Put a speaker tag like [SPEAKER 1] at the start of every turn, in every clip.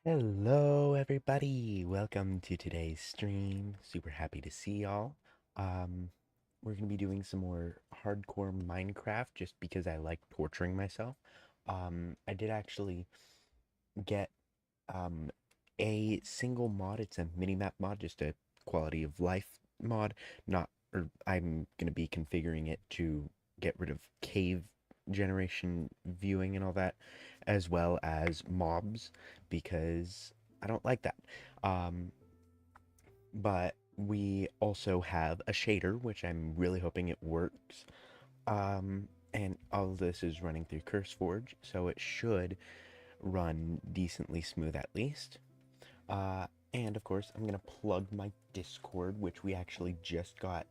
[SPEAKER 1] Hello, everybody. Welcome to today's stream. Super happy to see y'all. Um, we're gonna be doing some more hardcore Minecraft just because I like torturing myself. I did actually get um a single mod. It's a minimap mod, just a quality of life mod. Not, or I'm gonna be configuring it to get rid of cave generation viewing and all that, as well as mobs because I don't like that. Um, but we also have a shader, which I'm really hoping it works. And all of this is running through CurseForge, so it should run decently smooth at least. And of course, I'm gonna plug my Discord, which we actually just got.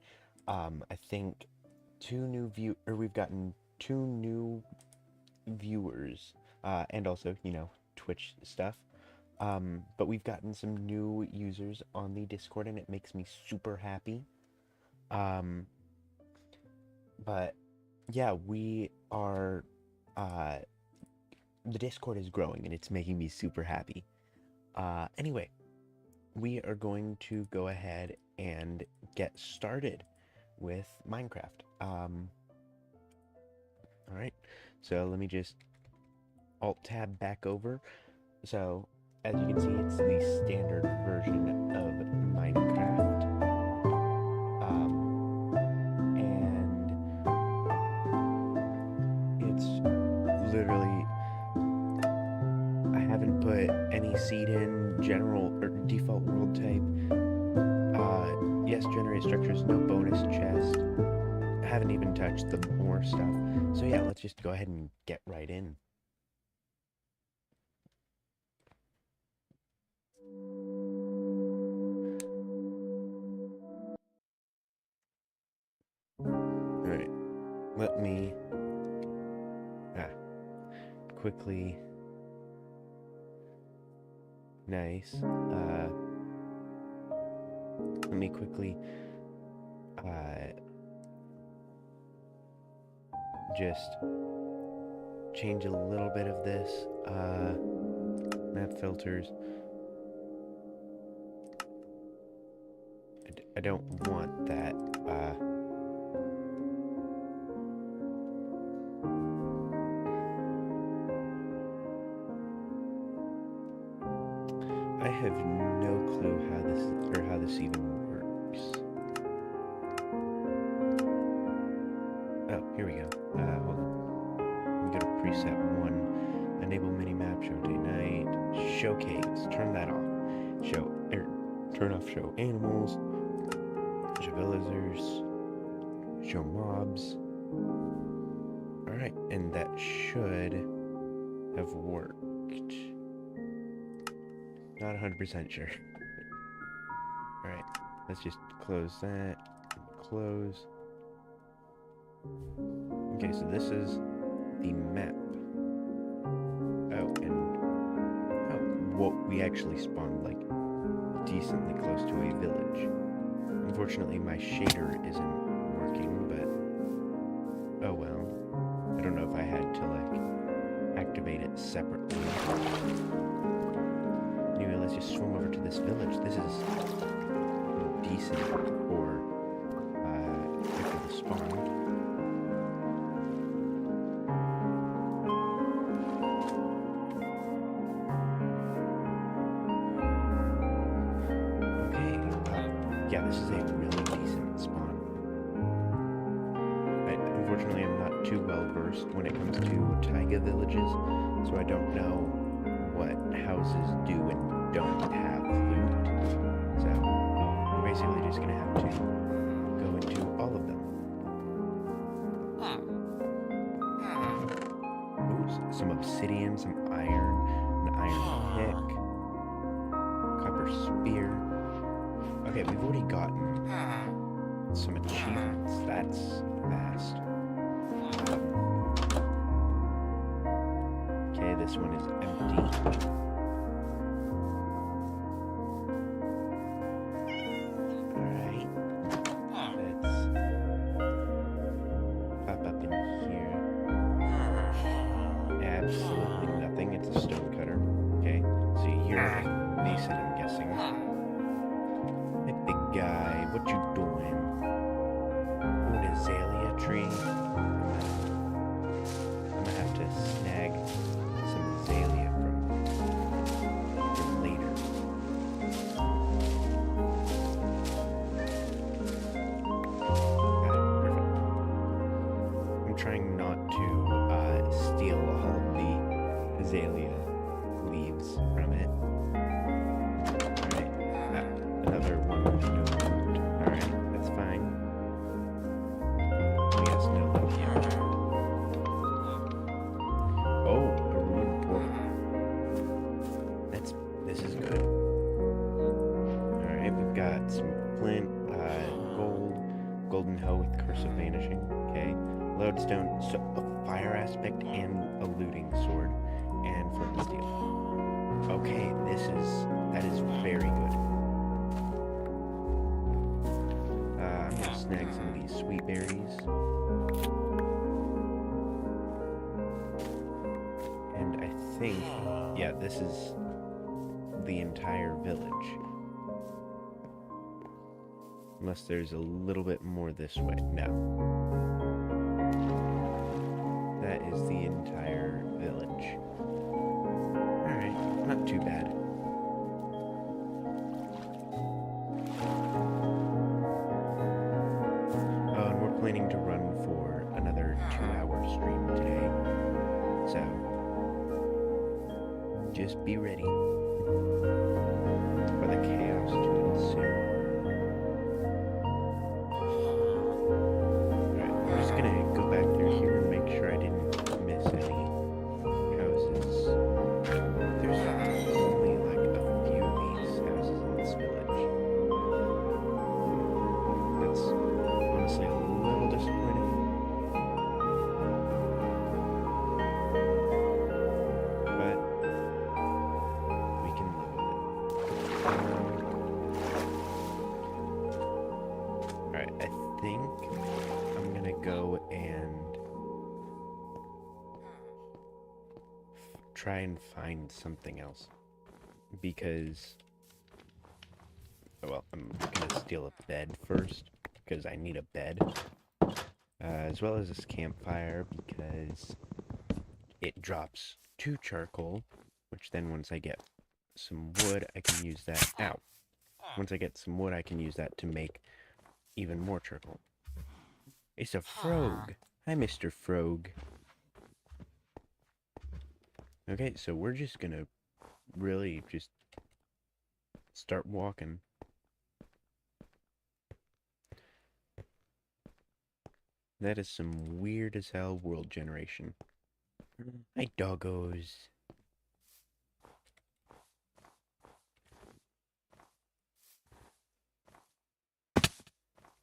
[SPEAKER 1] I think we've gotten 2 new viewers, and also Twitch stuff. But we've gotten some new users on the Discord, and it makes me super happy. Um, but yeah, we are. Uh, the Discord is growing, and it's making me super happy. Anyway, we are going to go ahead and get started with Minecraft. All right, so let me just Alt Tab back over. So, as you can see, it's the standard version of Minecraft. And it's literally, I haven't put any seed in, general or default world type. Yes, generate structures, no bonus chest. I haven't even touched the more stuff. So yeah, let's just go ahead and get right in. Alright, let me quickly. Nice. Let me quickly just change a little bit of this. Map filters. I don't want that. I have no clue how this even works. Oh, here we go. Hold on. We go to preset 1. Enable minimap, show day night, show caves. Turn that off. Turn off show animals, show villagers, show mobs. Alright, and that should have worked. Not 100% sure. Alright, let's just close that. Close. Okay, so this is the map. Oh, and what we actually spawned like decently close to a village. Unfortunately, my shader isn't working, but oh well. I don't know if I had to like activate it separately. Anyway, let's just swim over to this village. This is decent for the spawn. Yeah, this is a really decent spawn. Unfortunately, I'm not too well versed when it comes to taiga villages, so I don't know what houses do and don't have loot. So we're basically just gonna have to go into all of them. Ooh, some obsidian, some iron, an iron pick, copper spear. Okay, we've already gotten some achievements. That's fast. Okay, this one is empty. Alright. Let's pop up in here. Absolutely nothing. It's a stone cutter. Okay, so you're What you doing? Ooh, an azalea tree. I'm gonna have to snag some azalea from later. I'm trying not to steal all of the azalea leaves from it. Alright, another one. Alright, that's fine. Yes, no love here. Oh, a ruined portal. This is good. Alright, we've got some flint, gold, golden hoe with curse of vanishing. Okay. Lodestone, so a fire aspect and a looting sword, and flint and steel. Okay, that is very good. I'm gonna snag some of these sweet berries. And I think, yeah, this is the entire village. Unless there's a little bit more this way. No. That is the entire village. Alright, not too bad. Oh, and we're planning to run for another 2-hour stream today. So, just be ready for the chaos to ensue. Alright, I'm just gonna go back through here and make sure I didn't miss any houses. There's only like a few of these houses in this village. That's honestly a little disappointing. But we can live with it. Alright, I think I'm gonna go and try and find something else. Because, well, I'm gonna steal a bed first, because I need a bed. As well as this campfire, because it drops 2 charcoal, which then once I get some wood, I can use that. Ow! Once I get some wood, I can use that to make even more charcoal. It's a frog! Hi, Mr. Frog. Okay, so we're just gonna really just start walking. That is some weird as hell world generation. Hi, doggos.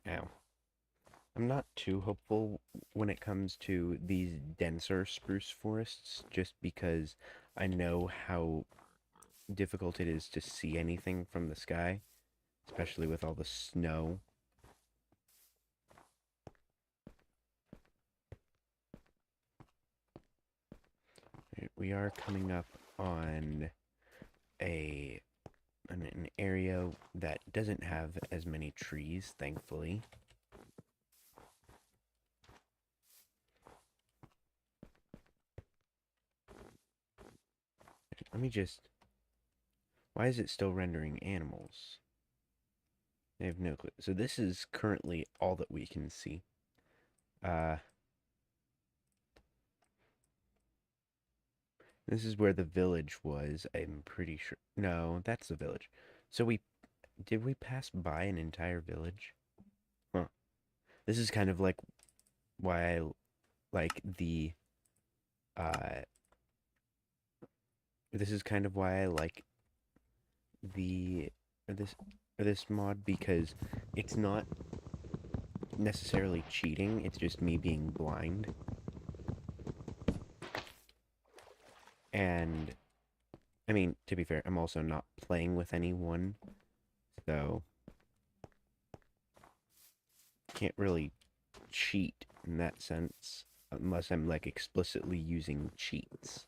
[SPEAKER 1] Ow. I'm not too hopeful when it comes to these denser spruce forests, just because I know how difficult it is to see anything from the sky, especially with all the snow. We are coming up on an area that doesn't have as many trees, thankfully. Let me just... Why is it still rendering animals? I have no clue. So this is currently all that we can see. This is where the village was, I'm pretty sure. No, that's the village. So did we pass by an entire village? Huh. This is kind of like why I like the, this is kind of why I like this mod, because it's not necessarily cheating, it's just me being blind. And, I mean, to be fair, I'm also not playing with anyone, so can't really cheat in that sense, unless I'm, like, explicitly using cheats.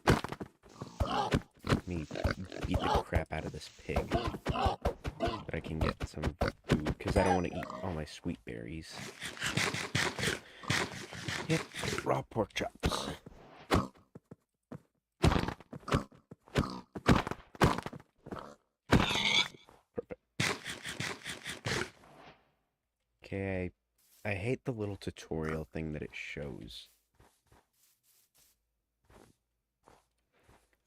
[SPEAKER 1] Let me beat the crap out of this pig. that I can get some food, because I don't want to eat all my sweet berries. Yep, raw pork chops. Okay, I hate the little tutorial thing that it shows.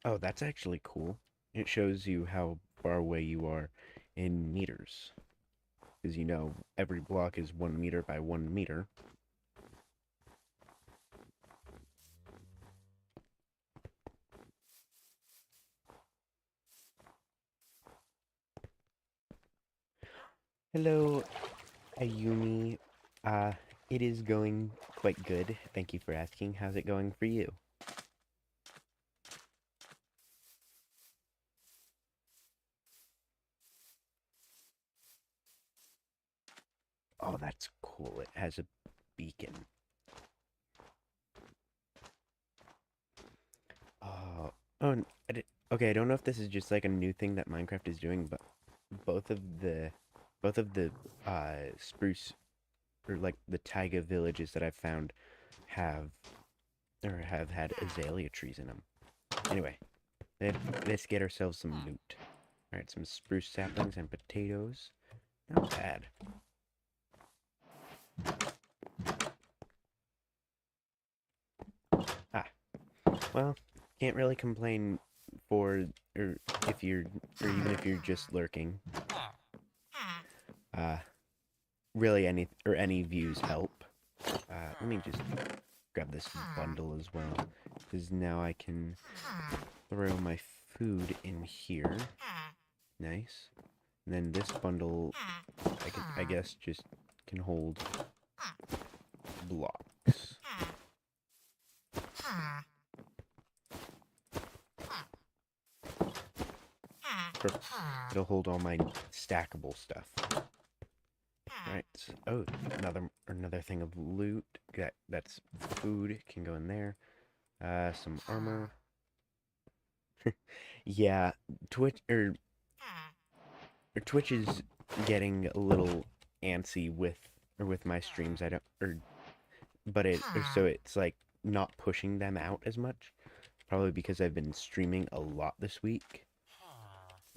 [SPEAKER 1] Oh, that's actually cool. It shows you how far away you are in meters. Because you know, every block is 1 meter by 1 meter. Hello, Ayumi. Uh, it is going quite good. Thank you for asking. How's it going for you? Oh, that's cool. It has a beacon. Oh, oh, okay. I don't know if this is just like a new thing that Minecraft is doing, but both of the, both of the spruce or like the taiga villages that I've found have have had azalea trees in them. Anyway, let's get ourselves some loot. All right, some spruce saplings and potatoes. Not bad. Ah, well, can't really complain for or if you're or even if you're just lurking. Uh, really any views help. Let me just grab this bundle as well, because now I can throw my food in here. Nice. And then this bundle, I guess, just can hold blocks. Perfect. It'll hold all my stackable stuff. Right. So, oh, another thing of loot. That's food. Can go in there. Some armor. Yeah, Twitch or Twitch is getting a little antsy with my streams. I don't but so it's like not pushing them out as much. Probably because I've been streaming a lot this week.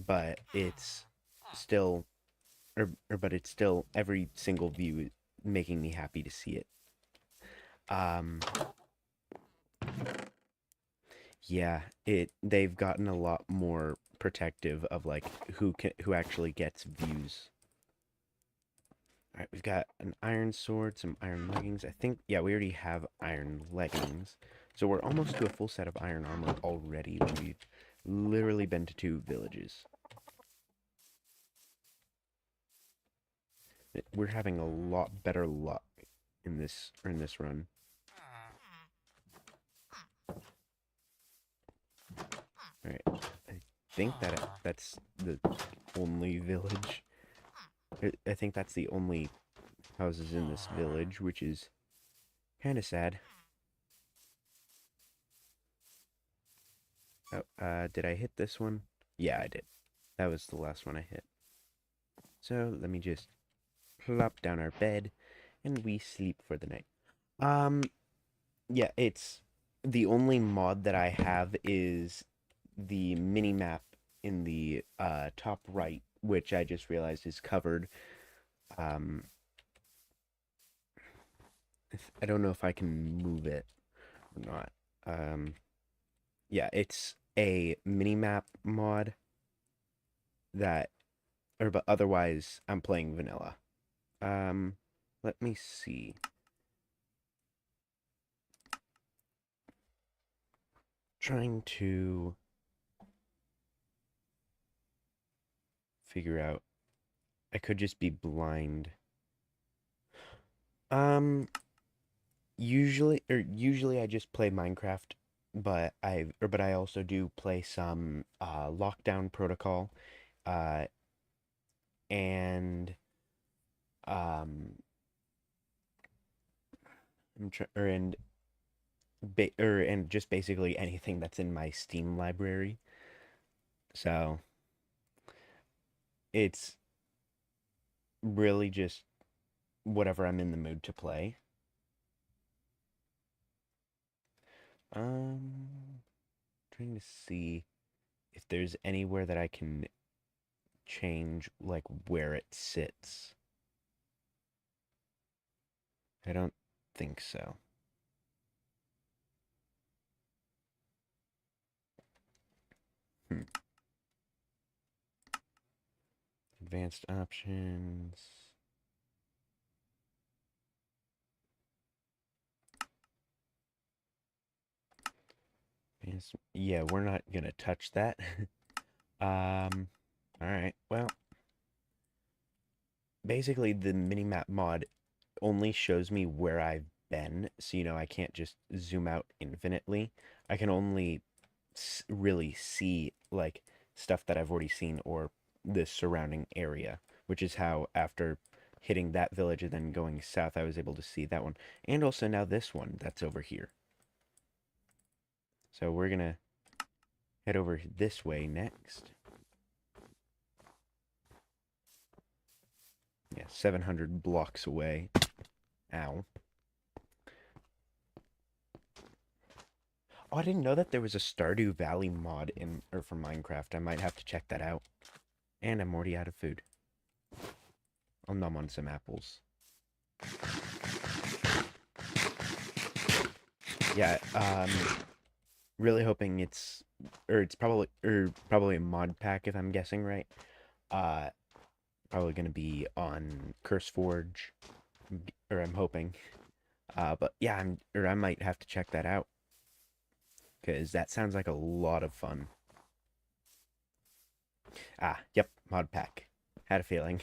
[SPEAKER 1] But it's still but it's still every single view making me happy to see it. Um yeah, they've gotten a lot more protective of like who actually gets views. All right, we've got an iron sword, some iron leggings. I think, yeah, we already have iron leggings. So we're almost to a full set of iron armor already when we've literally been to 2 villages. We're having a lot better luck in this run. All right, I think that's the only village. I think that's the only houses in this village, which is kind of sad. Oh, did I hit this one? Yeah, I did. That was the last one I hit. So let me just plop down our bed and we sleep for the night. Um, yeah, it's the only mod that I have is the mini map in the top right, which I just realized is covered. Um, I don't know if I can move it or not. Yeah, it's a mini map mod that, but otherwise I'm playing vanilla. Um, let me see. Trying to figure out. I could just be blind. Um, usually I just play Minecraft, but I also do play some Lockdown Protocol, uh, and um, I'm try or and and just basically anything that's in my Steam library. So it's really just whatever I'm in the mood to play. Trying to see if there's anywhere that I can change, like, where it sits. I don't think so. Advanced options. Yeah, we're not gonna touch that. All right. Well, basically the minimap mod only shows me where I've been, so I can't just zoom out infinitely. I can only really see like stuff that I've already seen or the surrounding area, which is how after hitting that village and then going south, I was able to see that one. And also now this one that's over here. So we're gonna head over this way next. Yeah, 700 blocks away. Ow. Oh, I didn't know that there was a Stardew Valley mod for Minecraft. I might have to check that out. And I'm already out of food. I'll nom on some apples. Yeah, really hoping it's probably a mod pack if I'm guessing right. Probably gonna be on CurseForge, or I'm hoping. But yeah, I might have to check that out because that sounds like a lot of fun. Yep, mod pack. Had a feeling.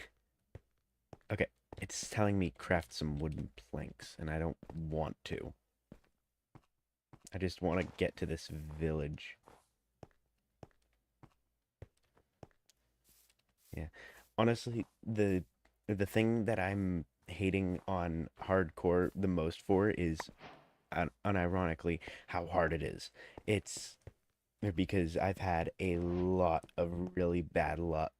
[SPEAKER 1] Okay, it's telling me craft some wooden planks, and I don't want to. I just want to get to this village. Yeah. Honestly, the thing that I'm hating on hardcore the most for is unironically how hard it is. It's because I've had a lot of really bad luck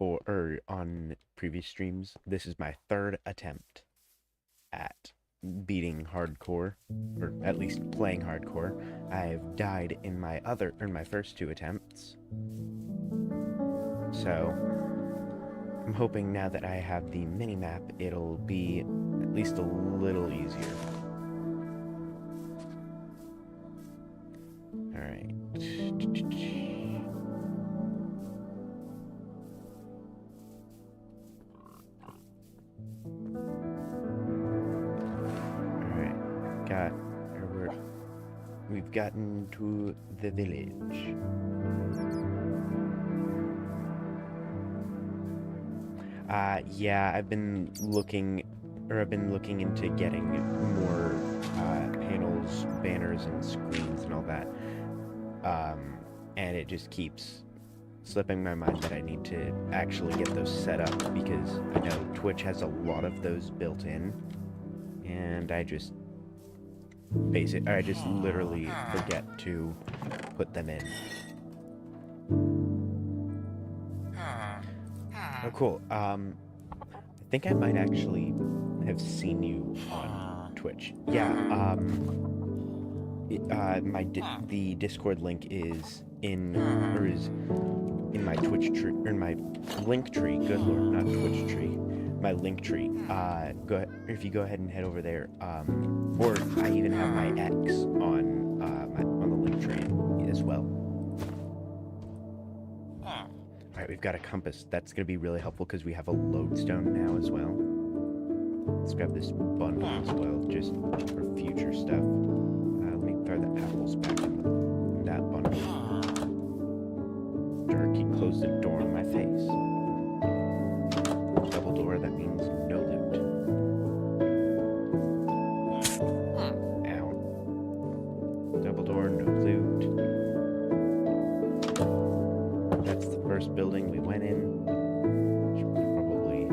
[SPEAKER 1] on previous streams. This is my third attempt at beating hardcore, or at least playing hardcore. I've died in my first two attempts. So I'm hoping now that I have the minimap, it'll be at least a little easier. Alright. We've gotten to the village. Yeah, I've been looking into getting more panels, banners, and screens and all that. And it just keeps slipping my mind that I need to actually get those set up because I know Twitch has a lot of those built in, and I just literally forget to put them in. Oh, cool. I think I might actually have seen you on Twitch. Yeah, the Discord link is in my Twitch tree, or in my link tree. Good lord, not Twitch tree. My link tree. If you go ahead and head over there, or I even have my X on the link tree as well. All right, we've got a compass. That's gonna be really helpful because we have a lodestone now as well. Let's grab this bundle as well, just for future stuff. Let me throw the apples back in that bundle. Darky closed the door on my face. Double door, that means no loot. Ow. Double door, no loot. That's the first building we went in. Should probably...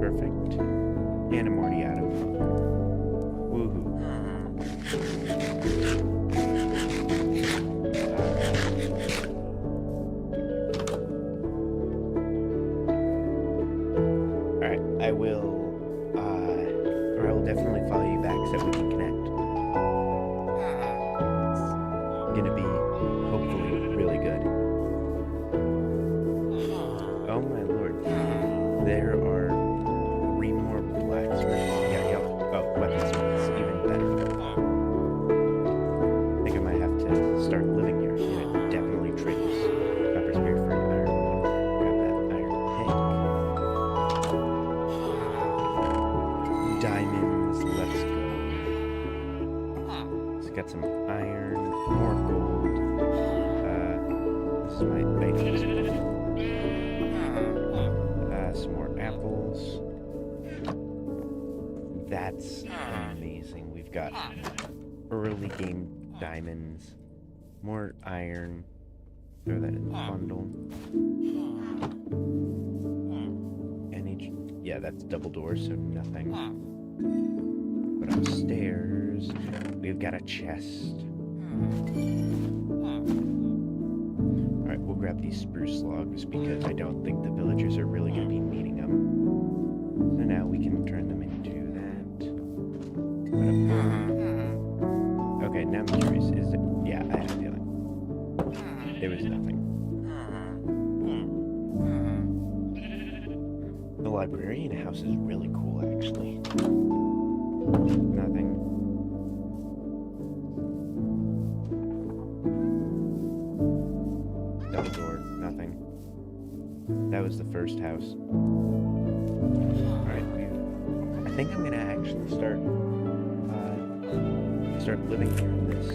[SPEAKER 1] Perfect. And I'm already out of hunger. Woohoo. Alright, I will definitely follow you back so we can connect. It's gonna be, hopefully, really good. Oh my lord. There are 3 more blacksmiths. Yeah. Oh, weaponsmiths. Even better. I think I might have to start living here. Yeah, definitely trades. Copper spear for an iron one. Grab that iron pick. Diamonds, let's go. It's got some iron, more gold. This is my items. Some more apples. That's amazing. We've got early game diamonds, more iron. Throw that in the bundle. Yeah, that's double doors, so nothing. But upstairs, we've got a chest. Alright, we'll grab these spruce logs because I don't think the villagers are really going to be needing them. So now we can turn them into that. Okay, now I'm curious. Is it? Yeah, I had a feeling. There was nothing. The librarian house is really cool, actually. Nothing. Double door, nothing. That was the first house. Alright, I think I'm gonna actually start living here in this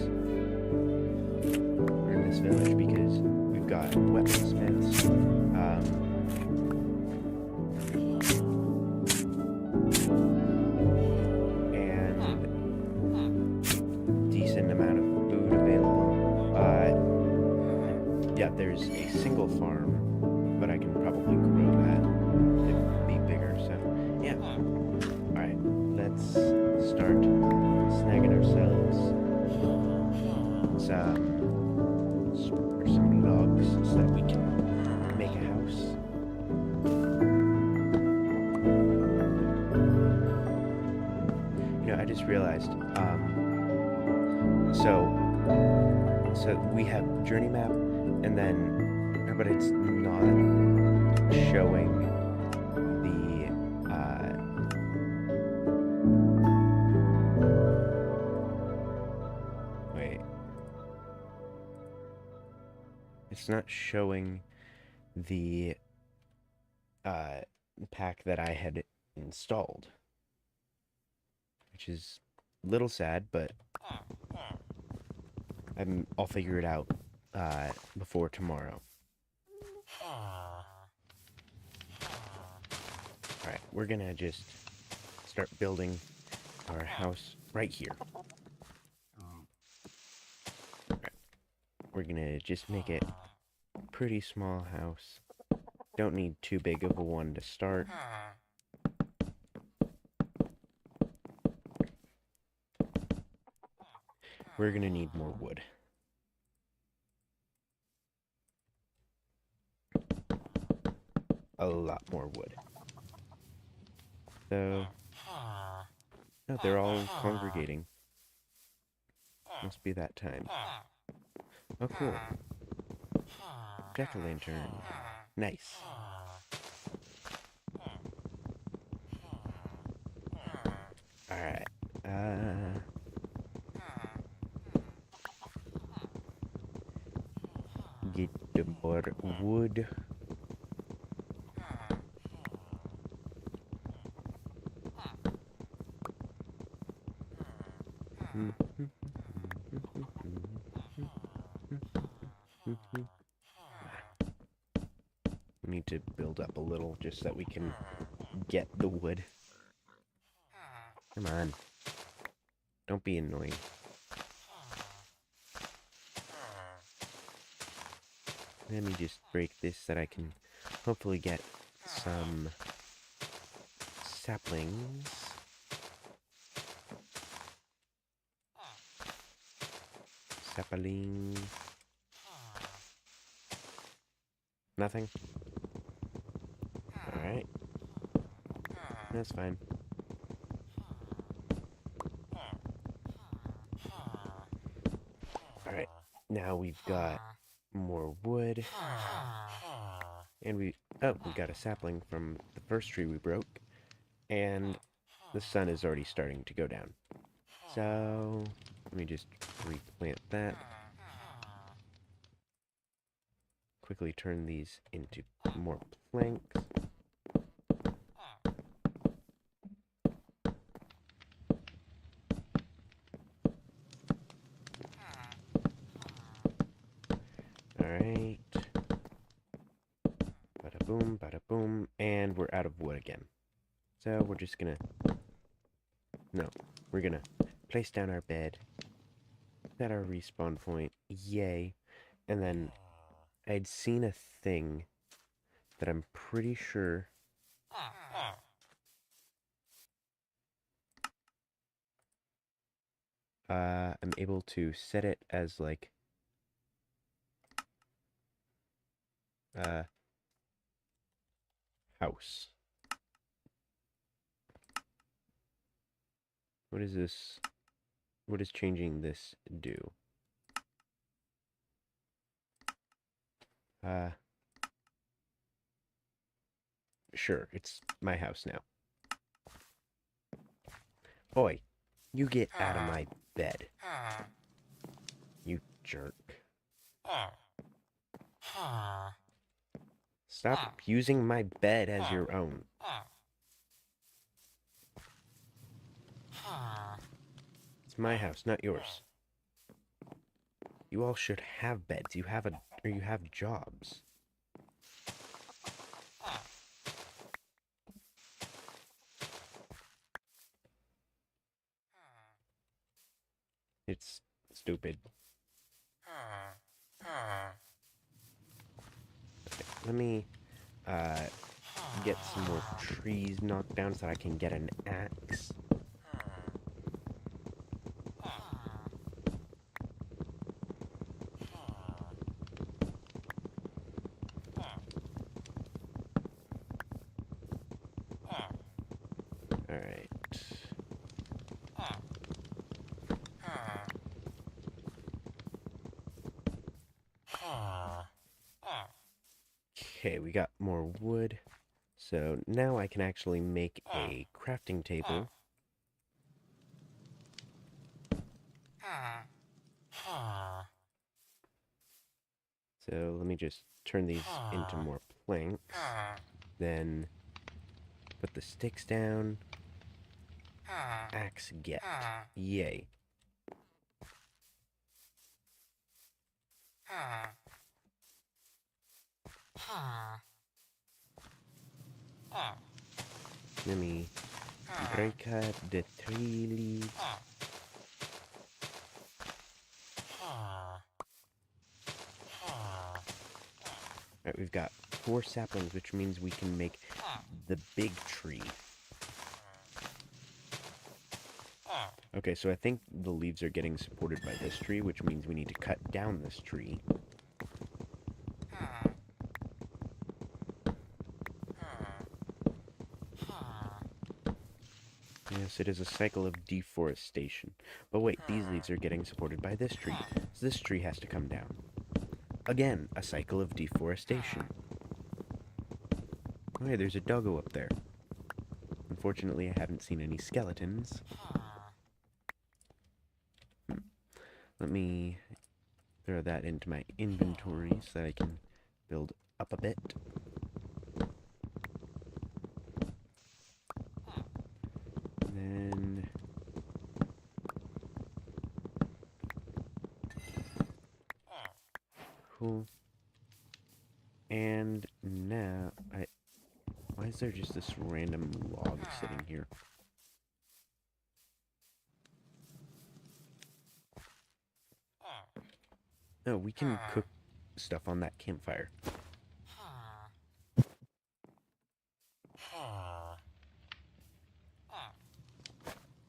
[SPEAKER 1] village because we've got weaponsmiths, and decent amount of food available. Yeah, there's a single farm, but I can probably grow that to be bigger, so yeah. Alright, let's start snagging ourselves some logs so that we can make a house. You know, I just realized, so we have journey map, and then, but it's not showing the, wait. It's not showing the, pack that I had installed. Which is a little sad, but I'll figure it out before tomorrow. Alright, we're gonna just start building our house right here. Alright, we're gonna just make it a pretty small house. Don't need too big of a one to start. We're gonna need more wood. A lot more wood. So, no, they're all congregating. Must be that time. Oh, cool. Jack-o'-lantern. Nice. Alright. Get the more wood. We need to build up a little just so that we can get the wood. Come on. Don't be annoying. Let me just break this so that I can hopefully get some saplings. Sapling. Nothing? Alright. That's fine. Alright. Now we've got more wood. And we got a sapling from the first tree we broke. And the sun is already starting to go down. So, let me just replant that. Quickly turn these into more planks. Alright. Bada boom, and we're out of wood again. So we're just gonna... No, we're gonna place down our bed. At our respawn point. Yay. And then I'd seen a thing that I'm pretty sure... I'm able to set it as like... house. What is this? What does changing this do? Sure, it's my house now. Oi, you get out of my bed. You jerk. Stop using my bed as your own. It's my house, not yours. You all should have beds. You have jobs. It's stupid. Okay, let me get some more trees knocked down so that I can get an axe. Alright. Okay, we got more wood. So now I can actually make a crafting table. So let me just turn these into more planks. Then put the sticks down. Axe get. Yay. Let me break up the 3 leaves. Alright, we've got 4 saplings, which means we can make the big tree. Okay, so I think the leaves are getting supported by this tree, which means we need to cut down this tree. Yes, it is a cycle of deforestation. But wait, these leaves are getting supported by this tree, so this tree has to come down. Again, a cycle of deforestation. Oh hey, there's a doggo up there. Unfortunately, I haven't seen any skeletons. Let me throw that into my inventory so that I can build up a bit. Then... Cool. And now, why is there just this random log sitting here? No, we can cook stuff on that campfire.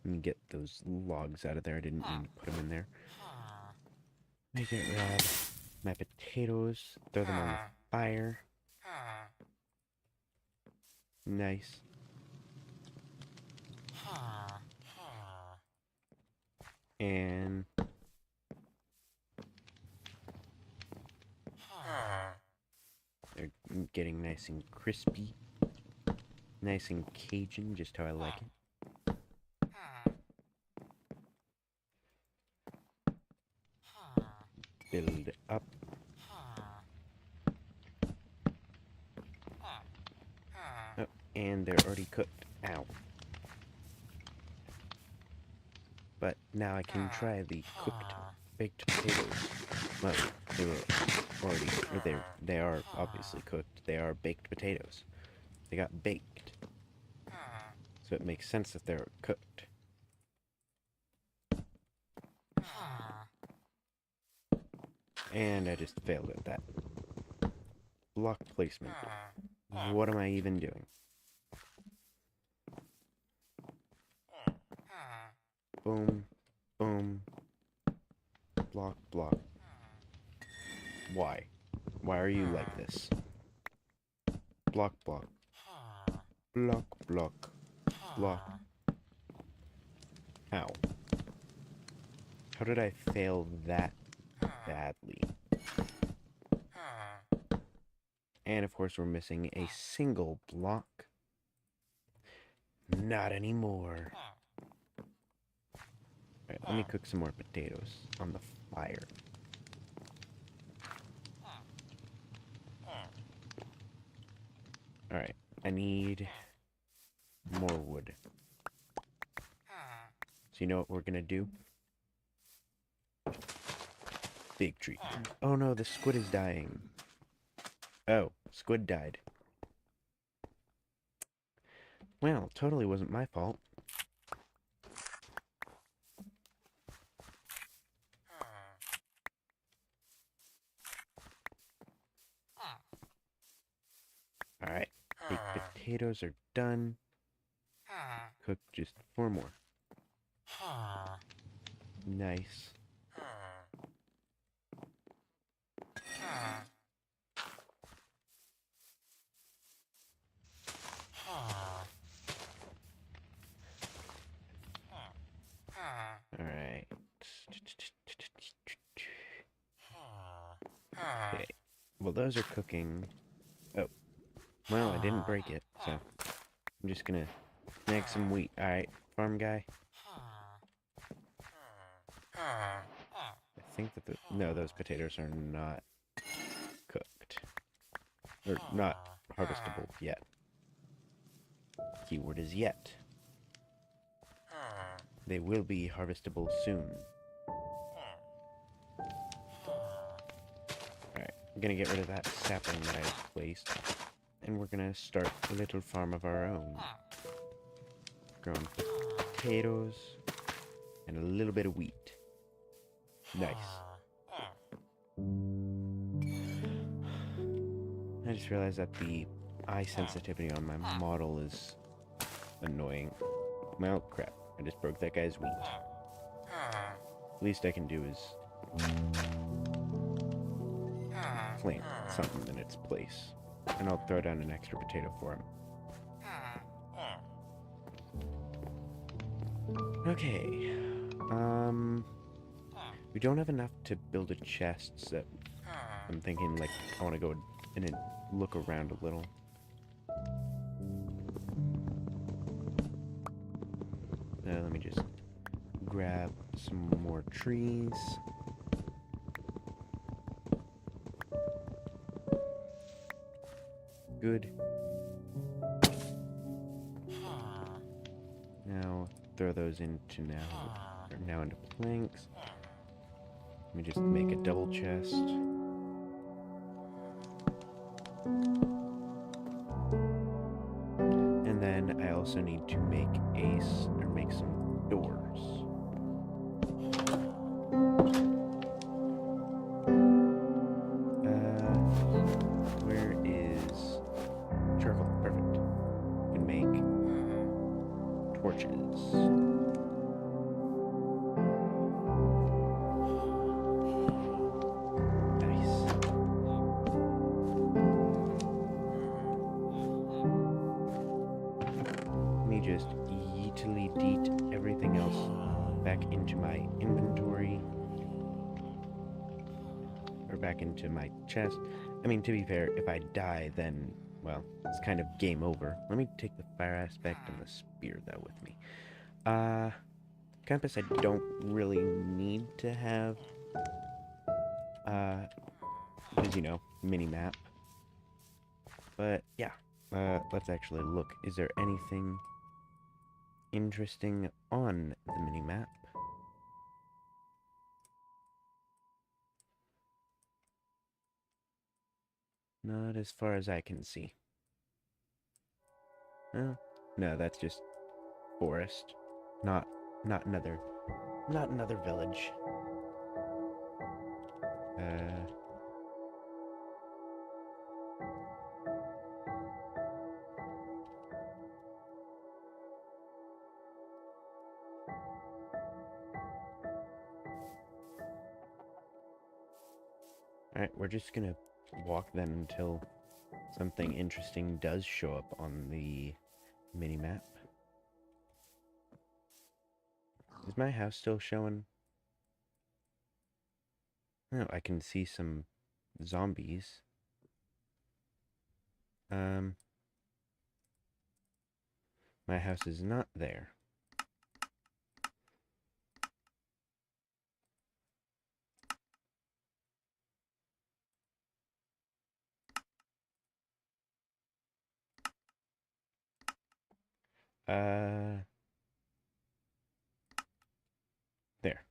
[SPEAKER 1] Let me get those logs out of there. I didn't mean to put them in there. Let me get rid of my potatoes. Throw them on the fire. Nice. And they're getting nice and crispy. Nice and Cajun, just how I like it. Build up. Oh, and they're already cooked. Ow. But now I can try the cooked baked potatoes. Well, they were already, or they are obviously cooked. They are baked potatoes. They got baked. So it makes sense that they're cooked. And I just failed at that. Block placement. What am I even doing? Boom, boom, block, block. Why? Why are you like this? Block, block. Block, block. Block. How? How did I fail that badly? And of course we're missing a single block. Not anymore. Alright, let me cook some more potatoes on the fire. Alright, I need more wood. So you know what we're gonna do? Big tree. Oh no, the squid is dying. Oh, squid died. Well, totally wasn't my fault. Alright, baked potatoes are done. Cook just 4 more. Nice. Alright. Okay. Well, those are cooking. Oh. Well, I didn't break it, so I'm just gonna snag some wheat. Alright, farm guy. I think that no, those potatoes are not cooked. Or not harvestable yet. Keyword is yet. They will be harvestable soon. Alright, I'm gonna get rid of that sapling that I placed. And we're gonna start a little farm of our own. Growing potatoes and a little bit of wheat. Nice. I just realized that the eye sensitivity on my model is annoying. Well, crap. I just broke that guy's wheat. Least I can do is plant something in its place. And I'll throw down an extra potato for him. Okay. We don't have enough to build a chest, so I'm thinking, like, I want to go in and look around a little. Let me just grab some more trees. Good. Now throw those into now into planks. Let me just make a double chest. And then I also need to make some doors. Where is charcoal? Perfect. We can make torches. me just yeetily deet everything else back into my inventory. Or back into my chest. I mean, to be fair, if I die, then, well, it's kind of game over. Let me take the fire aspect and the spear, though, with me. Compass I don't really need to have. Because, you know, mini-map. But, yeah. Let's actually look. Is there anything interesting on the mini-map? Not as far as I can see. Oh, no, that's just forest. Not another village. Alright, we're just gonna walk then until something interesting does show up on the mini-map. Is my house still showing? Oh, I can see some zombies. My house is not there. There.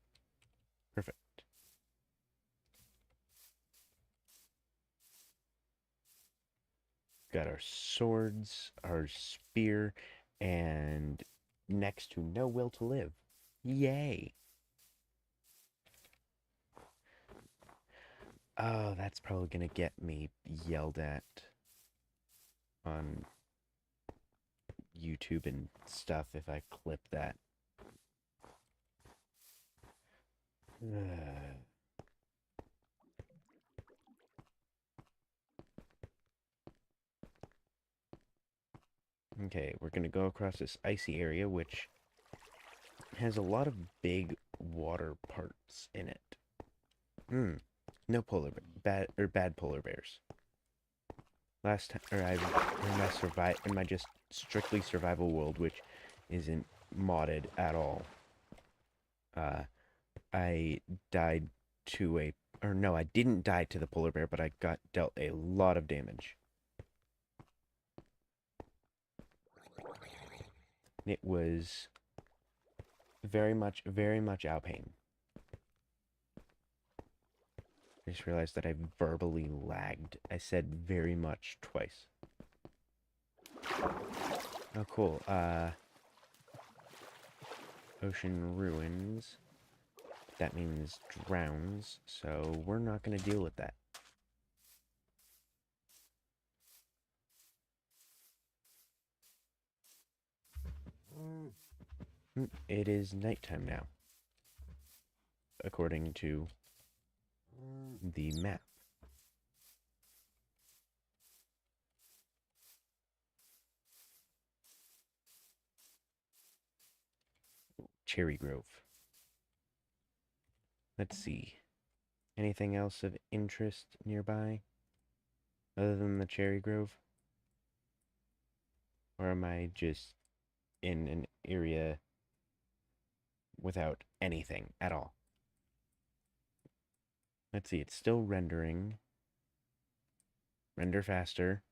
[SPEAKER 1] Perfect. Got our swords, our spear, and next to no will to live. Yay! Oh, that's probably gonna get me yelled at on YouTube and stuff if I clip that. Okay, we're gonna go across this icy area, which has a lot of big water parts in it. No bad polar bears. Last time, or in my just strictly survival world, which isn't modded at all. I died to no, I didn't die to the polar bear, but I got dealt a lot of damage. It was very much Alpine. I just realized that I verbally lagged. I said very much twice. Oh, cool. Ocean ruins. That means drowns, so we're not going to deal with that. It is nighttime now, according to the map. Cherry Grove. Let's see. Anything else of interest nearby? Other than the Cherry Grove? Or am I just in an area without anything at all? Let's see, it's still rendering. Render faster.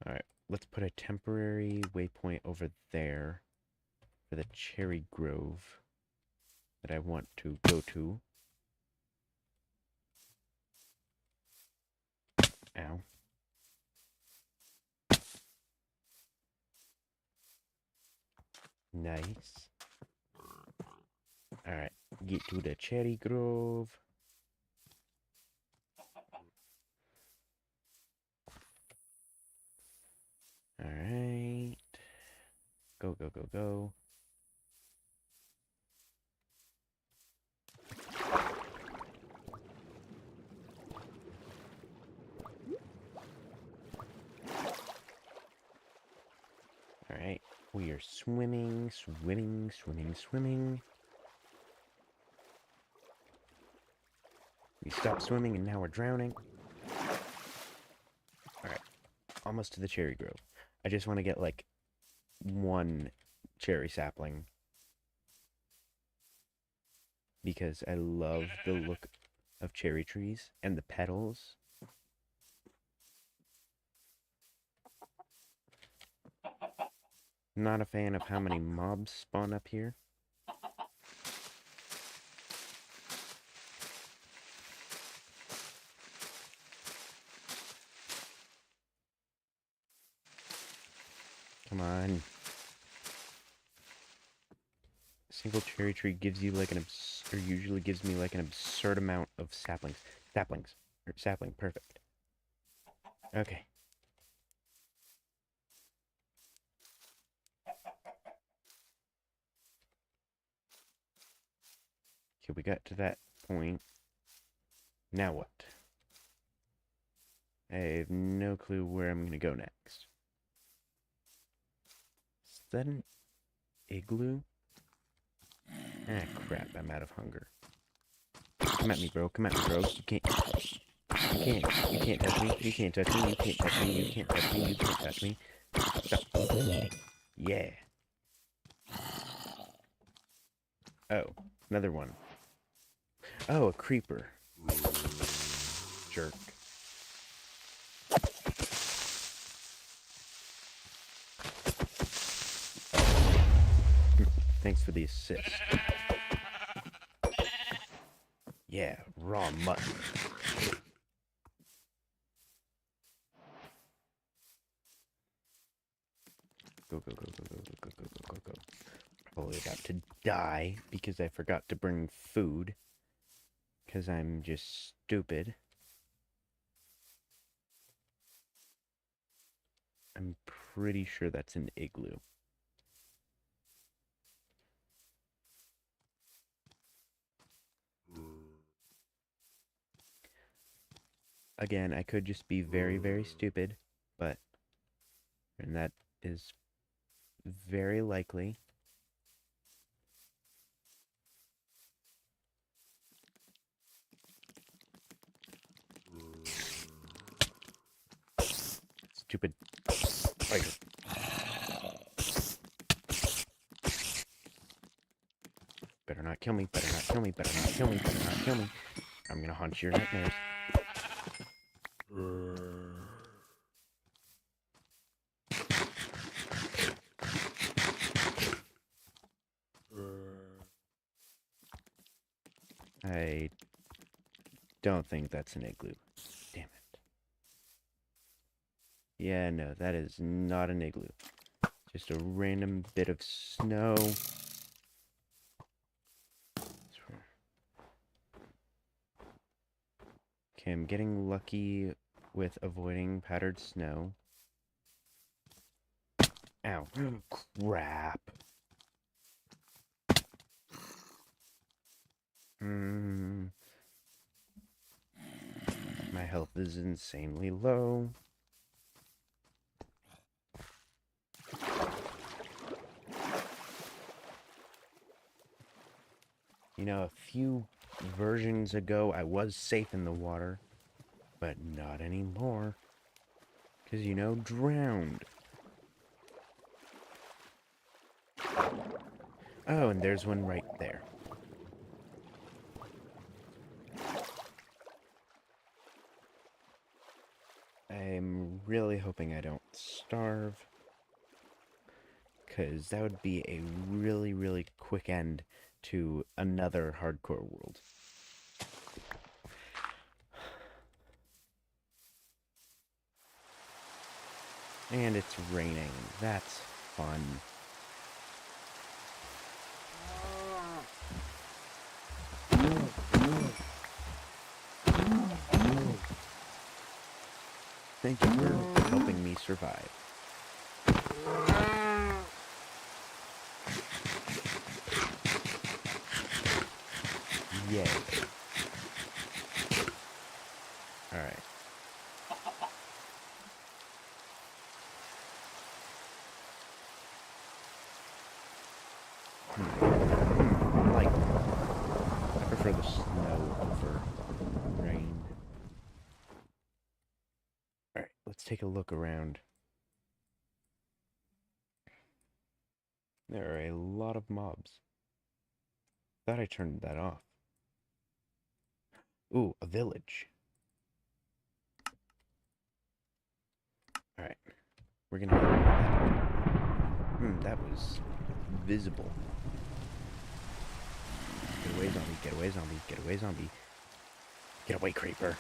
[SPEAKER 1] Alright, let's put a temporary waypoint over there for the Cherry Grove that I want to go to. Ow. Nice. Alright, get to the Cherry Grove. Alright. Go, go, go, go. We are swimming, swimming, swimming, swimming. We stopped swimming and now we're drowning. Alright, almost to the cherry grove. I just want to get like one cherry sapling because I love the look of cherry trees and the petals. Not a fan of how many mobs spawn up here. Come on. A single cherry tree gives you like usually gives me like an absurd amount of saplings. Sapling, perfect. Okay. Okay, we got to that point. Now what? I have no clue where I'm gonna go next. Is that an igloo? Ah, crap, I'm out of hunger. Come at me, bro. Come at me, bro. You can't touch me. You can't touch me. You can't touch me. You can't touch me. You can't touch me. You can't touch me. Stop. Yeah. Oh, another one. Oh, a creeper. Jerk. Thanks for the assist. Yeah, raw mutton. Go, go, go, go, go, go, go, go, go, go, go. Probably about to die because I forgot to bring food. Because I'm just stupid. I'm pretty sure that's an igloo. Again, I could just be very, very stupid, and that is very likely. Stupid spider. Better not kill me, better not kill me, better not kill me, better not kill me. I'm gonna haunt your nightmares. I don't think that's an igloo. Damn it. Yeah, no, that is not an igloo. Just a random bit of snow. Okay, I'm getting lucky with avoiding powdered snow. Ow. Crap. My health is insanely low. You know, a few versions ago, I was safe in the water, but not anymore. Because, you know, drowned. Oh, and there's one right there. I'm really hoping I don't starve. Because that would be a really, really quick end to another hardcore world. And it's raining. That's fun. Thank you for helping me survive. Yay. Alright. Like, I prefer the snow over rain. Alright, let's take a look around. There are a lot of mobs. Thought I turned that off. Ooh, a village. Alright, we're gonna head over that way. That was visible. Get away, zombie, get away, zombie, get away, zombie. Get away, creeper.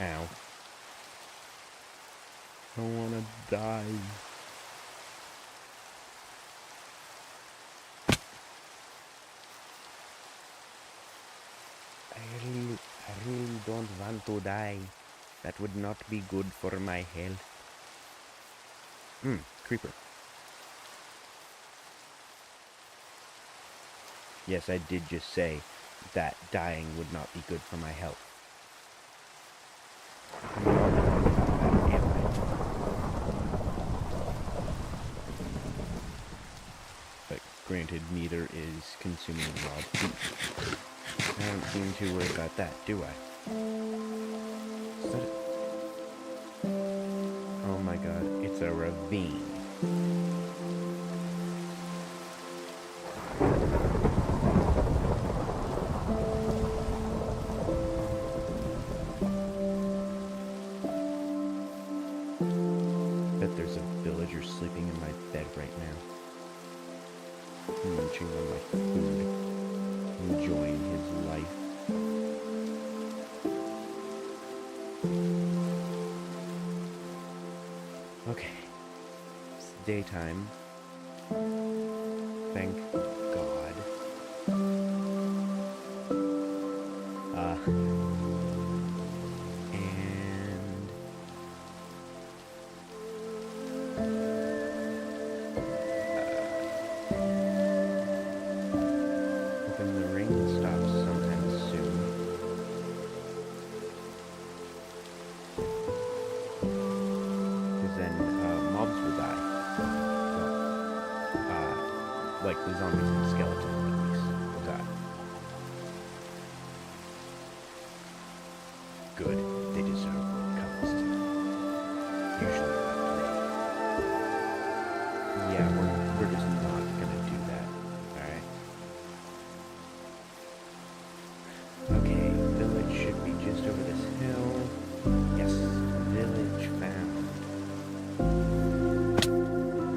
[SPEAKER 1] Ow. I don't wanna die. I really don't want to die. That would not be good for my health. Creeper. Yes, I did just say that dying would not be good for my health. But granted, neither is consuming raw food. I don't seem too worried about that, do I? Is that oh my god, it's a ravine. Bet there's a villager sleeping in my bed right now. Munching on my food. Enjoying his life. Okay. It's daytime. Thank God. And hoping the rain stops sometime soon. Because then mobs will die. Well, like the zombies and skeletons at least will die. Good. They deserve what comes to them. Usually not me. Yeah, we're just not gonna do that. Alright. Okay, village should be just over this hill. Yes, village found.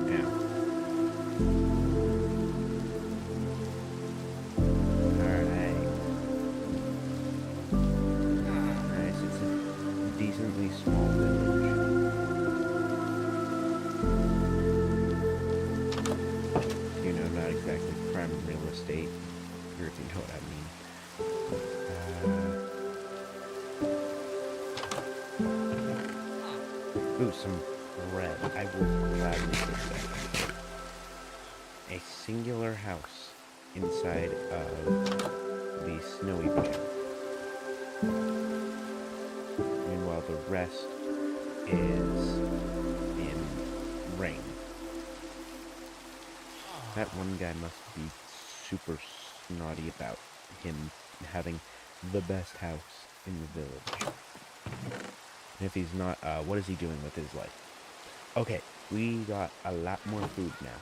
[SPEAKER 1] Yeah. Alright. Nice, it's a decently small village. You know, not exactly prime real estate, if you know what I mean. Ooh, some bread. I will gladly take that. A singular house inside of the snowy biome. Meanwhile, the rest is in rain. That one guy must be super snotty about him having the best house in the village. And if he's not, what is he doing with his life? Okay, we got a lot more food now.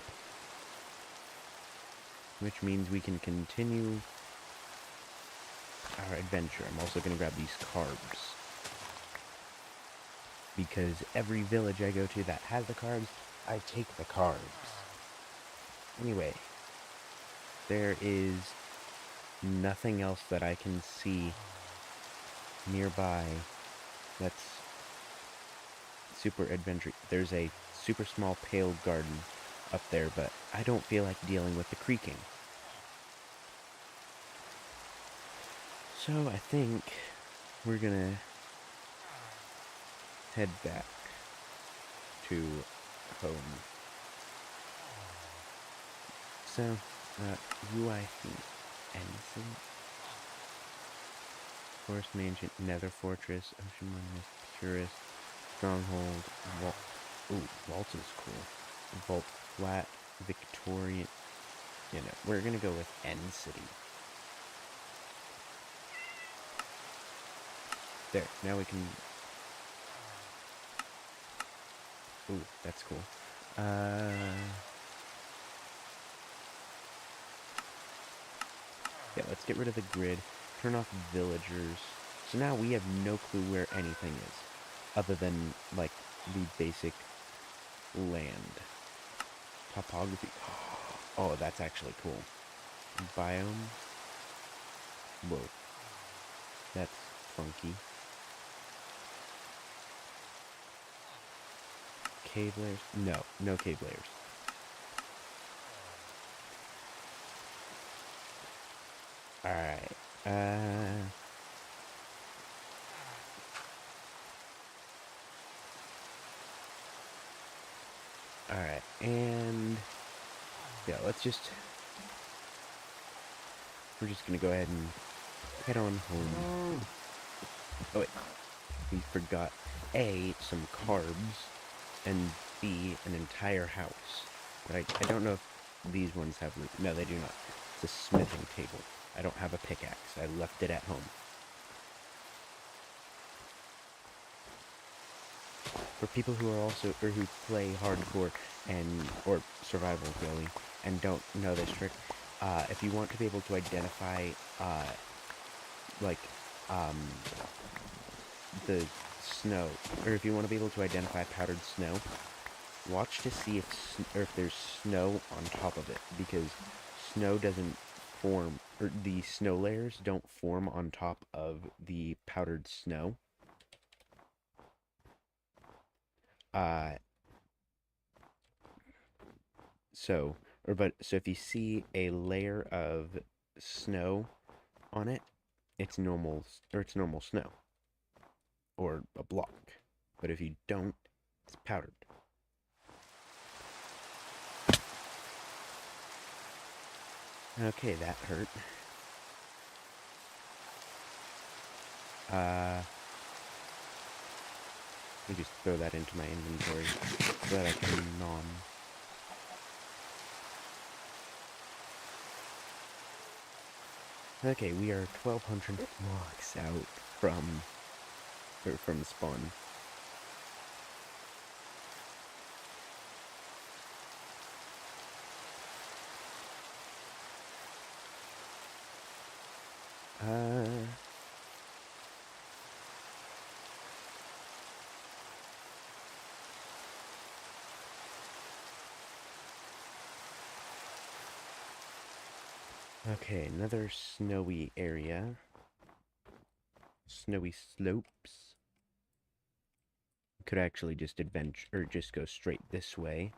[SPEAKER 1] Which means we can continue our adventure. I'm also going to grab these carbs. Because every village I go to that has the carbs, I take the carbs. Anyway, there is nothing else that I can see nearby that's super adventure. There's a super small pale garden up there, but I don't feel like dealing with the creaking. So I think we're gonna head back to home. So, UI theme. Anything? Forest Mansion, Nether Fortress, Ocean Miners, Purist, Stronghold, Ooh, Waltz is cool. Vault Flat, Victorian. You know, we're gonna go with N City. There, now we can... Ooh, that's cool. Yeah, let's get rid of the grid. Turn off villagers. So now we have no clue where anything is. Other than, like, the basic land. Topography. Oh, that's actually cool. Biome. Whoa. That's funky. Cave layers? No, no cave layers. Alright. Alright, and... yeah, we're just gonna go ahead and head on home. Oh wait, we forgot A, some carbs, and B, an entire house. But I don't know if these ones have loot. No, they do not. It's a smithing table. I don't have a pickaxe. I left it at home. For people who are also, or who play hardcore or survival really, and don't know this trick, if you want to be able to identify, the snow, or if you want to be able to identify powdered snow, watch to see if there's snow on top of it, because snow doesn't form, or the snow layers don't form on top of the powdered snow. So if you see a layer of snow on it, it's normal snow, or a block. But if you don't, it's powdered. Okay, that hurt. Let me just throw that into my inventory so that I can nom. Okay, we are 1,200 blocks out from spawn. Okay, another snowy area. Snowy slopes. Could actually just just go straight this way.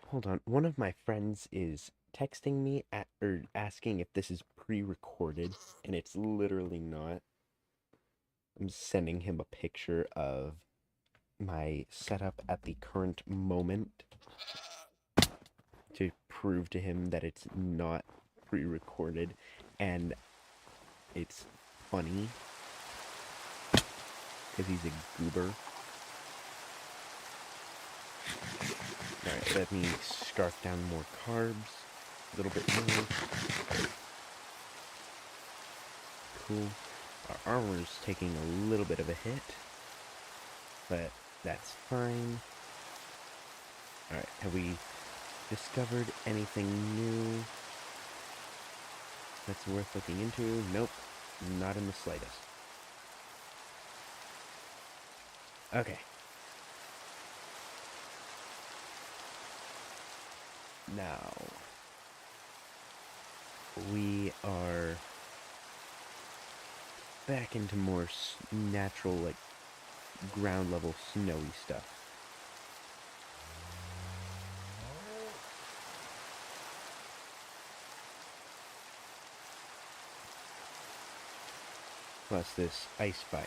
[SPEAKER 1] Hold on. One of my friends is texting me or asking if this is pre-recorded, and it's literally not. I'm sending him a picture of my setup at the current moment to prove to him that it's not pre-recorded, and it's funny because he's a goober. Alright, let me scarf down more carbs. A little bit more. Cool. Our armor's taking a little bit of a hit, but that's fine. Alright, have we discovered anything new that's worth looking into? Nope, not in the slightest. Okay. Now, we are back into more natural, like, ground level snowy stuff. Plus this ice biome.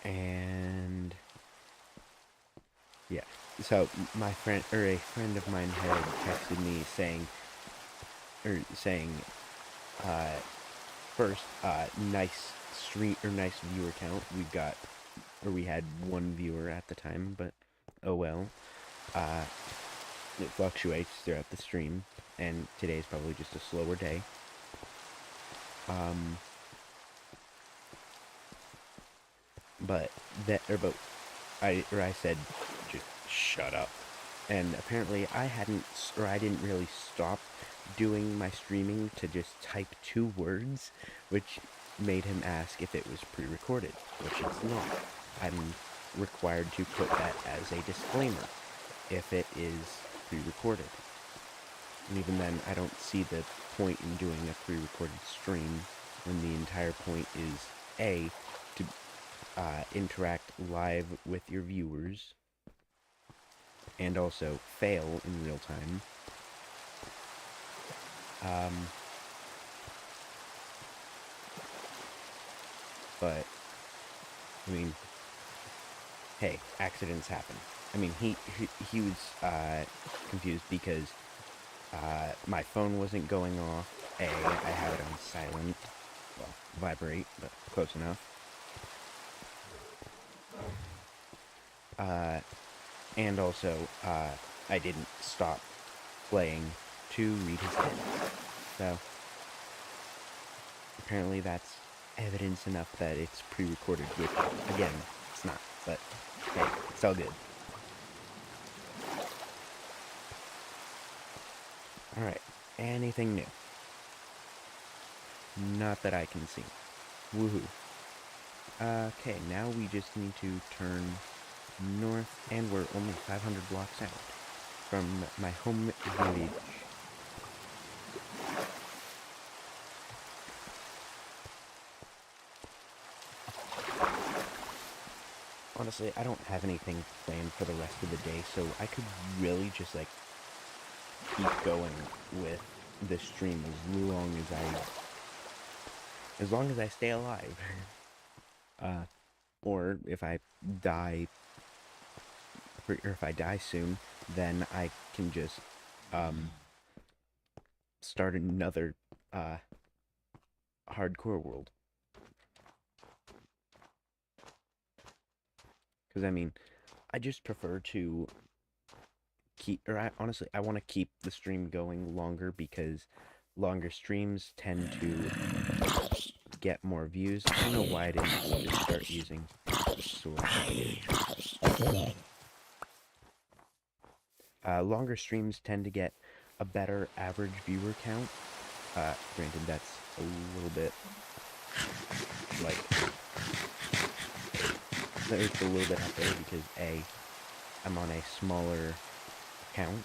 [SPEAKER 1] And yeah, so my friend or a friend of mine had texted me saying, uh, first, nice street or nice viewer count. We had one viewer at the time, but oh well. Uh, it fluctuates throughout the stream, and today's probably just a slower day. But I said, just shut up. And apparently I didn't really stop doing my streaming to just type 2 words, which made him ask if it was pre-recorded, which it's not. I'm required to put that as a disclaimer if it is pre-recorded. And even then, I don't see the point in doing a pre-recorded stream when the entire point is A, to interact live with your viewers, and also fail in real time. But I mean, hey, accidents happen. I mean, he was confused because my phone wasn't going off. I have it on silent, well, vibrate, but close enough. And also, I didn't stop playing to read his text. So, apparently that's evidence enough that it's pre-recorded, which, again, it's not, but hey, it's all good. Alright, anything new? Not that I can see. Woohoo. Okay, now we just need to turn north, and we're only 500 blocks out from my home village. Honestly, I don't have anything planned for the rest of the day, so I could really just, like, keep going with this stream as long as I stay alive. Or if I die, or if I die soon, then I can just, start another, hardcore world. Because, I mean, I just prefer to honestly, I want to keep the stream going longer because longer streams tend to get more views. I don't know why I didn't just start using sword. Longer streams tend to get a better average viewer count. Granted, that's a little bit, like, it's a little bit up there because A, I'm on a smaller count.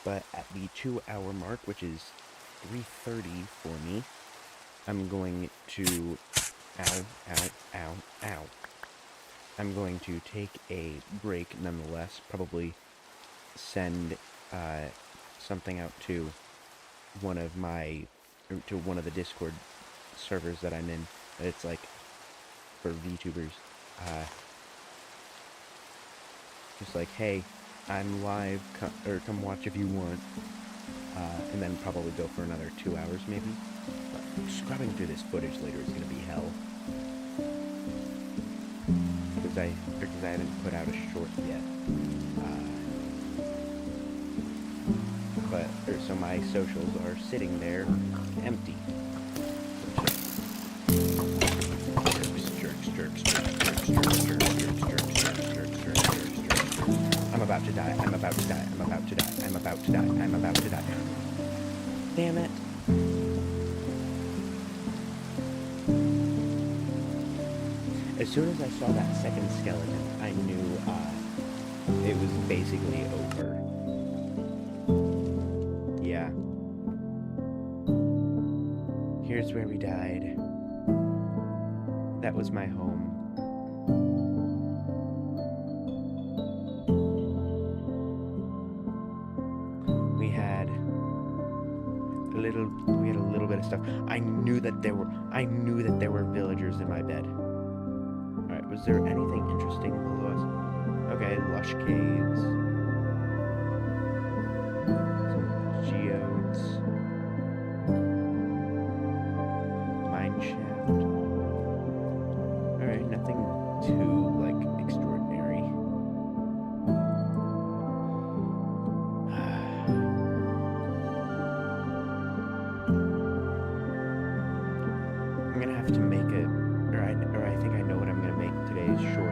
[SPEAKER 1] But at the 2-hour mark, which is 3:30 for me, I'm going to, ow. I'm going to take a break nonetheless, probably send, something out to one of the Discord servers that I'm in, it's like, for VTubers, just like, hey, I'm live, come watch if you want, and then probably go for another 2 hours maybe. But scrubbing through this footage later is gonna be hell. Because I haven't put out a short yet. So my socials are sitting there empty. Jerks. I'm about to die. Damn it. As soon as I saw that second skeleton, I knew, it was basically over. Yeah. Here's where we died. That was my home. We had a little bit bit of stuff. I knew that there were villagers in my bed. All right, was there anything interesting below us? Okay, lush caves. Some geodes. Mine shaft. All right, nothing too like extraordinary. I'm gonna have to make it, or I think I know what I'm gonna make today's short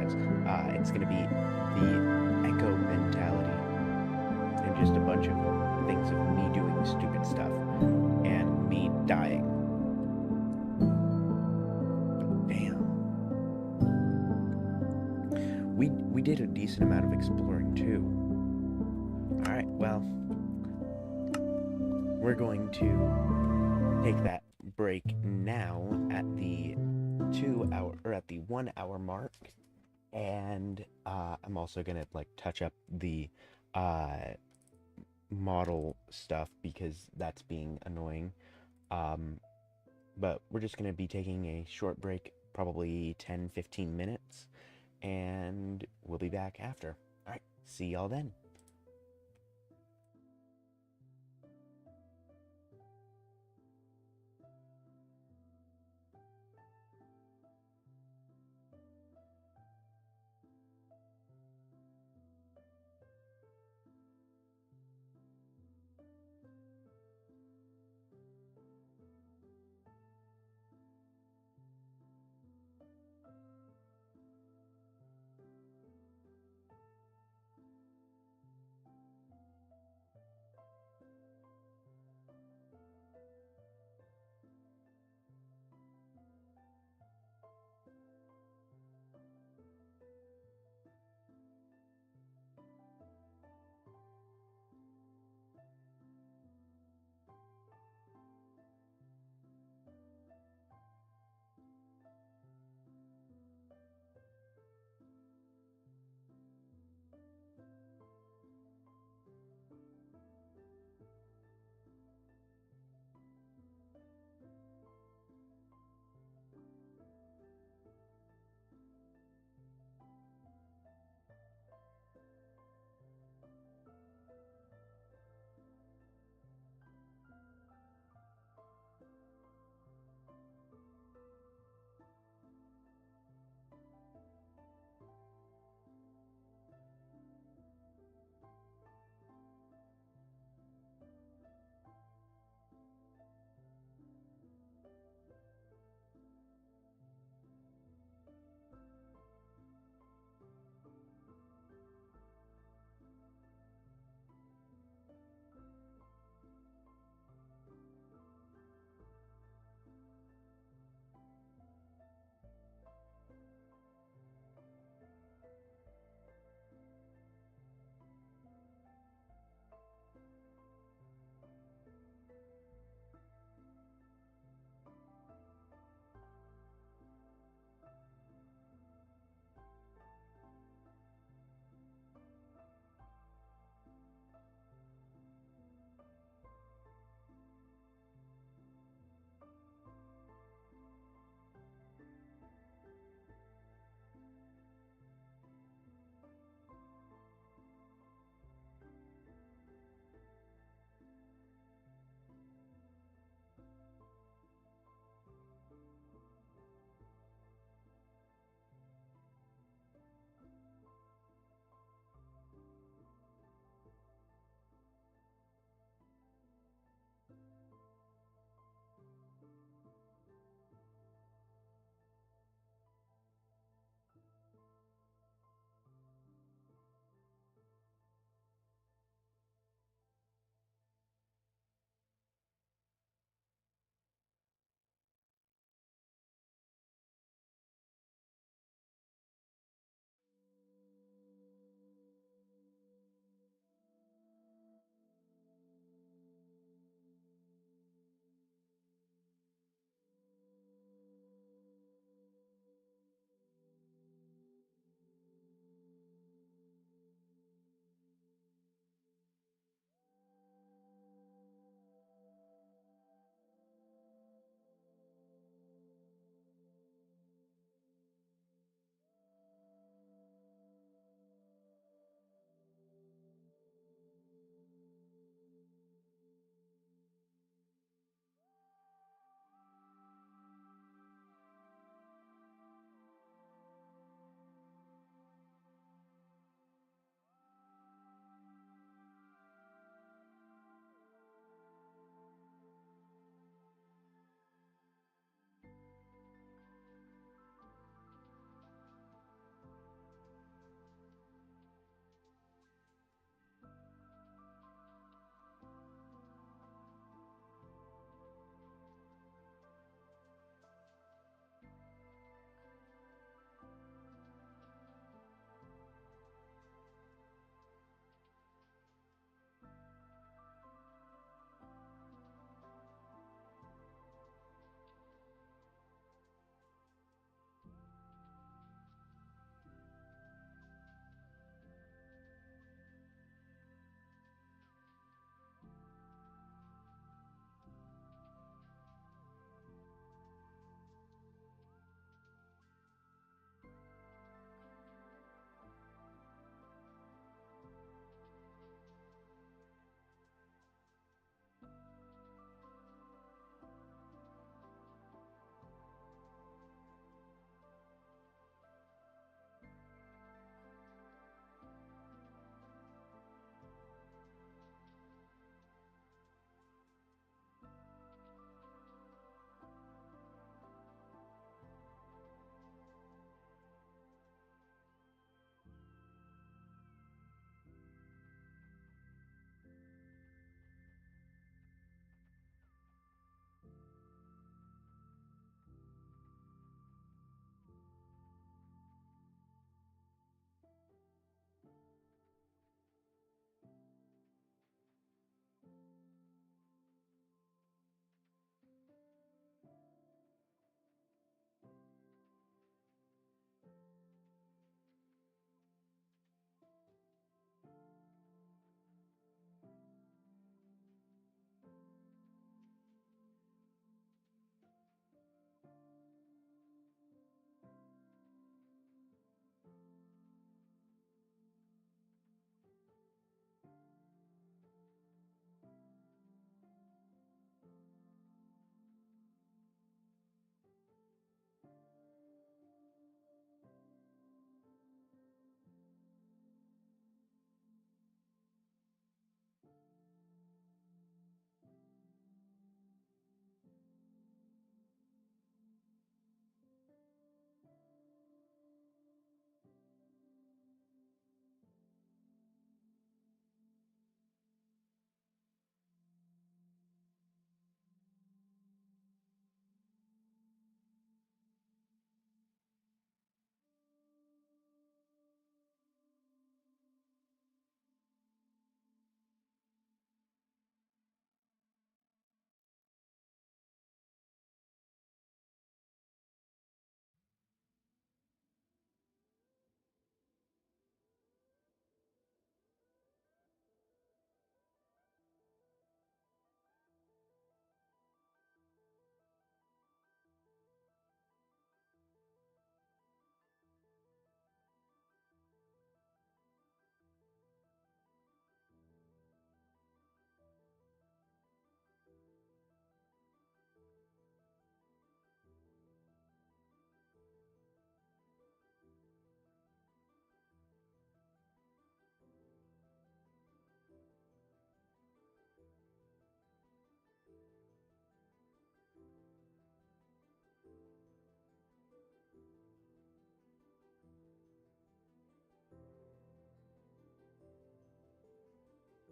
[SPEAKER 1] as. It's gonna be the echo mentality, and just a bunch of things of me doing stupid stuff and me dying. Damn. We did a decent amount of exploring too. All right, well, we're going to take that break now at the 2 hour or at the 1 hour mark, and I'm also gonna like touch up the model stuff because that's being annoying. But we're just gonna be taking a short break, probably 10-15 minutes, and we'll be back after. All right, see y'all then.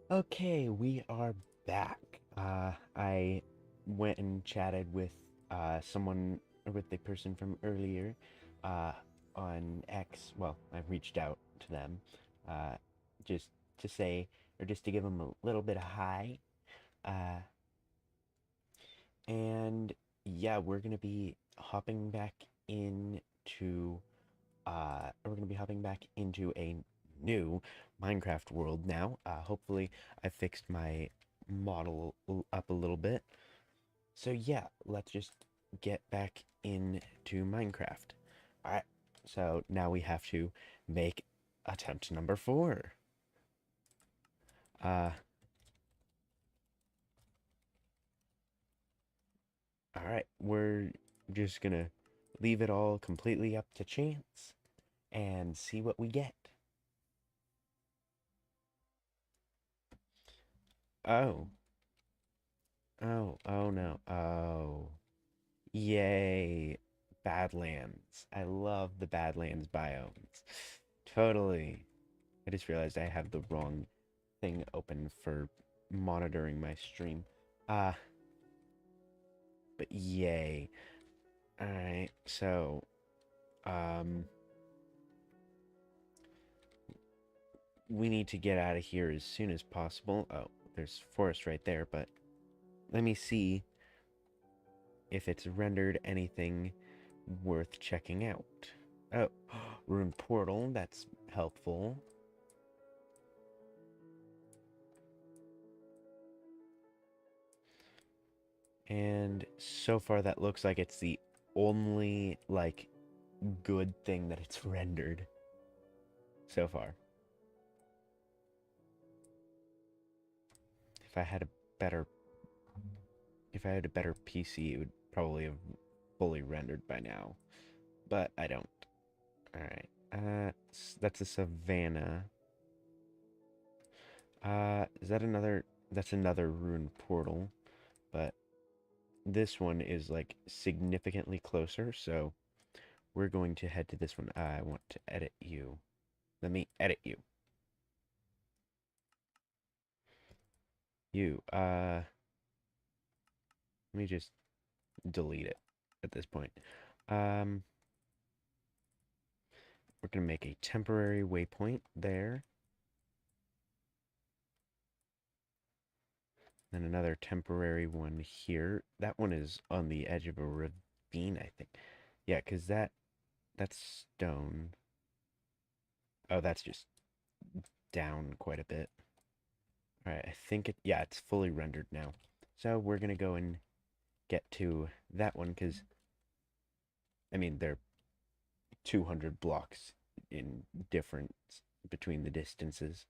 [SPEAKER 1] Okay, we are back. I went and chatted with someone, with the person from earlier uh, on X. Well, I reached out to them uh, just to say, or just to give them a little bit of hi. Uh, and yeah, we're gonna be hopping back into a new Minecraft world now. Hopefully, I fixed my model up a little bit. So yeah, let's just get back into Minecraft. All right. So now we have to make attempt number 4. Uh, all right. We're just gonna leave it all completely up to chance and see what we get. Oh, oh no. Oh. Yay, Badlands. I love the Badlands biomes. Totally. I just realized I have the wrong thing open for monitoring my stream. Uh, but yay. Alright, so, um, we need to get out of here as soon as possible. Oh, there's forest right there, but let me see if it's rendered anything worth checking out. Oh, rune portal, that's helpful. And so far that looks like it's the only like good thing that it's rendered so far. If I had a better if I had a better PC, it would probably have fully rendered by now, but I don't. All right. That's a savanna. Is that another that's another rune portal, but this one is like significantly closer, so we're going to head to this one. I want to edit you. Let me edit you. Let me just delete it at this point. Um, we're gonna make a temporary waypoint there. Then another temporary one here. That one is on the edge of a ravine, I think. Yeah, because that's stone. Oh, that's just down quite a bit. All right, I think yeah, it's fully rendered now. So we're gonna go and get to that one because I mean they're 200 blocks in difference between the distances.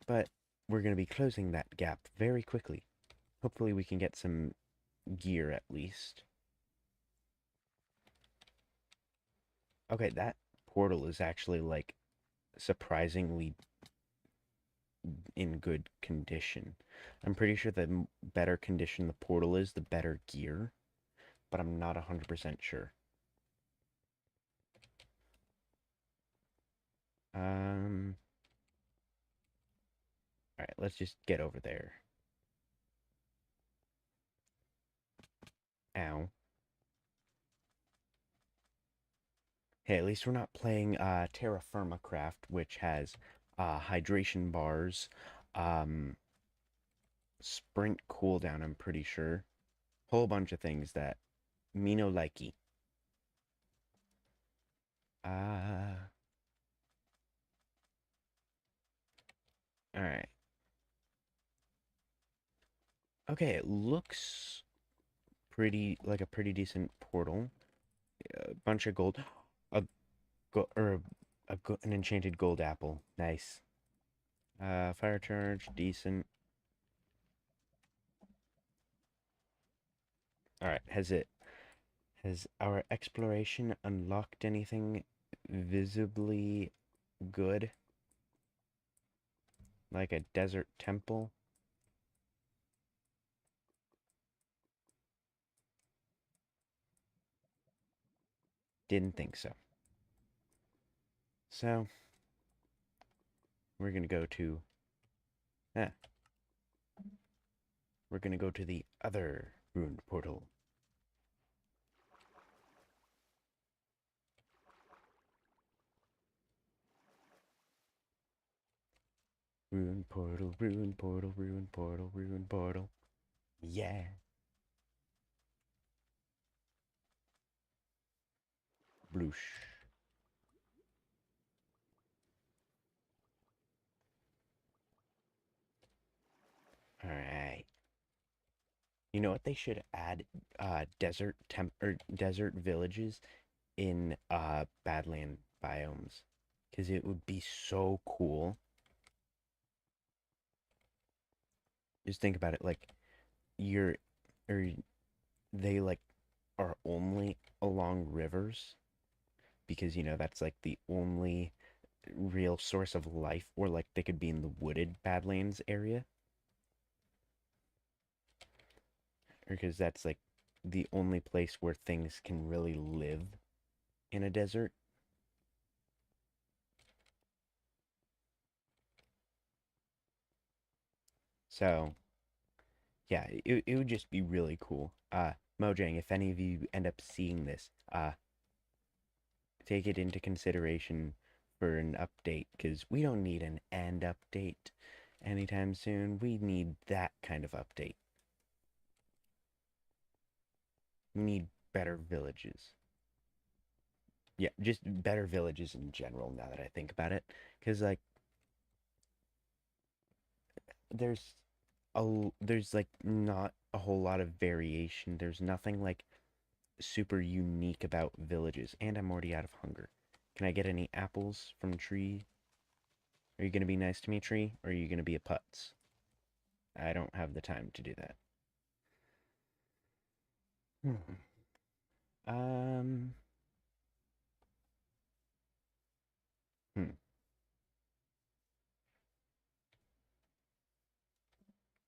[SPEAKER 1] But we're going to be closing that gap very quickly. Hopefully we can get some gear at least. Okay, that portal is actually like surprisingly in good condition. I'm pretty sure the better condition the portal is, the better gear, but I'm not 100% sure. Um, all right, let's just get over there. Ow. Hey, at least we're not playing Terra Firma Craft, which has hydration bars, um, sprint cooldown, I'm pretty sure. Whole bunch of things that me no likey. Uh, alright. Okay, it looks pretty, like a pretty decent portal. A bunch of gold. A, or an enchanted gold apple. Nice. Fire charge, decent. Alright, has our exploration unlocked anything visibly good? Like a desert temple? Didn't think so. So, we're gonna go to we're gonna go to the other ruined portal. Ruined portal, ruined portal, ruined portal, ruined portal. Yeah. Bloosh. Alright. You know what they should add? Desert villages in Badland biomes. Because it would be so cool. Just think about it, like you're or they like are only along rivers because that's like the only real source of life, or like they could be in the wooded Badlands area, because that's like the only place where things can really live in a desert. So yeah, it would just be really cool. Mojang, if any of you end up seeing this, take it into consideration for an update, because we don't need an end update anytime soon. We need that kind of update. We need better villages. Yeah, just better villages in general, now that I think about it. Because, like, there's there's like not a whole lot of variation. There's nothing like super unique about villages, and I'm already out of hunger. Can I get any apples from tree? Are you gonna be nice to me, tree, or are you gonna be a putz? I don't have the time to do that. Hmm. Um. Hmm.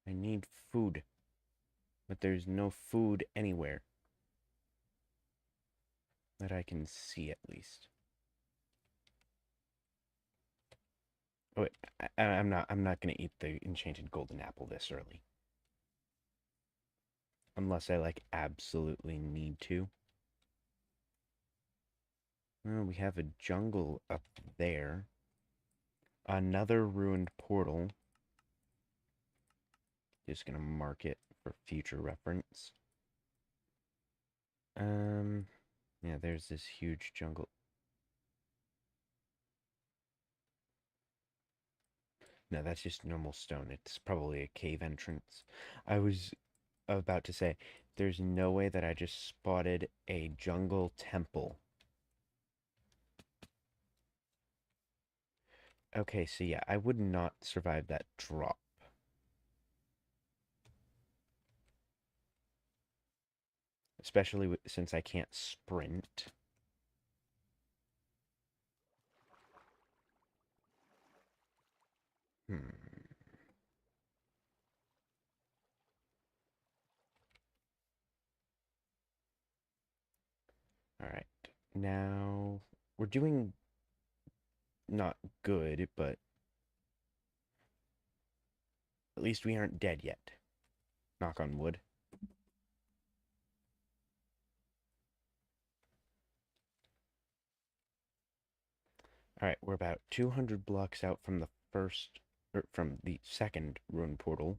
[SPEAKER 1] I need food, but there's no food anywhere that I can see, at least. Oh, wait, I'm not. I'm not gonna eat the enchanted golden apple this early, unless I like absolutely need to. Well, we have a jungle up there. Another ruined portal. Just gonna mark it for future reference. Um, yeah, there's this huge jungle. No, that's just normal stone. It's probably a cave entrance. I was about to say, there's no way that I just spotted a jungle temple. Okay, so yeah, I would not survive that drop. Especially since I can't sprint. Hmm. All right. Now, we're doing not good, but at least we aren't dead yet. Knock on wood. All right, we're about 200 blocks out from the first, or from the second rune portal.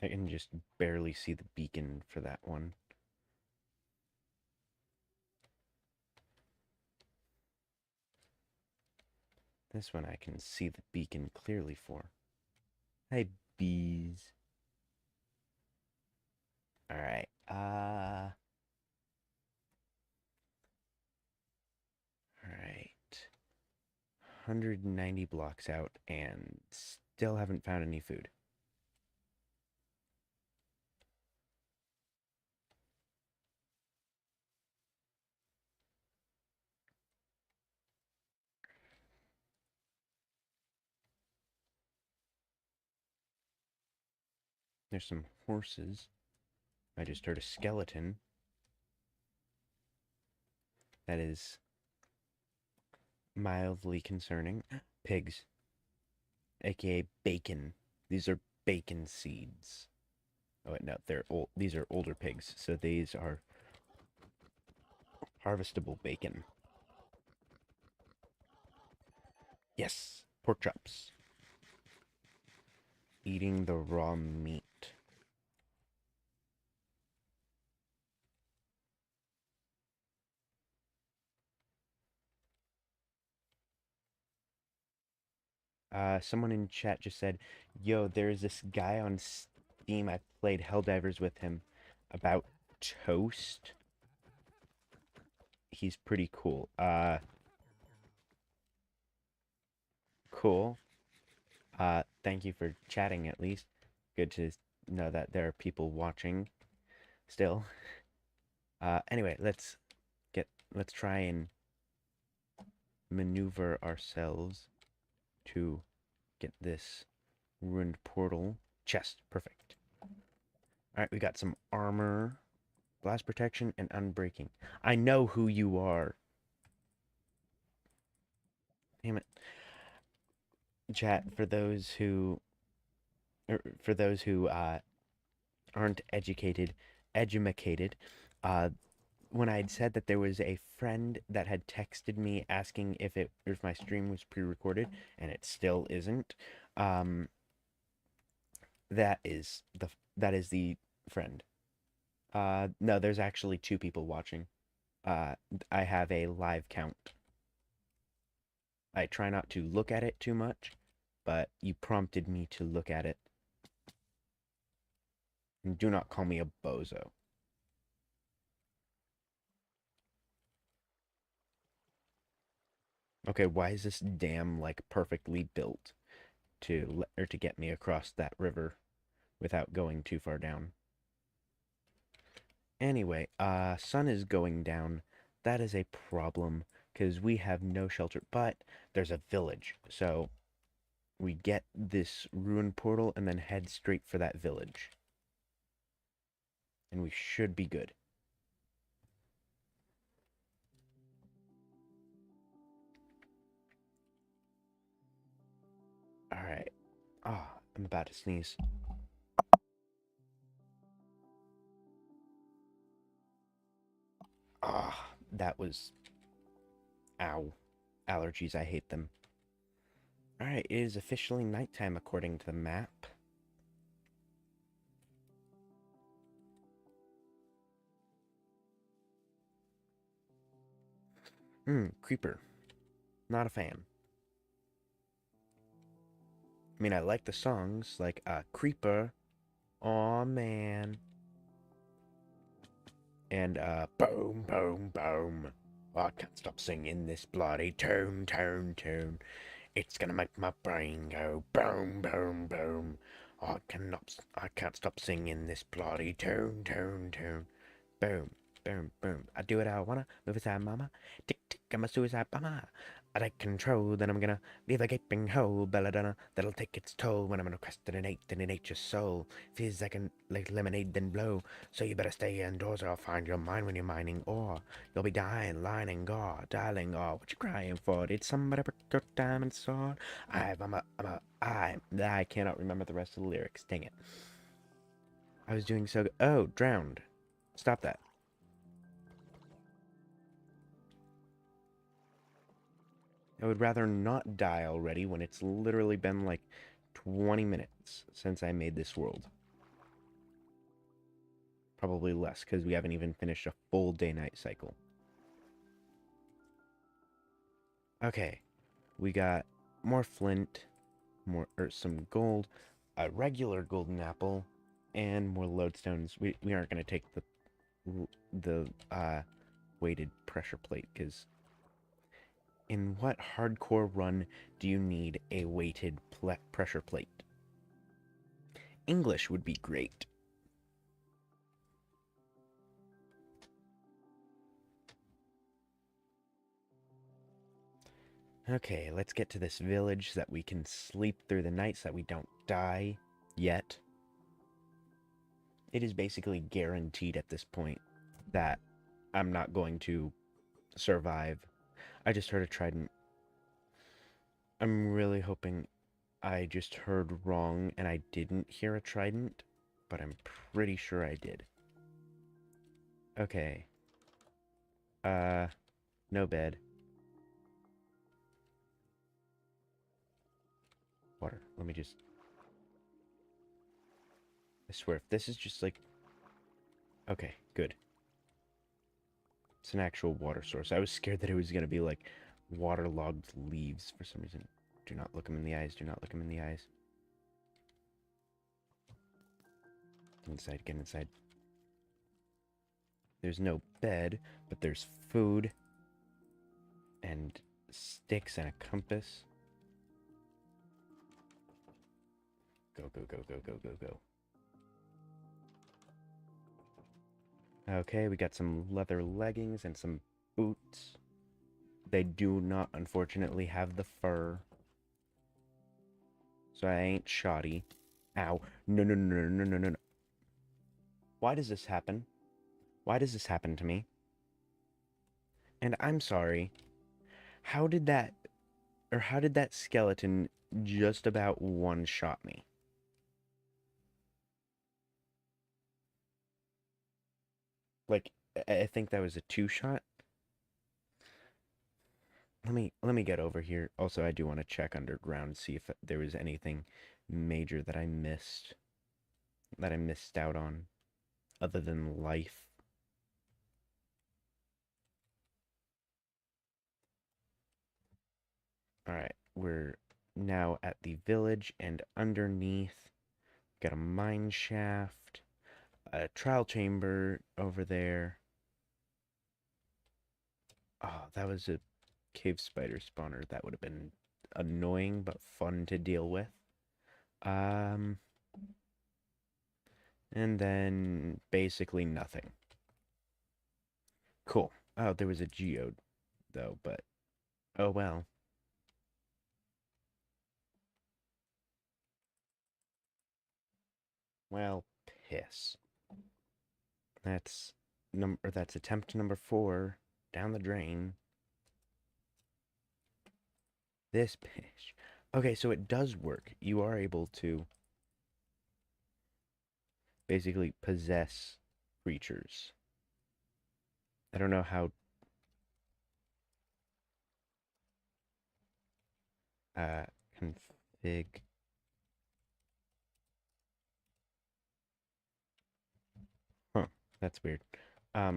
[SPEAKER 1] I can just barely see the beacon for that one. This one I can see the beacon clearly for. Hi, bees. All right. All right. 190 blocks out and still haven't found any food. There's some horses. I just heard a skeleton. That is mildly concerning. Pigs, aka bacon. These are bacon seeds. Oh wait, no, they're old. These are older pigs, so these are harvestable bacon. Yes, pork chops. Eating the raw meat. Someone in chat just said, "Yo, there's this guy on Steam. I played Helldivers with him about toast. He's pretty cool. Cool. Thank you for chatting at least. Good to know that there are people watching still. Anyway, let's try and maneuver ourselves to get this ruined portal. Chest, perfect. Alright, we got some armor, blast protection, and unbreaking. I know who you are. Damn it. Chat, for those who aren't edumacated, uh, when I'd said that there was a friend that had texted me asking if my stream was pre-recorded, and it still isn't, that is the friend. No, there's actually two people watching. I have a live count. I try not to look at it too much, but you prompted me to look at it. And do not call me a bozo. Okay, why is this dam like perfectly built to get me across that river without going too far down? Anyway, sun is going down. That is a problem because we have no shelter, but there's a village. So we get this ruined portal and then head straight for that village. And we should be good. All right. Ah, oh, I'm about to sneeze. Ah, that was... Ow. Allergies, I hate them. Alright, it is officially nighttime according to the map. Creeper. Not a fan. I mean, I like the songs, like, Creeper. Aw, man. And, boom, boom, boom. Oh, I can't stop singing this bloody tune, tune, tune. It's gonna make my brain go boom, boom, boom. Oh, I can't stop singing this bloody tune, tune, tune. Boom, boom, boom. I do what I wanna, move aside, mama. Tick, tick, I'm a suicide bomber. I take control, then I'm gonna leave a gaping hole. Belladonna, that'll take its toll when I'm in a crystallinate and innate your soul. Fizz like lemonade, then blow. So you better stay indoors or I'll find your mind when you're mining ore. You'll be dying, lining gore, dialing all. What you crying for? Did somebody break your diamond sword? I cannot remember the rest of the lyrics. Dang it. I was doing so good. Oh, drowned. Stop that. I would rather not die already when it's literally been like 20 minutes since I made this world. Probably less, because we haven't even finished a full day-night cycle. Okay, we got more flint, some gold, a regular golden apple, and more lodestones. We aren't going to take the weighted pressure plate, because in what hardcore run do you need a weighted pressure plate? English would be great. Okay, let's get to this village so that we can sleep through the night so that we don't die yet. It is basically guaranteed at this point that I'm not going to survive. I just heard a trident. I'm really hoping I just heard wrong and I didn't hear a trident, but I'm pretty sure I did. Okay. No bed. Water. Let me just... I swear, if this is just like... Okay, good. It's an actual water source. I was scared that it was going to be like waterlogged leaves for some reason. Do not look him in the eyes. Do not look him in the eyes. Get inside. Get inside. There's no bed, but there's food and sticks and a compass. Go, go, go, go, go, go, go. Okay, we got some leather leggings and some boots. They do not, unfortunately, have the fur. So I ain't shoddy. Ow. No, no, no, no, no, no, no. Why does this happen? Why does this happen to me? And I'm sorry. How did that skeleton just about one-shot me? Like, I think that was a two-shot. Let me get over here. Also, I do want to check underground, see if there was anything major that I missed out on, other than life. Alright, we're now at the village, and underneath, got a mine shaft, a trial chamber over there. Oh, that was a cave spider spawner. That would have been annoying, but fun to deal with. And then basically nothing. Cool. Oh, there was a geode, though, but oh well. Well, piss. That's attempt number 4 down the drain. This pitch. Okay, so it does work. You are able to basically possess creatures. I don't know how config. Huh, that's weird. I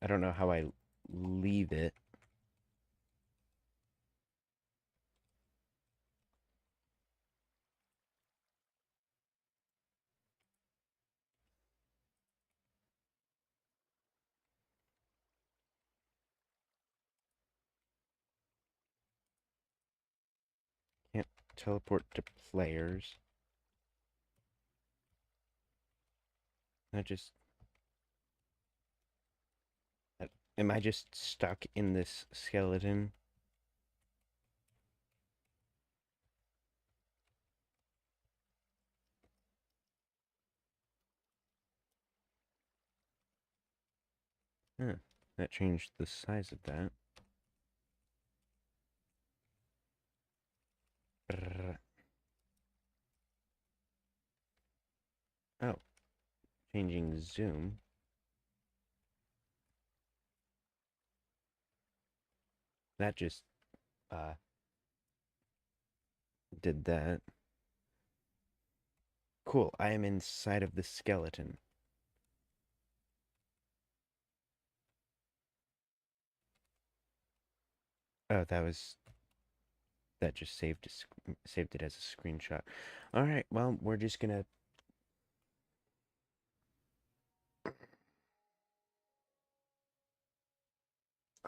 [SPEAKER 1] don't know how I leave it. Can't teleport to players. I just... Am I just stuck in this skeleton? Huh, that changed the size of that. Brrr. Oh, changing zoom. That just, uh, did that. Cool, I am inside of the skeleton. Oh, that just saved it as a screenshot. All right, well, we're just gonna...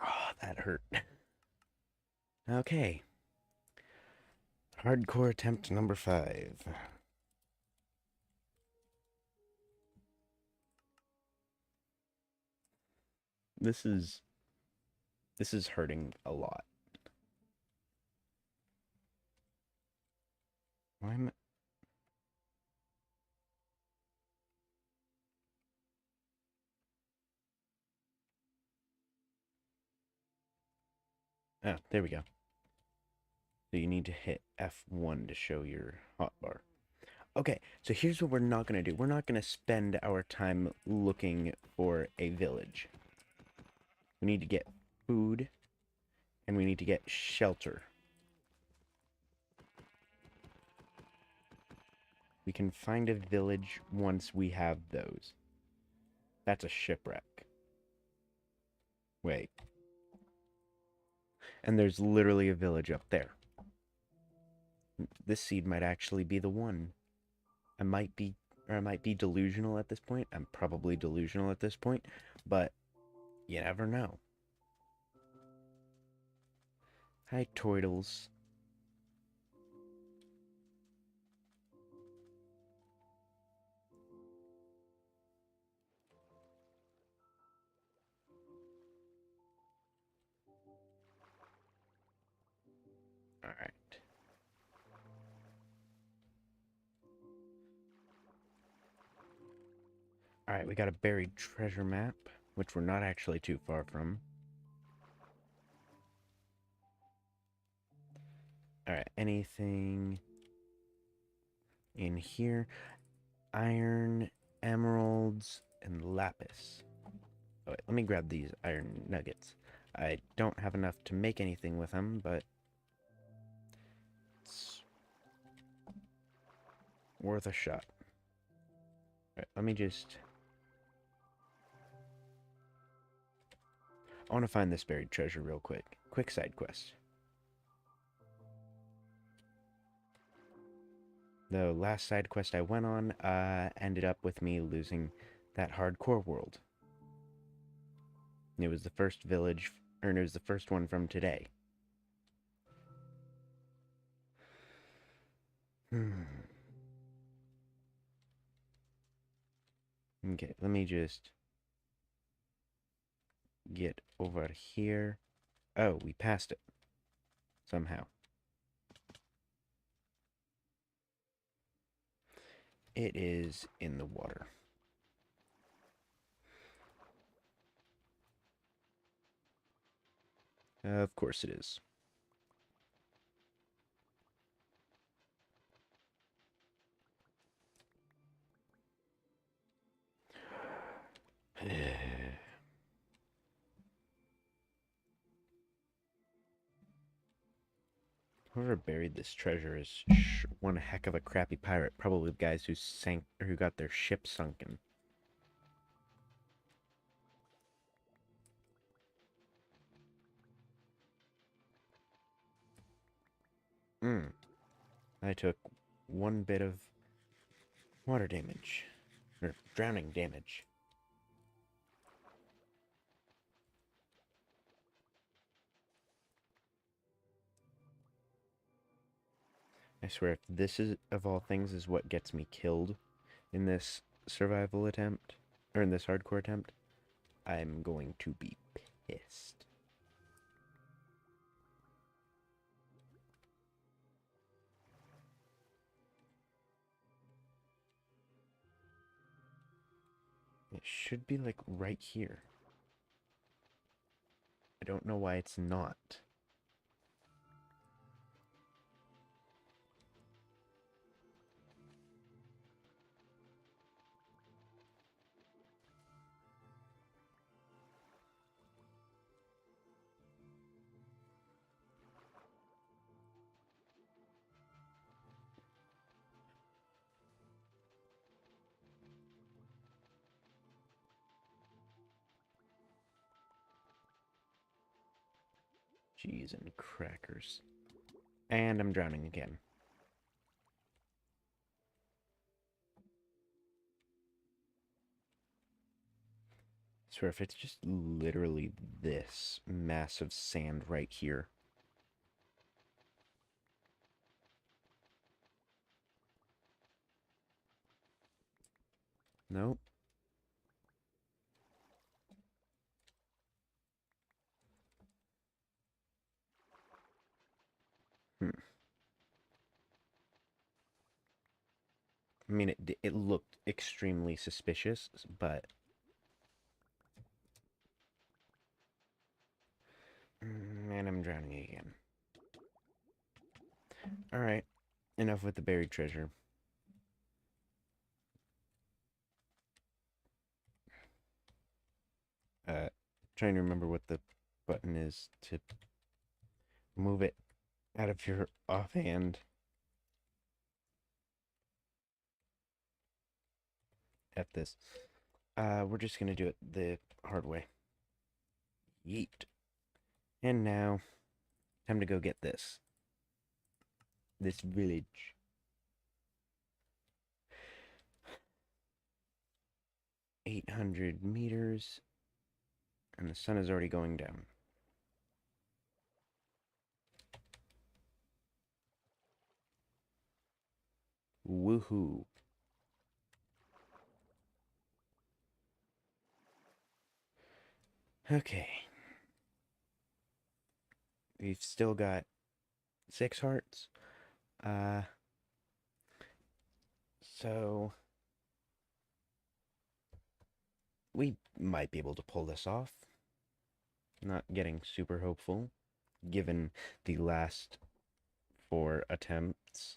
[SPEAKER 1] Oh, that hurt. Okay. Hardcore attempt number 5. This is hurting a lot. Why am I... Oh, there we go. So you need to hit F1 to show your hotbar. Okay, so here's what we're not going to do. We're not going to spend our time looking for a village. We need to get food, and we need to get shelter. We can find a village once we have those. That's a shipwreck. Wait. And there's literally a village up there. This seed might actually be the one. I might be delusional at this point. I'm probably delusional at this point, but you never know. Hi, Toidles. Alright. Alright, we got a buried treasure map, which we're not actually too far from. Alright, anything in here? Iron, emeralds, and lapis. Oh, wait, let me grab these iron nuggets. I don't have enough to make anything with them, but it's worth a shot. Alright, let me just... I want to find this buried treasure real quick. Quick side quest. The last side quest I went on ended up with me losing that hardcore world. It was the first village, or it was the first one from today. Okay, let me just get over here. Oh, we passed it. Somehow. It is in the water. Of course it is. Whoever buried this treasure is one heck of a crappy pirate. Probably the guys who sank or who got their ship sunken. I took one bit of water damage. Or drowning damage. I swear, if this is, of all things, is what gets me killed in this survival attempt, or in this hardcore attempt, I'm going to be pissed. It should be, like, right here. I don't know why it's not. Cheese and crackers. And I'm drowning again. I swear, if it's just literally this massive sand right here. Nope. I mean, it looked extremely suspicious, but And I'm drowning again. Alright, enough with the buried treasure. Trying to remember what the button is to move it out of your offhand. At this. We're just gonna do it the hard way. Yeet. And now, time to go get this. This village. 800 meters. And the sun is already going down. Woohoo. Okay. We've still got 6 hearts. So we might be able to pull this off. Not getting super hopeful, given the last 4 attempts.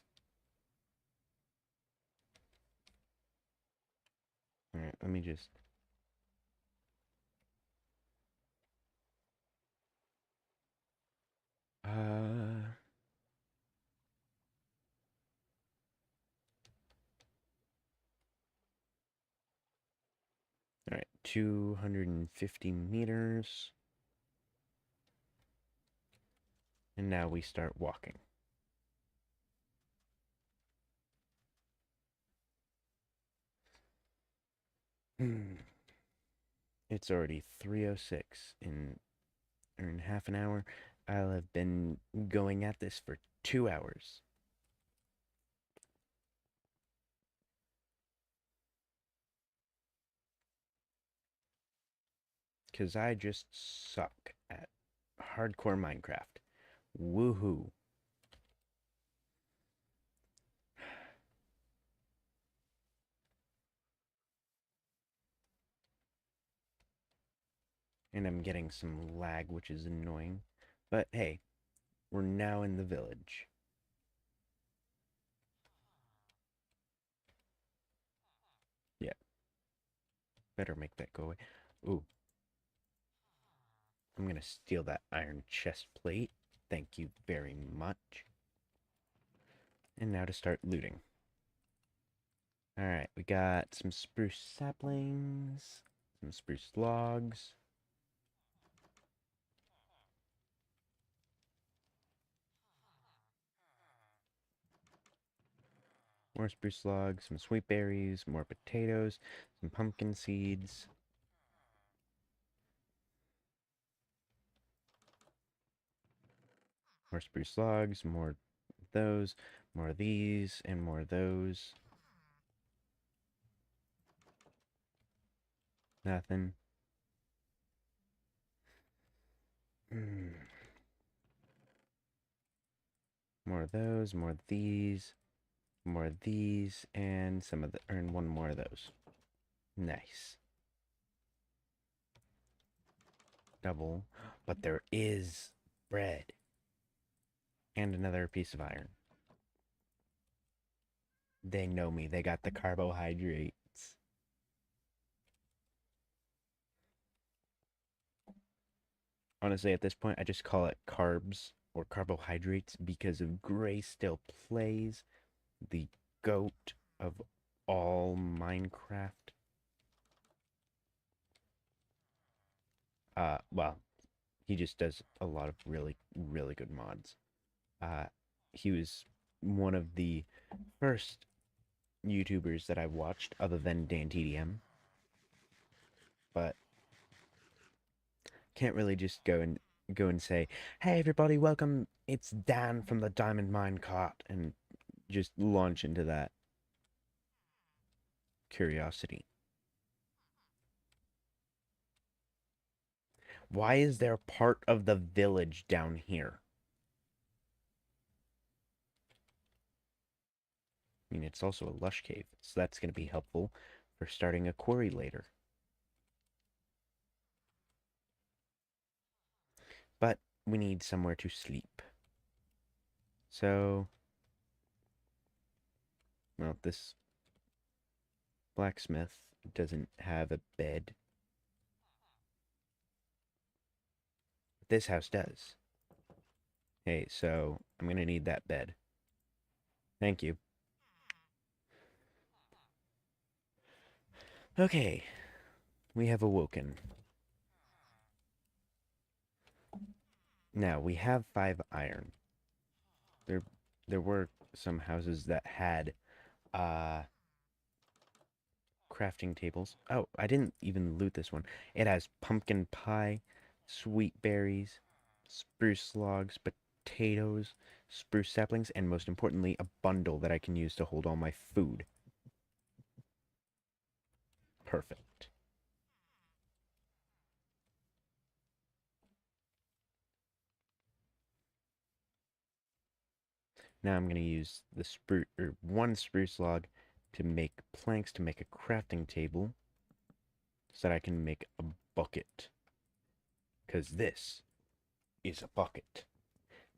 [SPEAKER 1] Alright, let me just... Alright, 250 meters. And now we start walking. It's already 3:06 in half an hour. I'll have been going at this for 2 hours. Because I just suck at hardcore Minecraft. Woohoo. And I'm getting some lag, which is annoying. But hey, we're now in the village. Yeah. Better make that go away. Ooh. I'm gonna steal that iron chest plate. Thank you very much. And now to start looting. Alright, we got some spruce saplings, some spruce logs. More spruce logs, some sweet berries, more potatoes, some pumpkin seeds. More spruce logs, more of those, more of these, and more of those. Nothing. More of those, more of these, more of these, and some of the, and one more of those. Nice. Double. But there is bread. And another piece of iron. They know me. They got the carbohydrates. Honestly, at this point, I just call it carbs or carbohydrates because of Gray still plays the goat of all Minecraft. Well, he just does a lot of really, really good mods. He was one of the first YouTubers that I watched other than DanTDM. But can't really just go and say, "Hey everybody, welcome. It's Dan from the Diamond Minecart," and just launch into that curiosity. Why is there part of the village down here? I mean, it's also a lush cave, so that's going to be helpful for starting a quarry later. But we need somewhere to sleep. So, well, this blacksmith doesn't have a bed. This house does. Hey, so I'm gonna need that bed. Thank you. Okay, we have awoken. Now, we have 5 iron. There there were some houses that had uh crafting tables. Oh, I didn't even loot this one. It has pumpkin pie, sweet berries, spruce logs, potatoes, spruce saplings, and most importantly, a bundle that I can use to hold all my food. Perfect. Now I'm going to use the spruce or one spruce log to make planks to make a crafting table so that I can make a bucket. Because this is a bucket.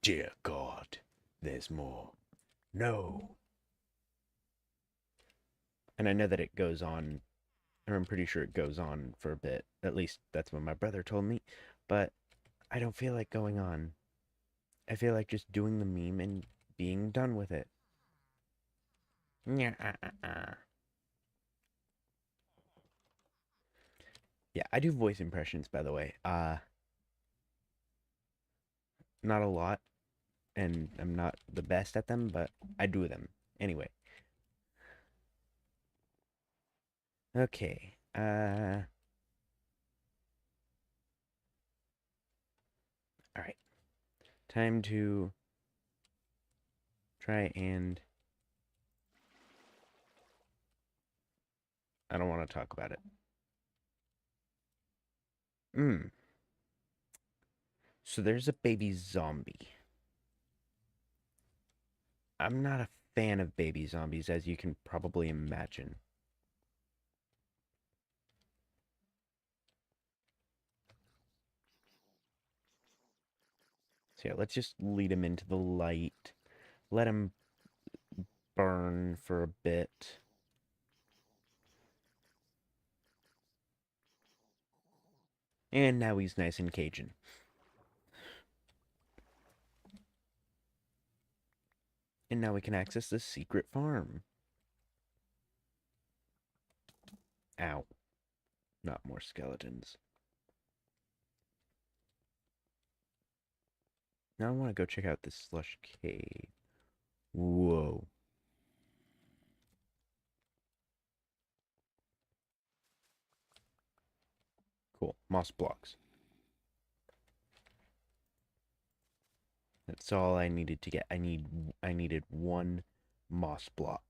[SPEAKER 1] Dear God, there's more. No. And I know that it goes on, or I'm pretty sure it goes on for a bit. At least that's what my brother told me. But I don't feel like going on. I feel like just doing the meme and being done with it. Yeah, I do voice impressions, by the way. Not a lot, and I'm not the best at them, but I do them. Anyway. Okay. All right. Time to try and I don't want to talk about it. So there's a baby zombie. I'm not a fan of baby zombies, as you can probably imagine. So yeah, let's just lead him into the light. Let him burn for a bit. And now he's nice and Cajun. And now we can access the secret farm. Ow. Not more skeletons. Now I want to go check out this slush cave. Whoa. Cool. Moss blocks. That's all I needed to get. I needed one moss block.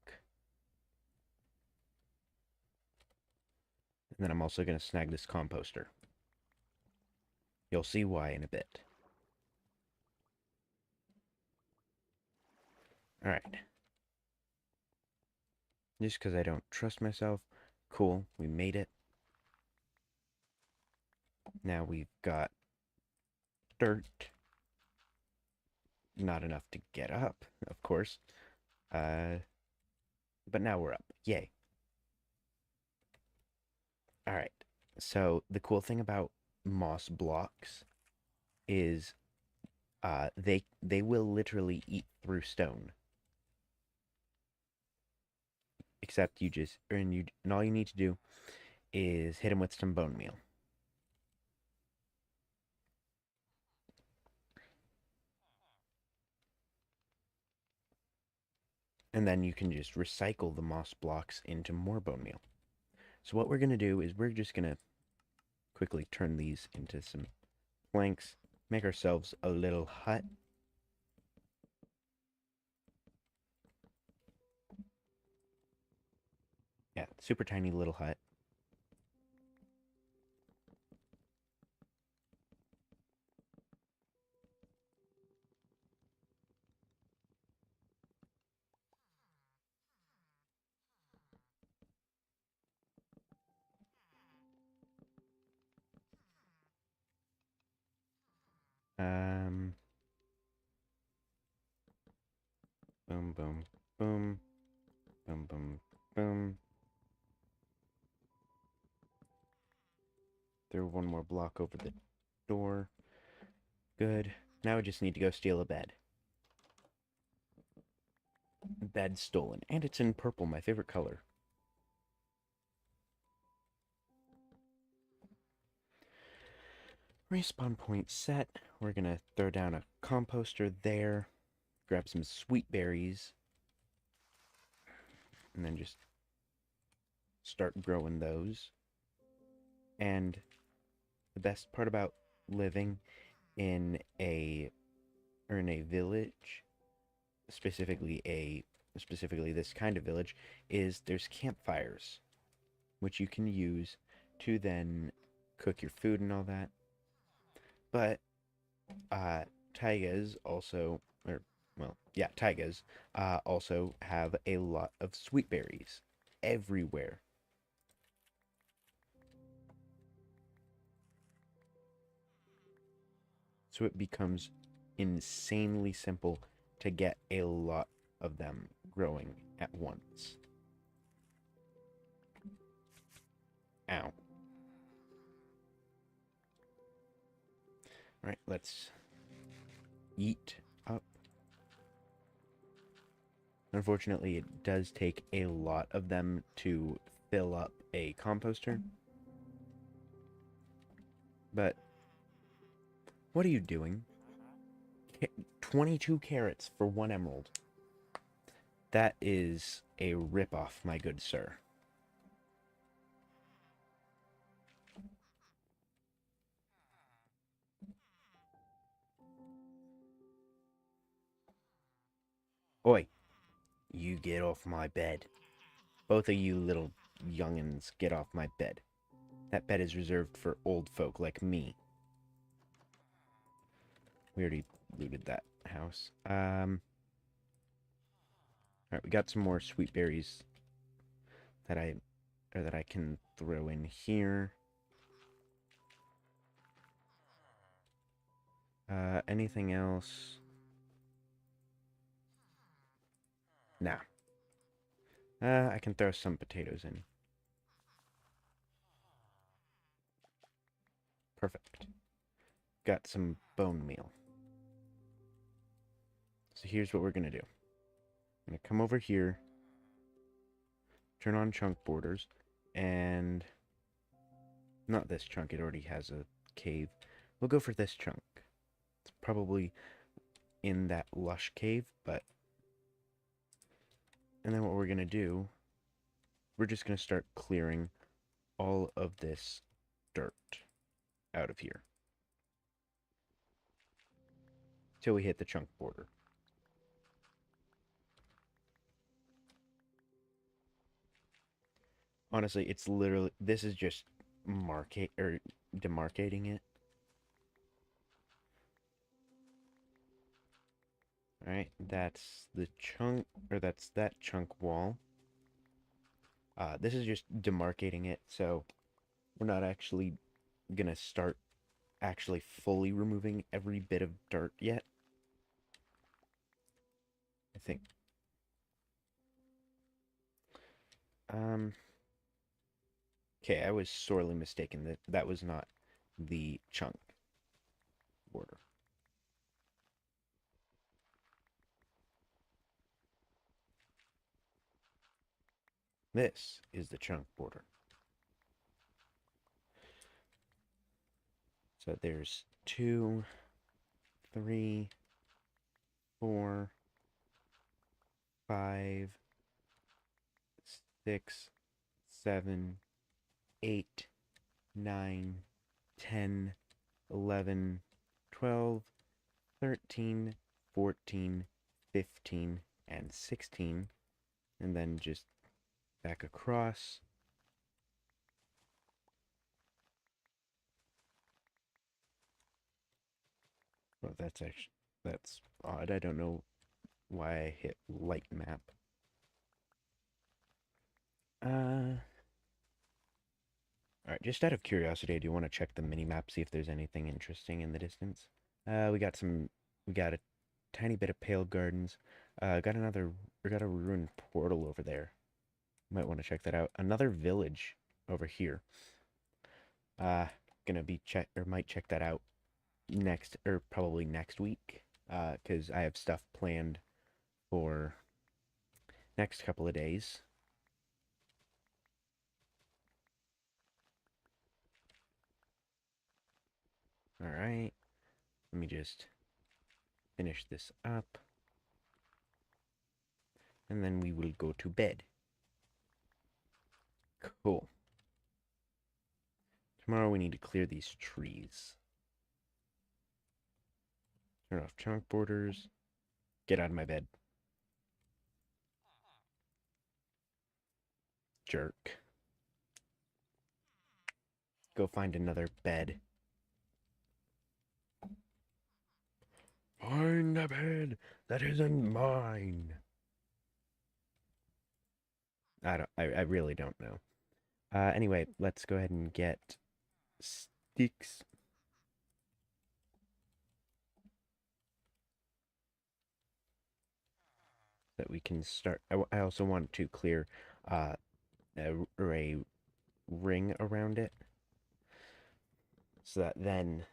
[SPEAKER 1] And then I'm also going to snag this composter. You'll see why in a bit. Alright. Just because I don't trust myself. Cool, we made it. Now we've got dirt. Not enough to get up, of course. But now we're up. Yay. Alright. So the cool thing about moss blocks is they will literally eat through stone. Except you just and all you need to do is hit them with some bone meal. And then you can just recycle the moss blocks into more bone meal. So what we're going to do is we're just going to quickly turn these into some planks, make ourselves a little hut. Yeah, super tiny little hut. Um, boom, boom, boom, boom, boom, boom. Throw one more block over the door. Good. Now we just need to go steal a bed. Bed stolen. And it's in purple, my favorite color. Respawn point set. We're gonna throw down a composter there. Grab some sweet berries. And then just start growing those. And the best part about living in a village, specifically this kind of village, is there's campfires, which you can use to then cook your food and all that. But taigas also, or well, yeah, taigas also have a lot of sweet berries everywhere. So it becomes insanely simple to get a lot of them growing at once. Ow. Alright, let's eat up. Unfortunately, it does take a lot of them to fill up a composter. But what are you doing? 22 carrots for 1 emerald. That is a ripoff, my good sir. Oi, you get off my bed. Both of you little youngins, get off my bed. That bed is reserved for old folk like me. We already looted that house. Alright, we got some more sweet berries that I can throw in here. Anything else? Nah. I can throw some potatoes in. Perfect. Got some bone meal. So here's what we're gonna do. I'm gonna come over here, turn on chunk borders, and not this chunk, it already has a cave. We'll go for this chunk. It's probably in that lush cave, but... And then what we're gonna do, we're just gonna start clearing all of this dirt out of here till we hit the chunk border. Honestly, it's literally, this is just demarcating it. Alright, that's the chunk, or that's that chunk wall. This is just demarcating it, so we're not actually gonna start actually fully removing every bit of dirt yet. I think. Okay, I was sorely mistaken. That was not the chunk border. This is the chunk border. So there's 2, 3, 4, 5, 6, 7, 8, 9, 10, 11, 12, 13, 14, 15, and 16. And then just back across. Well, that's odd. I don't know why I hit light map. Alright, just out of curiosity, I do want to check the mini map, see if there's anything interesting in the distance. We got a tiny bit of Pale Gardens. We got a ruined portal over there. Might want to check that out. Another village over here. Uh, gonna be check or might check that out next or probably next week. Because I have stuff planned for next couple of days. All right. Let me just finish this up. And then we will go to bed. Cool. Tomorrow we need to clear these trees. Turn off chunk borders. Get out of my bed. Jerk. Go find another bed. Find a bed that isn't mine. I really don't know. Anyway, let's go ahead and get sticks. That we can start. I also want to clear a ring around it. So that then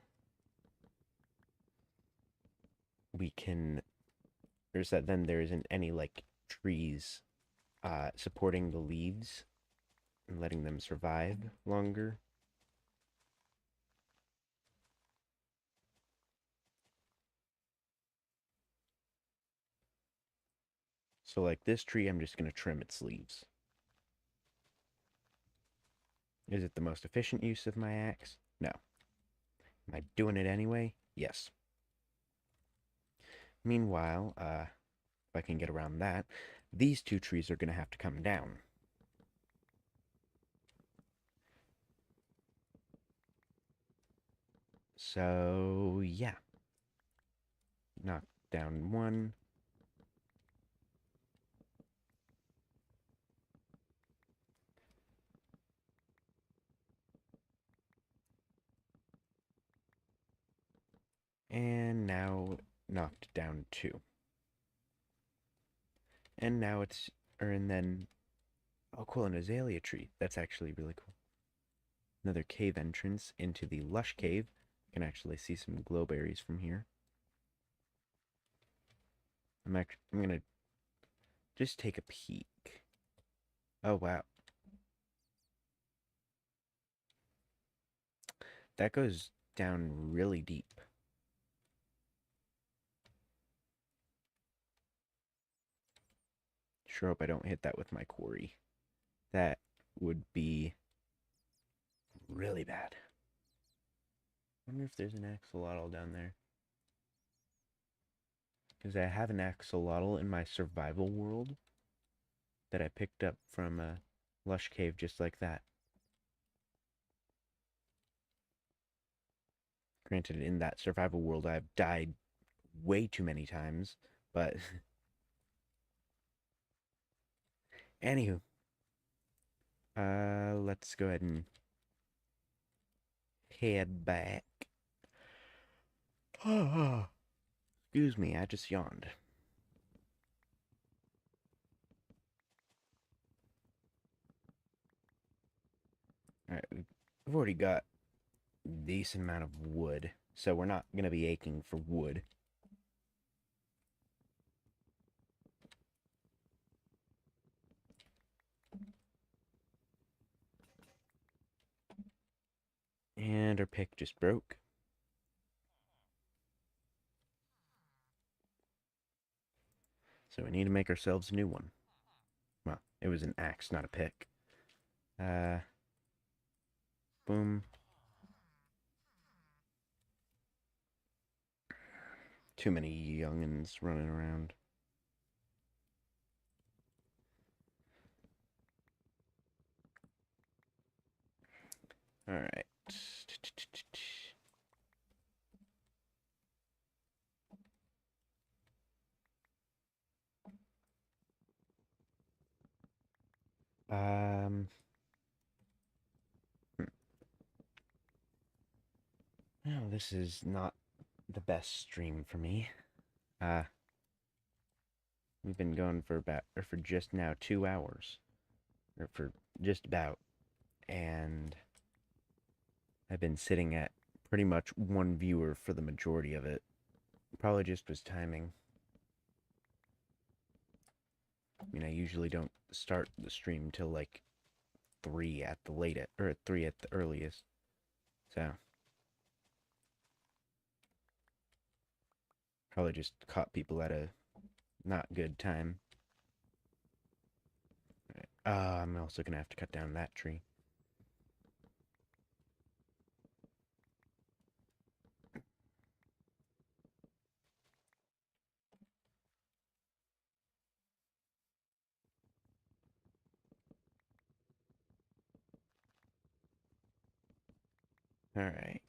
[SPEAKER 1] we can, or so that then there isn't any like trees supporting the leaves and letting them survive longer. So like this tree, I'm just going to trim its leaves. Is it the most efficient use of my axe? No. Am I doing it anyway? Yes. Meanwhile, if I can get around that, these two trees are going to have to come down. So, yeah. Knock down one. And now knocked down two. And now and then, oh cool, an azalea tree. That's actually really cool. Another cave entrance into the lush cave. You can actually see some glowberries from here. I'm gonna just take a peek. Oh wow. That goes down really deep. Sure hope I don't hit that with my quarry. That would be really bad. I wonder if there's an axolotl down there. Because I have an axolotl in my survival world that I picked up from a lush cave just like that. Granted, in that survival world, I've died way too many times, but anywho, let's go ahead and head back. Excuse me, I just yawned. Alright, we've already got a decent amount of wood, so we're not going to be aching for wood. And our pick just broke. So we need to make ourselves a new one. Well, it was an axe, not a pick. Boom. Too many youngins running around. Alright. Um. No, this is not the best stream for me. We've been going for for just now 2 hours, or for just about, and I've been sitting at pretty much one viewer for the majority of it. Probably just was timing. I mean, I usually don't start the stream till like 3 at the latest, or at 3 at the earliest. So, probably just caught people at a not good time. I'm also gonna have to cut down that tree. Alright.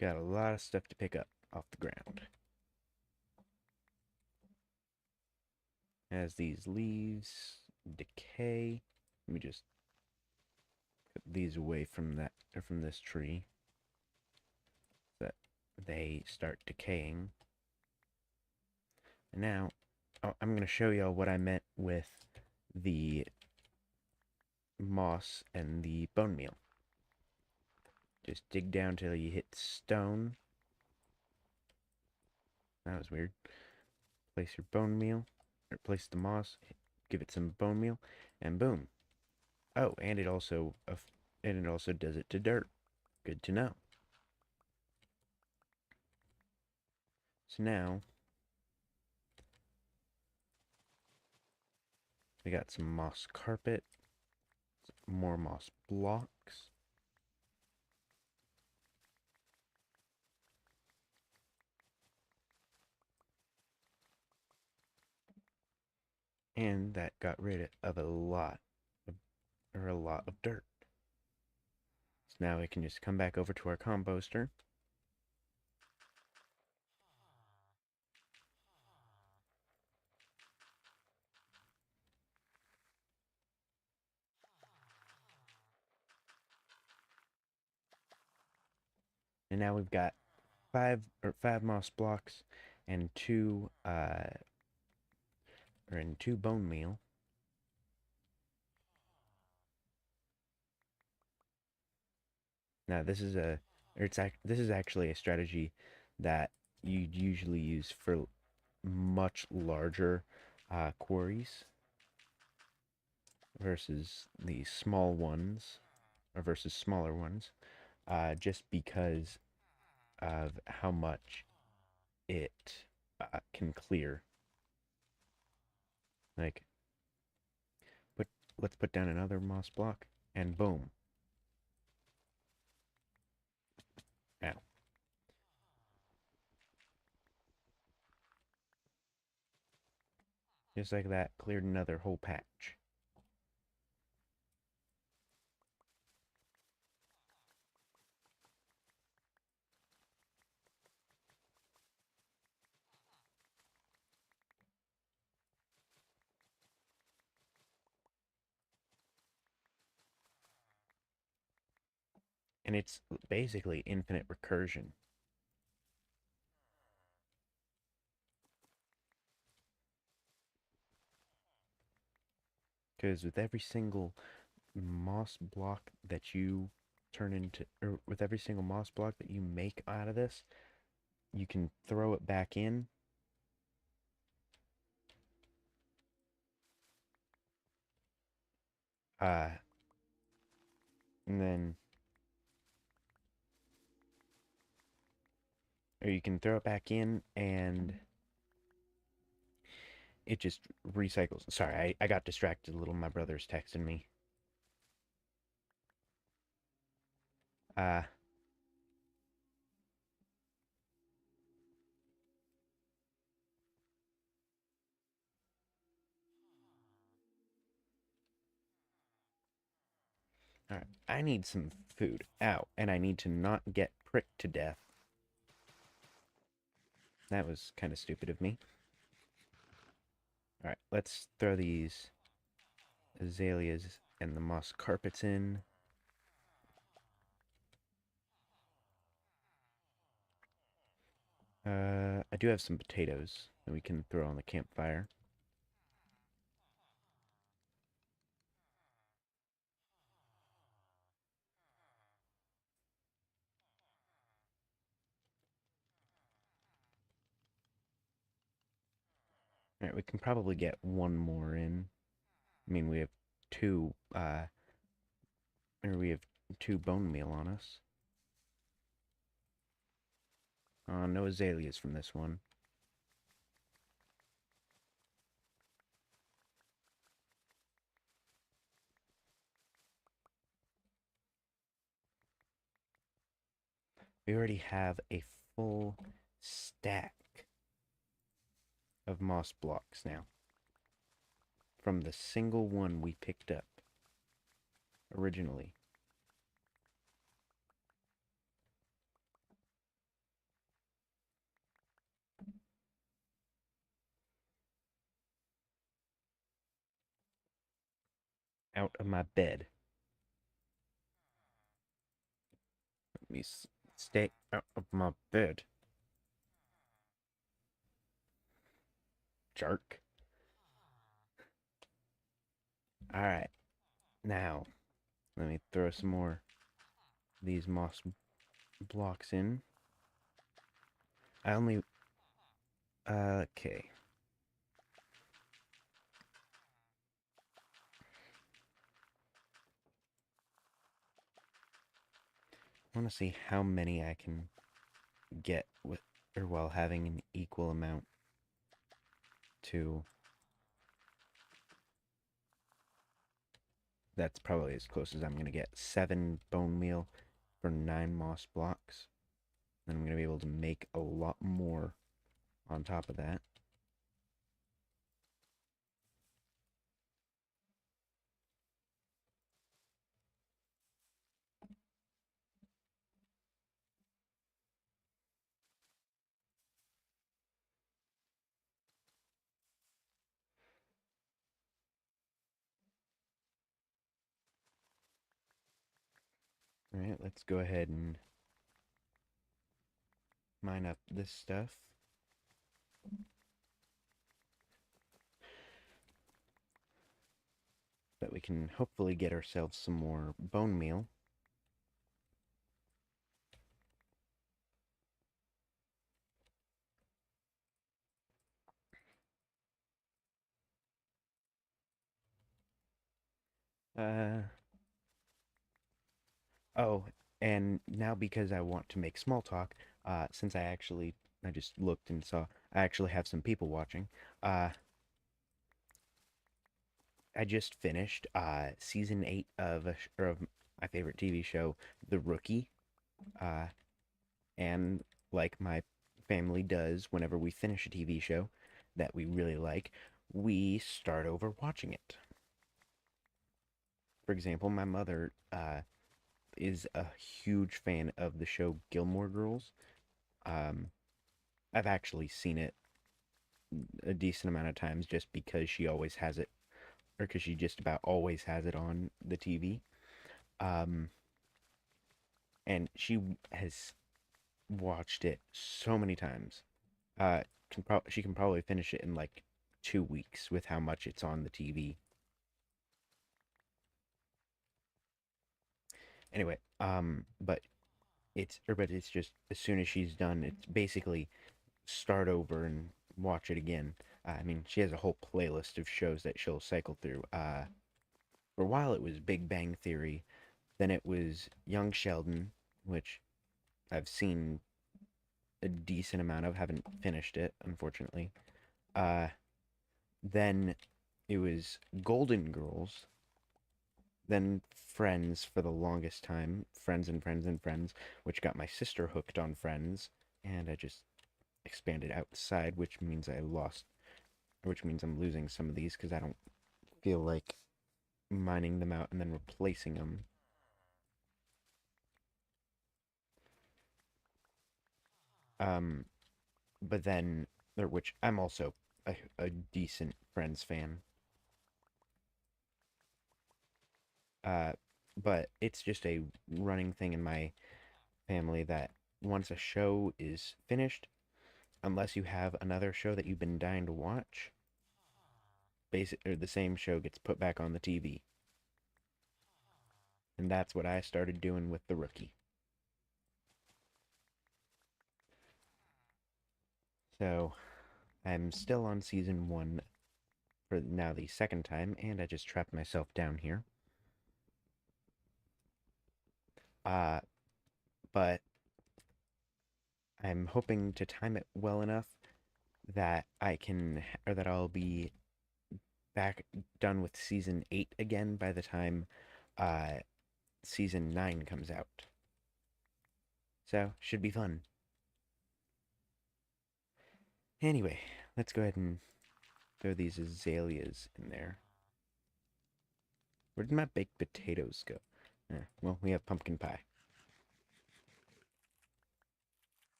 [SPEAKER 1] Got a lot of stuff to pick up off the ground. As these leaves decay, let me just put these away from that, or from this tree, so that they start decaying. And now, I'm going to show y'all what I meant with the moss and the bone meal. Just dig down till you hit stone. That was weird. Place your bone meal, or place the moss, give it some bone meal, and boom. Oh, and it also does it to dirt. Good to know. So now we got some moss carpet, more moss blocks. And that got rid of a lot of dirt. So now we can just come back over to our composter. And now we've got five moss blocks and two bone meal. Now this is actually a strategy that you'd usually use for much larger quarries versus the small ones, or versus smaller ones, just because of how much it can clear. Like, let's put down another moss block, and boom. Now, just like that, cleared another whole patch. And it's basically infinite recursion. Because with every single moss block that you turn into, or with every single moss block that you make out of this, you can throw it back in. And then, or you can throw it back in and it just recycles. Sorry, I got distracted a little. My brother's texting me. Uh, Alright, I need some food. Ow, and I need to not get pricked to death. That was kind of stupid of me. Alright, let's throw these azaleas and the moss carpets in. I do have some potatoes that we can throw on the campfire. All right, we can probably get one more in. I mean, we have two, or we have two bone meal on us. No azaleas from this one. We already have a full stack of moss blocks now from the single one we picked up originally. Out of my bed. Let me stay out of my bed. Jerk. Alright, now let me throw some more of these moss blocks in. I only. Okay. I want to see how many I can get with, or while having an equal amount to. That's probably as close as I'm going to get. 7 bone meal for 9 moss blocks. Then I'm going to be able to make a lot more on top of that. Alright, let's go ahead and mine up this stuff. That we can hopefully get ourselves some more bone meal. Oh, and now because I want to make small talk, since I just looked and saw I actually have some people watching. Uh, I just finished season 8 of my favorite TV show, The Rookie. Uh, and like my family does whenever we finish a TV show that we really like, we start over watching it. For example, my mother is a huge fan of the show Gilmore Girls. Um, I've actually seen it a decent amount of times just because she always has it, or because she just about always has it on the TV. Um, and she has watched it so many times. She can probably finish it in like 2 weeks with how much it's on the TV. Anyway, but it's just as soon as she's done, it's basically start over and watch it again. I mean, she has a whole playlist of shows that she'll cycle through. For a while, it was Big Bang Theory. Then it was Young Sheldon, which I've seen a decent amount of. Haven't finished it, unfortunately. Uh, then it was Golden Girls. Then Friends for the longest time. Friends and Friends and Friends, which got my sister hooked on Friends. And I just expanded outside, which means I'm losing some of these because I don't feel like mining them out and then replacing them. Um, but then, or which I'm also a decent Friends fan. But it's just a running thing in my family that once a show is finished, unless you have another show that you've been dying to watch, or the same show gets put back on the TV. And that's what I started doing with The Rookie. So I'm still on season 1 for now the second time, and I just trapped myself down here. Uh, but I'm hoping to time it well enough that that I'll be back done with season 8 again by the time uh, season 9 comes out. So, should be fun. Anyway, let's go ahead and throw these azaleas in there. Where did my baked potatoes go? Well, we have pumpkin pie.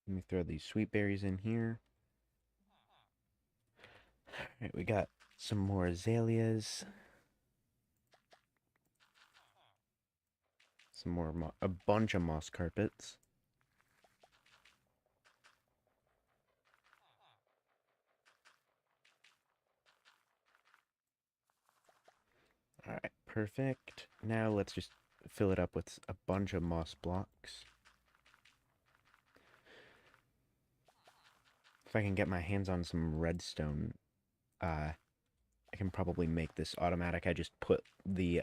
[SPEAKER 1] Let me throw these sweet berries in here. Alright, we got some more azaleas. Some more, a bunch of moss carpets. Alright, perfect. Now let's just fill it up with a bunch of moss blocks. If I can get my hands on some redstone, I can probably make this automatic. I just put the,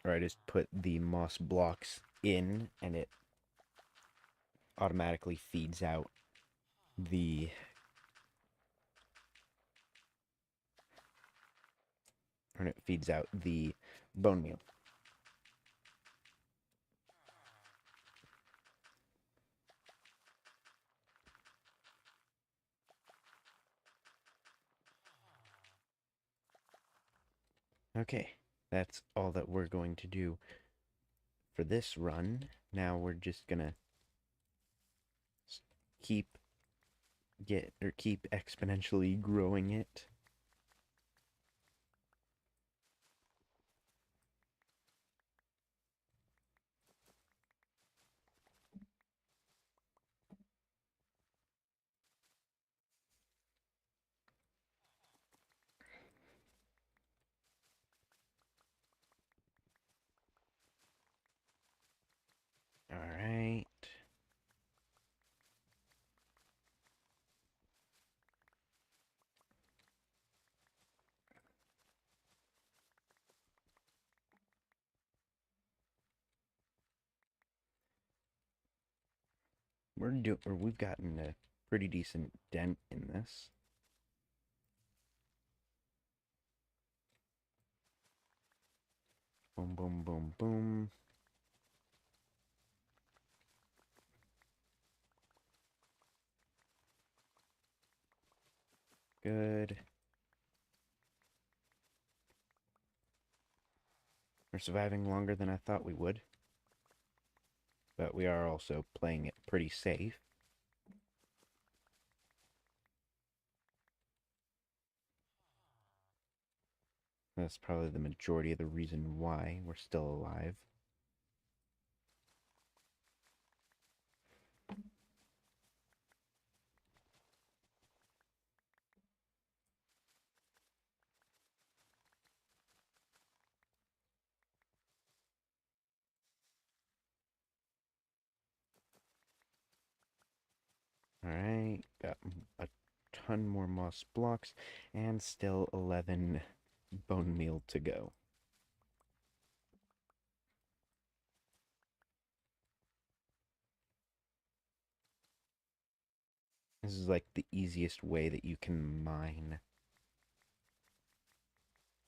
[SPEAKER 1] or I just put the moss blocks in, and it automatically feeds out the bone meal. Okay, that's all that we're going to do for this run. Now we're just gonna keep keep exponentially growing it. All right. We've gotten a pretty decent dent in this. Boom, boom, boom, boom. Good. We're surviving longer than I thought we would. But we are also playing it pretty safe. That's probably the majority of the reason why we're still alive. Alright, got a ton more moss blocks, and still 11 bone meal to go. This is like the easiest way that you can mine.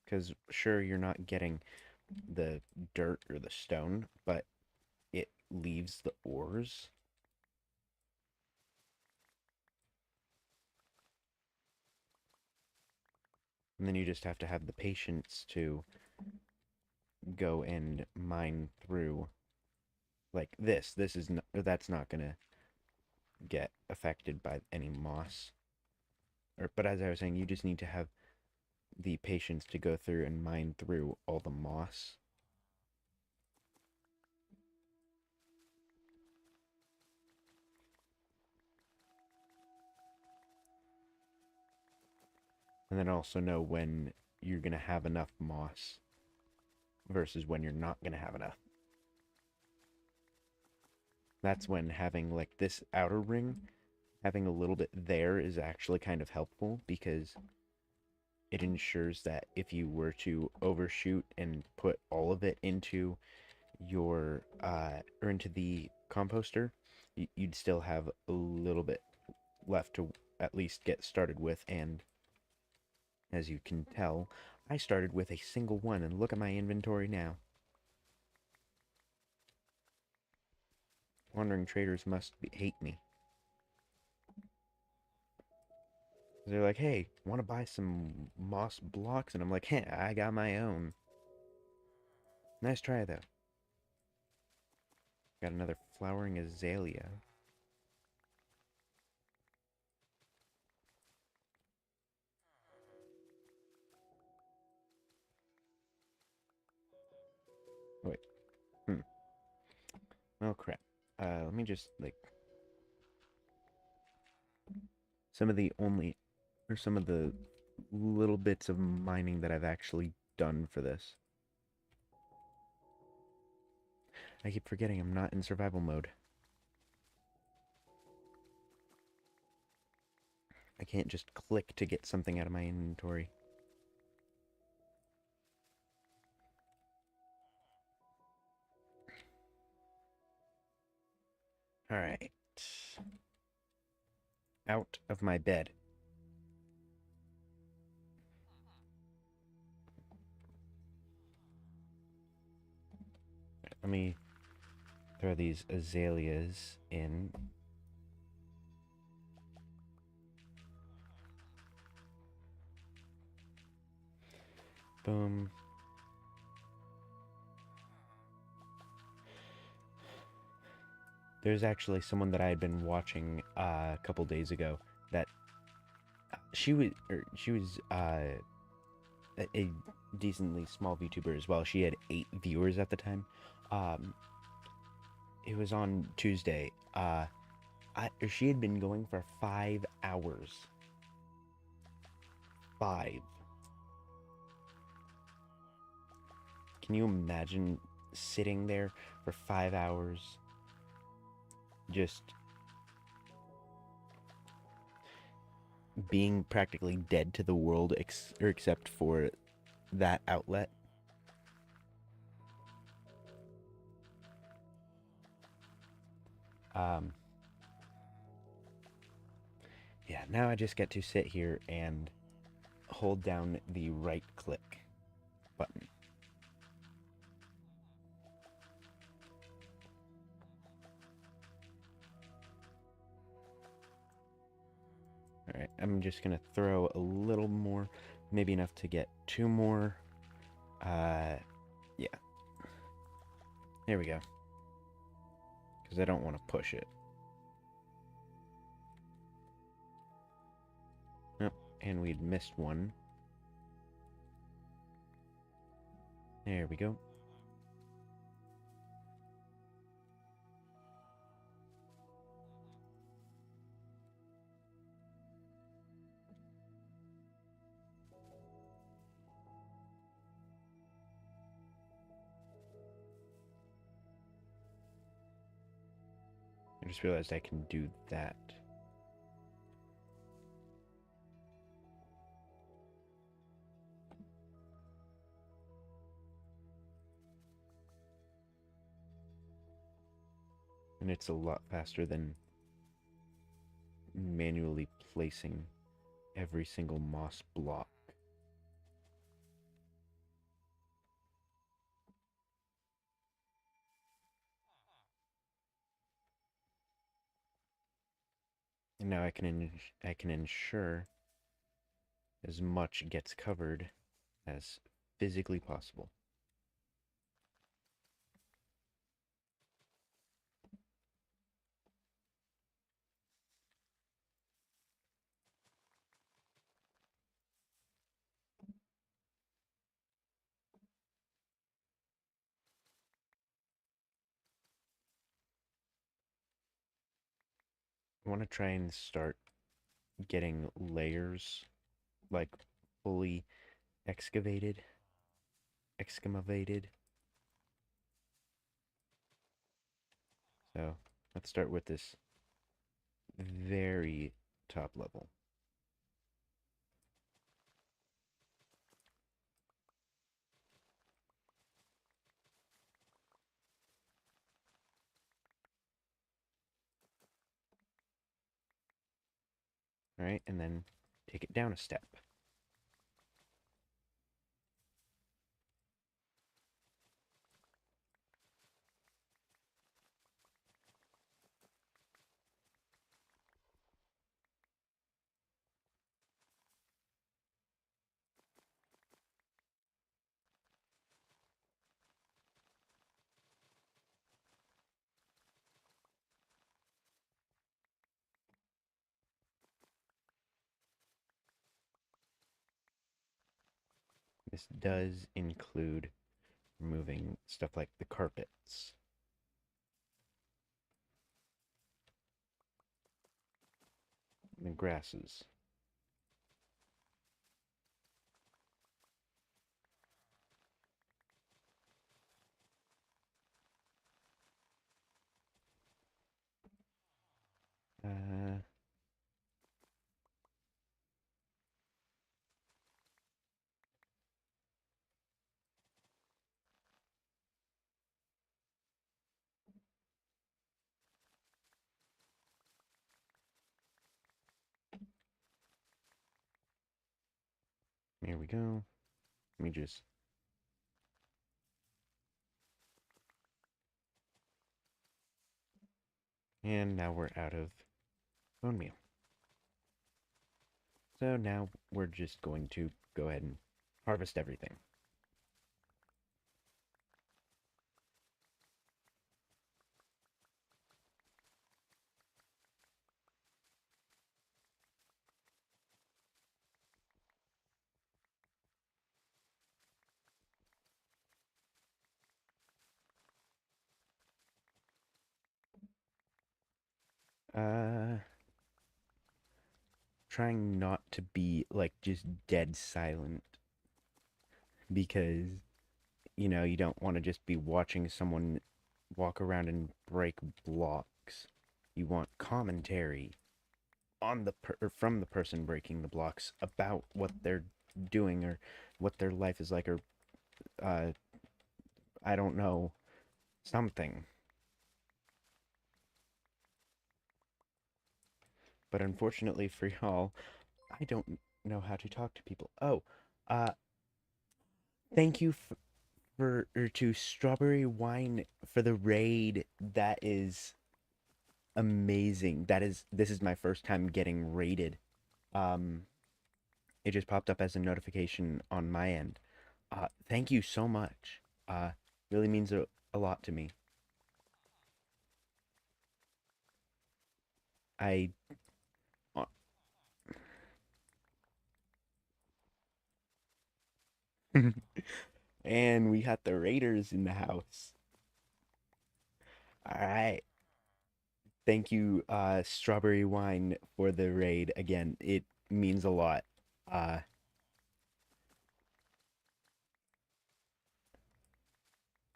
[SPEAKER 1] Because sure, you're not getting the dirt or the stone, but it leaves the ores. And then you just have to have the patience to go and mine through like this. That's not gonna get affected by any moss. But as I was saying, you just need to have the patience to go through and mine through all the moss. And then also know when you're going to have enough moss versus when you're not going to have enough. That's when having like this outer ring, having a little bit there is actually kind of helpful because it ensures that if you were to overshoot and put all of it into your or into the composter, you'd still have a little bit left to at least get started with. And as you can tell, I started with a single one, and look at my inventory now. Wandering traders must hate me. They're like, hey, want to buy some moss blocks? And I'm like, hey, I got my own. Nice try, though. Got another flowering azalea. Wait. Oh, crap. Let me just, like... Some of the little bits of mining that I've actually done for this. I keep forgetting I'm not in survival mode. I can't just click to get something out of my inventory. Alright. Out of my bed. Let me throw these azaleas in. Boom. There's actually someone that I had been watching a couple days ago that she was a decently small VTuber as well. She had 8 viewers at the time. It was on Tuesday. She had been going for 5 hours. 5. Can you imagine sitting there for 5 hours? Just being practically dead to the world, except for that outlet. Yeah, now I just get to sit here and hold down the right click button. Alright, I'm just gonna throw a little more, maybe enough to get 2 more. Yeah. There we go. Because I don't want to push it. Oh, and we'd missed one. There we go. I just realized I can do that. And it's a lot faster than manually placing every single moss block. And now I can ensure as much gets covered as physically possible. I want to try and start getting layers like fully excavated, excavated. So let's start with this very top level. All right, and then take it down a step. This does include removing stuff like the carpets, the grasses. Uh, Here we go. Let me just. And now we're out of bone meal. So now we're just going to go ahead and harvest everything. Uh, Trying not to be like just dead silent because you don't want to just be watching someone walk around and break blocks. You want commentary on or from the person breaking the blocks about what they're doing or what their life is like or uh I don't know, something. But unfortunately for y'all, I don't know how to talk to people. Oh, uh thank you for or to Strawberry Wine for the raid. That is amazing. This is my first time getting raided. Um, it just popped up as a notification on my end. Thank you so much. Really means a lot to me. I uh, and we got the raiders in the house. All right. Thank you, Strawberry Wine, for the raid again. It means a lot. Uh,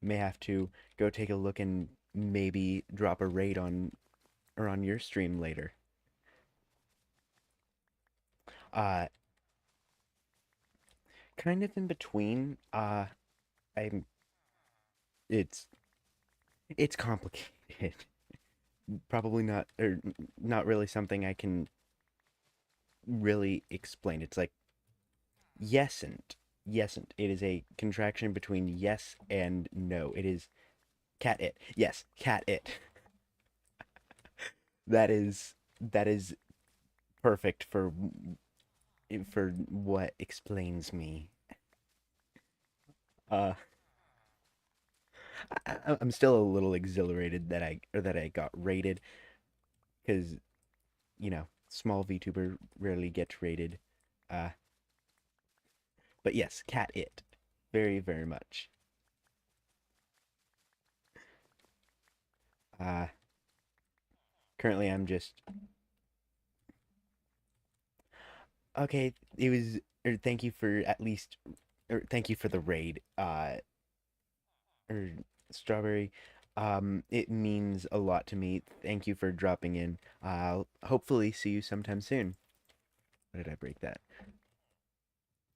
[SPEAKER 1] may have to go take a look and maybe drop a raid on or on your stream later. Uh, Kind of in between. I'm it's it's complicated. Probably not or not really something I can really explain. It's like yesn't. Yesn't. It is a contraction between yes and no. It is cat it. Yes, cat it. That is perfect for what explains me. Uh I'm still a little exhilarated that I got rated because small VTuber rarely gets rated. Uh, but yes, cat it, very very much. Uh, Currently I'm just Okay, it was. Thank you for at least. Thank you for the raid. Or strawberry. It means a lot to me. Thank you for dropping in. I'll hopefully see you sometime soon. Why did I break that?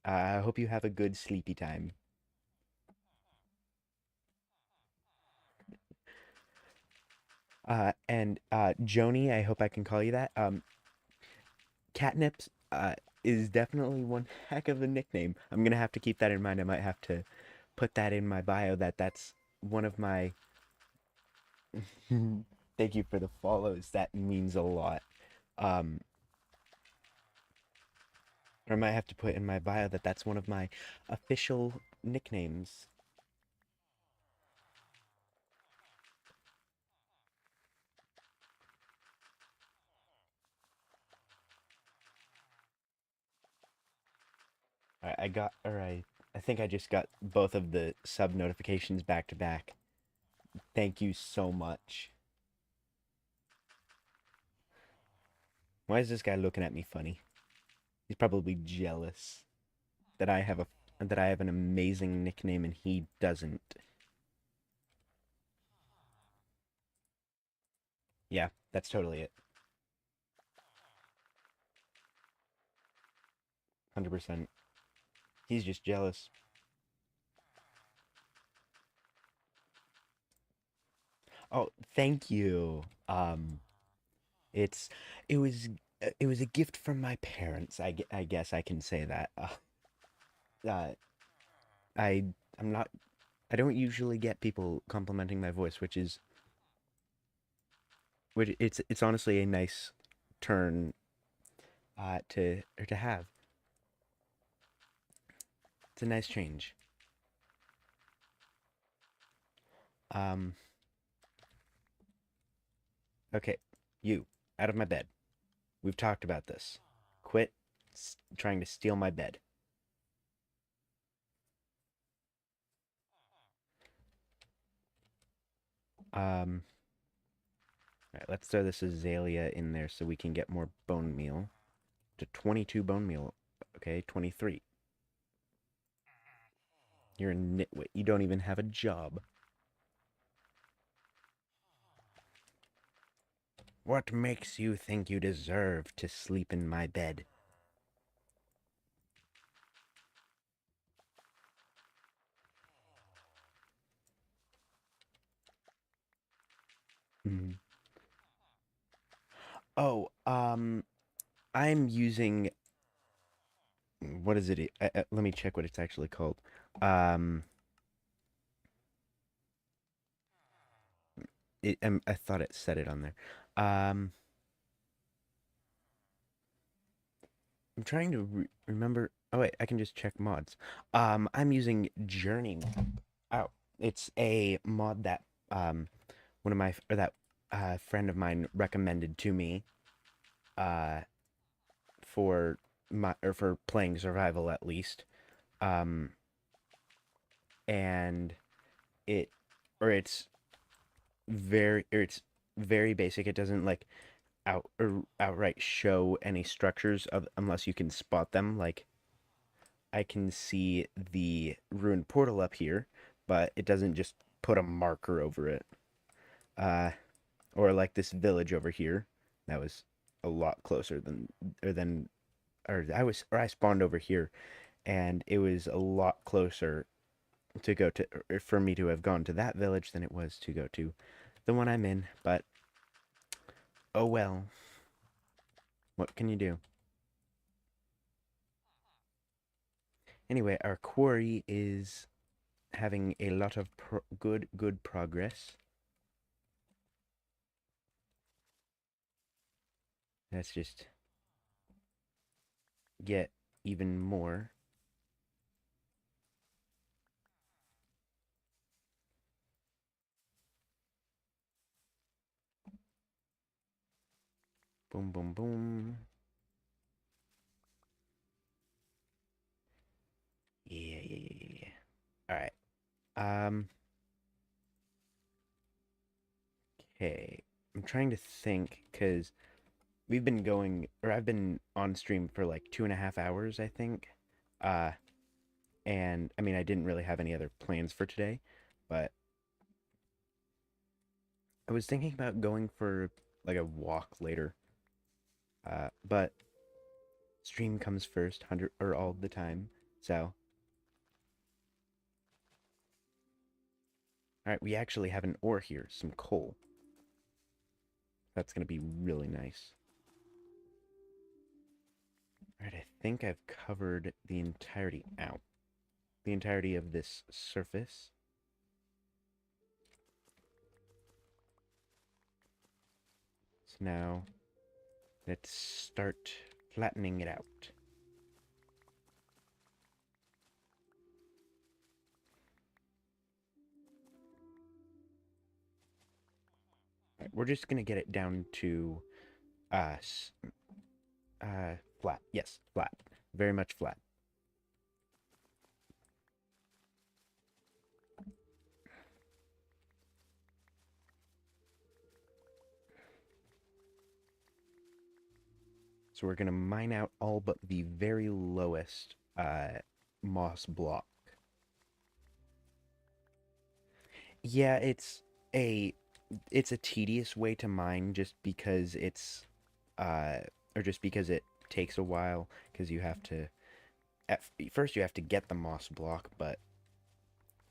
[SPEAKER 1] I hope you have a good sleepy time. And Joni, I hope I can call you that. Catnips is definitely one heck of a nickname. I'm gonna have to keep that in mind. I might have to put that in my bio that that's one of my. Thank you for the follows. That means a lot. Um, or I might have to put in my bio that that's one of my official nicknames. I got, or I think I just got both of the sub notifications back to back. Thank you so much. Why is this guy looking at me funny? He's probably jealous that I have an amazing nickname and he doesn't. Yeah, that's totally it. 100%. He's just jealous. Oh, thank you. It's it was it was a gift from my parents. I guess I can say that. Uh I I'm not I don't usually get people complimenting my voice, which it's honestly a nice turn to have. It's a nice change. Um okay, you out of my bed. We've talked about this. Quit trying to steal my bed. All right, let's throw this azalea in there so we can get more bone meal. To 22 bone meal. Okay, 23. You're a nitwit. You don't even have a job. What makes you think you deserve to sleep in my bed? Mm. Oh, I'm using what is it? Let me check what it's actually called. Um, I thought it said it on there. Um, I'm trying to remember. Oh wait, I can just check mods. I'm using Journey. Oh, it's a mod that one of my or that friend of mine recommended to me uh for my or for playing survival at least. Um, and it or it's very basic. It doesn't like outright show any structures of unless you can spot them. Like I can see the ruined portal up here, but it doesn't just put a marker over it. Uh, or like this village over here that was a lot closer than or I spawned over here and it was a lot closer to go to or for me to have gone to that village than it was to go to the one I'm in, but oh well. What can you do? Anyway, our quarry is having a lot of good progress. Let's just get even more. Boom, boom, boom. Yeah. All right. Okay. I'm trying to think because we've been going, or I've been on stream for like 2.5 hours, I think. Uh, and I mean, I didn't really have any other plans for today, but I was thinking about going for like a walk later. But stream comes first, 100 or all the time. So, all right, we actually have an ore here, some coal. That's gonna be really nice. All right, I think I've covered the entirety of this surface. So now let's start flattening it out. All right, we're just gonna get it down to uh flat. Yes, flat. Very much flat. So we're gonna mine out all but the very lowest moss block. Yeah, a it's a tedious way to mine just because it's uh or just because it takes a while because you have to at first you have to get the moss block, but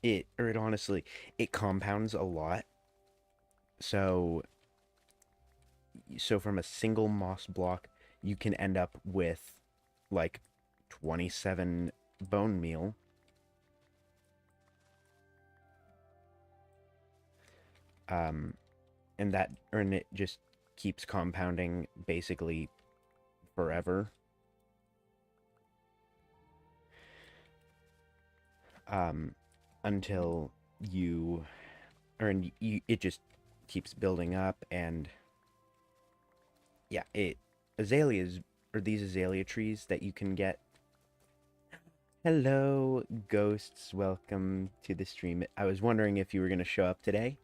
[SPEAKER 1] it honestly it compounds a lot. So from a single moss block you can end up with like 27 bone meal. Um and it just keeps compounding basically forever. Um until you it just keeps building up. And yeah, it azaleas or these azalea trees that you can get. Hello, ghosts. Welcome to the stream. I was wondering if you were going to show up today.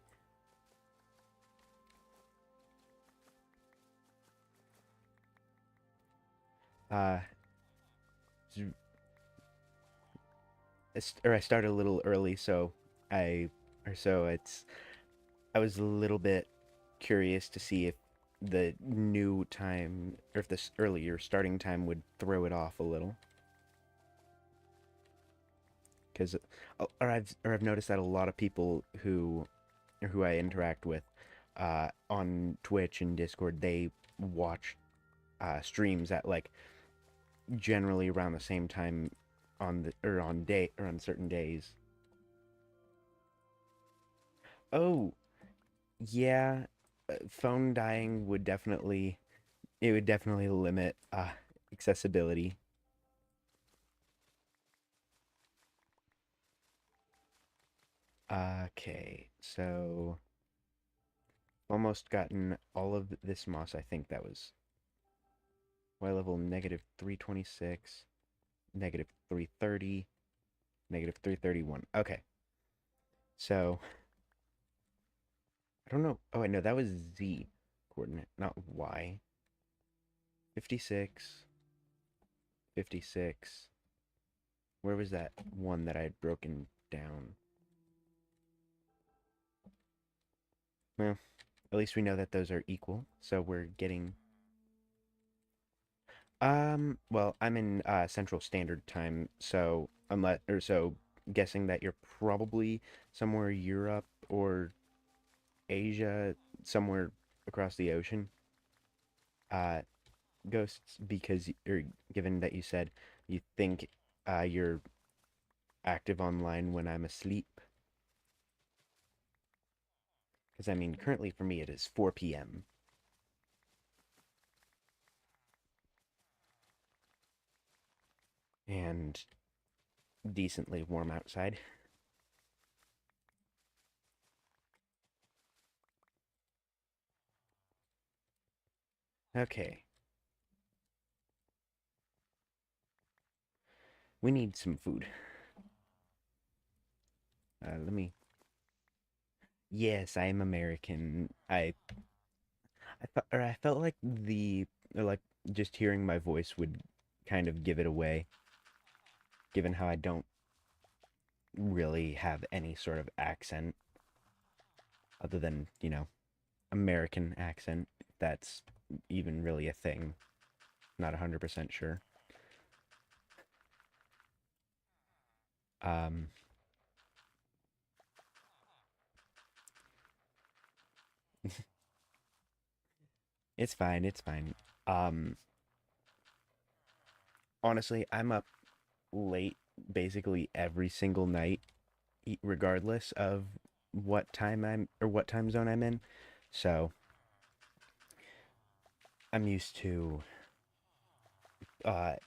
[SPEAKER 1] Uh, I started a little early, so I, or so it's, I was a little bit curious to see if the new time, or if this earlier starting time would throw it off a little. Because, or I've noticed that a lot of people who I interact with, on Twitch and Discord, they watch streams at like generally around the same time on the or on day or on certain days. Oh, yeah, phone dying would definitely it would definitely limit accessibility. Okay, so almost gotten all of this moss. I think that was Y level negative 326, negative 330, negative 331. Okay, so I don't know. Oh, I know that was Z coordinate, not Y. 56, 56. Where was that one that I had broken down? Well, at least we know that those are equal. So we're getting well, I'm in Central Standard Time, so guessing that you're probably somewhere Europe or Asia, somewhere across the ocean. Uh Ghosts, because or given that you said you think you're active online when I'm asleep. Because I mean, currently for me it is 4 p.m. and decently warm outside. Okay, we need some food. Let me. Yes, I am American. I felt like or like just hearing my voice would kind of give it away, given how I don't really have any sort of accent other than, American accent. If that's even really a thing. Not 100% sure. Um, it's fine, it's fine. Um, Honestly, I'm up late basically every single night, regardless of what time zone I'm in. So I'm used to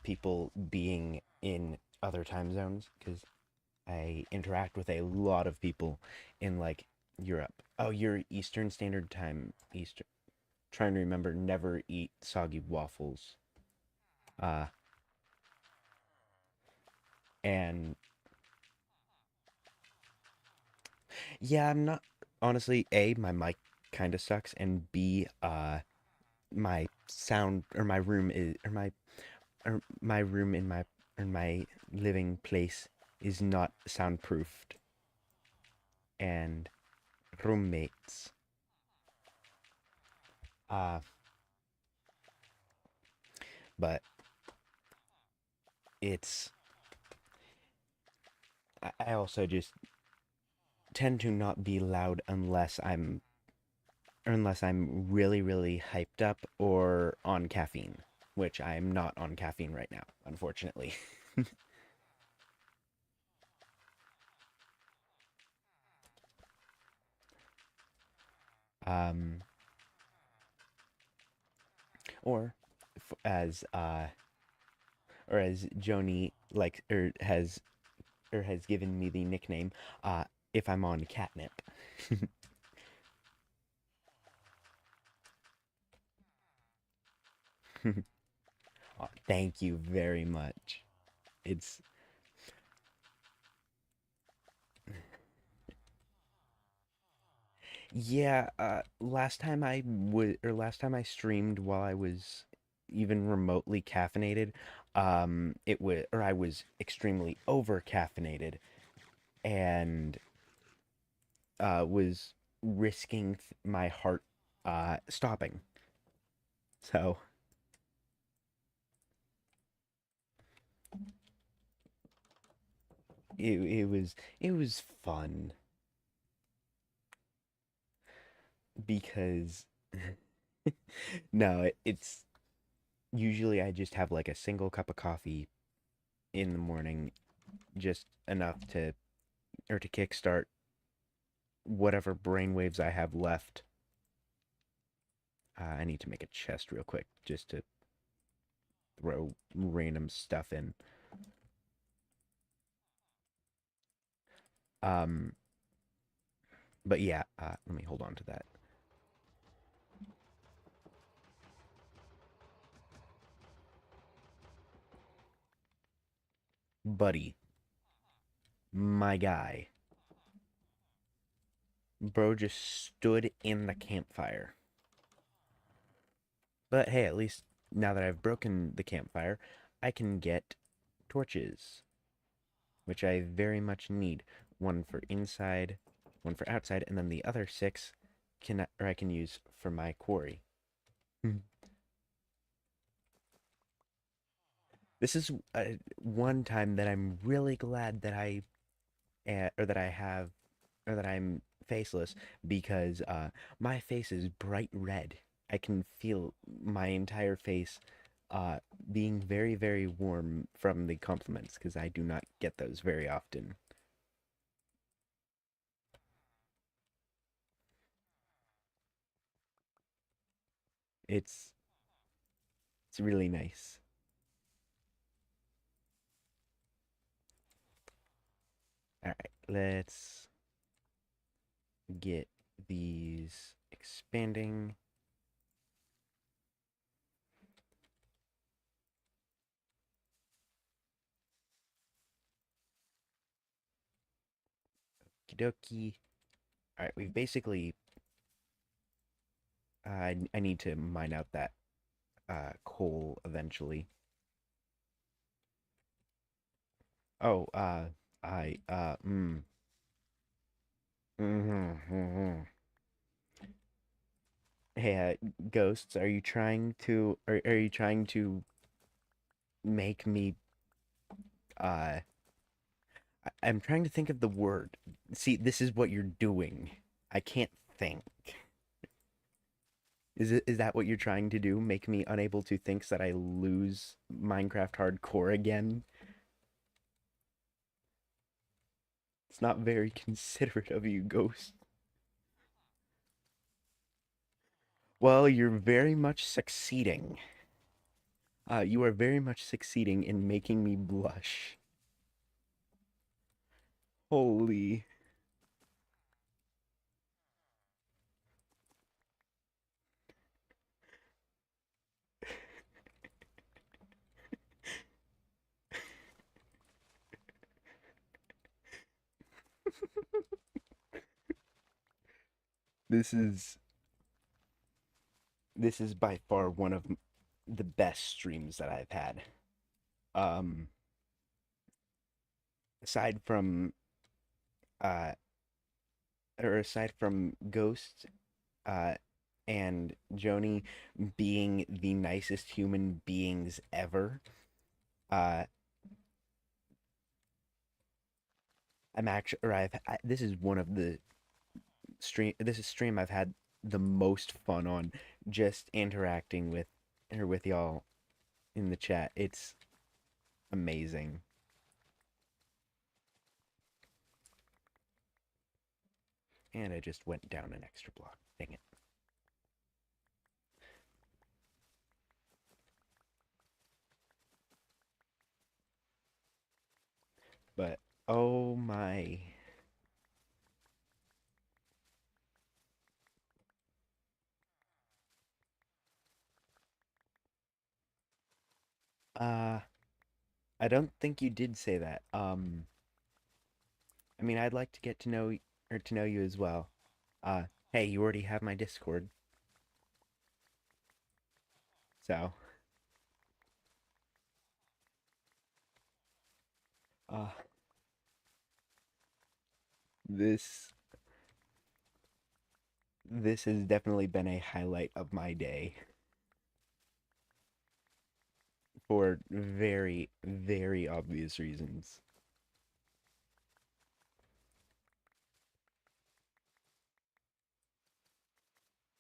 [SPEAKER 1] people being in other time zones because I interact with a lot of people in like Europe. Oh, you're Eastern Standard Time. Eastern. Trying to remember. Never eat soggy waffles. Uh, and yeah, I'm not honestly. A, my mic kind of sucks, and B, my sound or my room is or my room in my living place is not soundproofed, and roommates. Uh, but it's I also just tend to not be loud unless I'm really really hyped up or on caffeine, which I'm not on caffeine right now, unfortunately. um or as or as Joni like or has given me the nickname, if I'm on catnip. Aw, thank you very much. It's Yeah, last time I streamed while I was even remotely caffeinated, it was or I was extremely over caffeinated and was risking my heart stopping. So it was fun because no, it's usually I just have like a single cup of coffee in the morning, just enough to kickstart whatever brainwaves I have left. I need to make a chest real quick just to throw random stuff in. Um, but yeah, let me hold on to that. Buddy, my guy. Bro just stood in the campfire. But hey, at least now that I've broken the campfire, I can get torches, which I very much need. One for inside, one for outside, and then the other six I can use for my quarry. This is one time that I'm really glad that or that I have, or that I'm faceless because my face is bright red. I can feel my entire face uh, being very, very warm from the compliments because I do not get those very often. It's it's really nice. All right, let's get these expanding. Kidoki. All right, we've basically I need to mine out that coal eventually. Oh, I mm-hmm. Hey, ghosts, are you trying to are you trying to make me uh I'm trying to think of the word. See, this is what you're doing. I can't think. Is that what you're trying to do? Make me unable to think so that I lose Minecraft hardcore again? It's not very considerate of you, Ghost. Well, you're very much succeeding. You are very much succeeding in making me blush. Holy. This is this is by far one of the best streams that I've had. Um, aside from uh aside from Ghost uh and Joni being the nicest human beings ever, uh I'm actually or this is one of the stream I've had the most fun on, just interacting with y'all in the chat. It's amazing. And I just went down an extra block. Dang it. But oh my. Uh I don't think you did say that. I mean, I'd like to get to know or to know you as well. Uh hey, you already have my Discord. So, uh this this has definitely been a highlight of my day for very, very obvious reasons.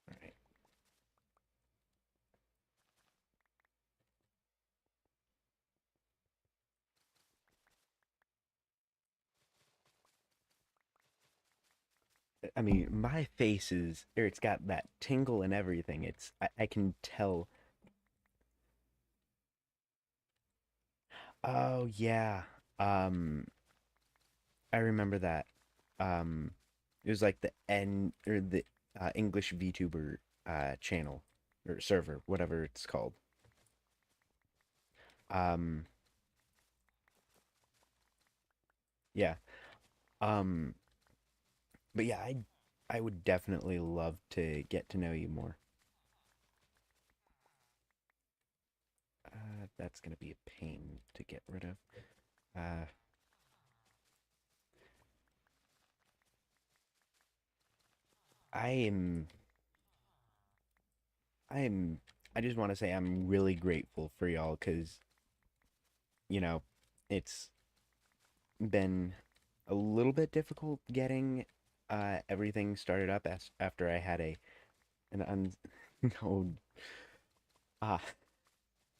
[SPEAKER 1] All right. I mean, my face is, or it's got that tingle and everything. I can tell. Oh, yeah. Um, I remember that. Um, it was like the N or the English VTuber channel or server, whatever it's called. Um, yeah. Um, but yeah, I would definitely love to get to know you more. That's gonna be a pain to get rid of. Uh, I am, I am, I just want to say I'm really grateful for y'all because, you know, it's been a little bit difficult getting everything started up as after I had an un no ah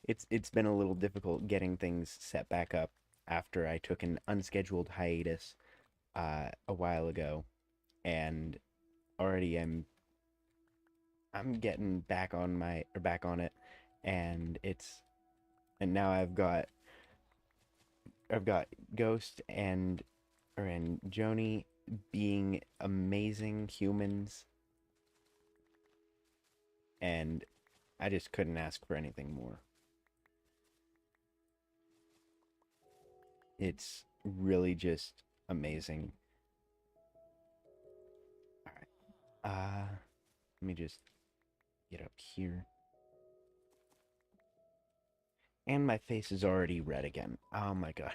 [SPEAKER 1] it's been a little difficult getting things set back up after I took an unscheduled hiatus a while ago, and already I'm getting back on my or back on it, and it's and now I've got Ghost and Joni being amazing humans, and I just couldn't ask for anything more. It's really just amazing. All right. Let me just get up here. And my face is already red again. Oh my god.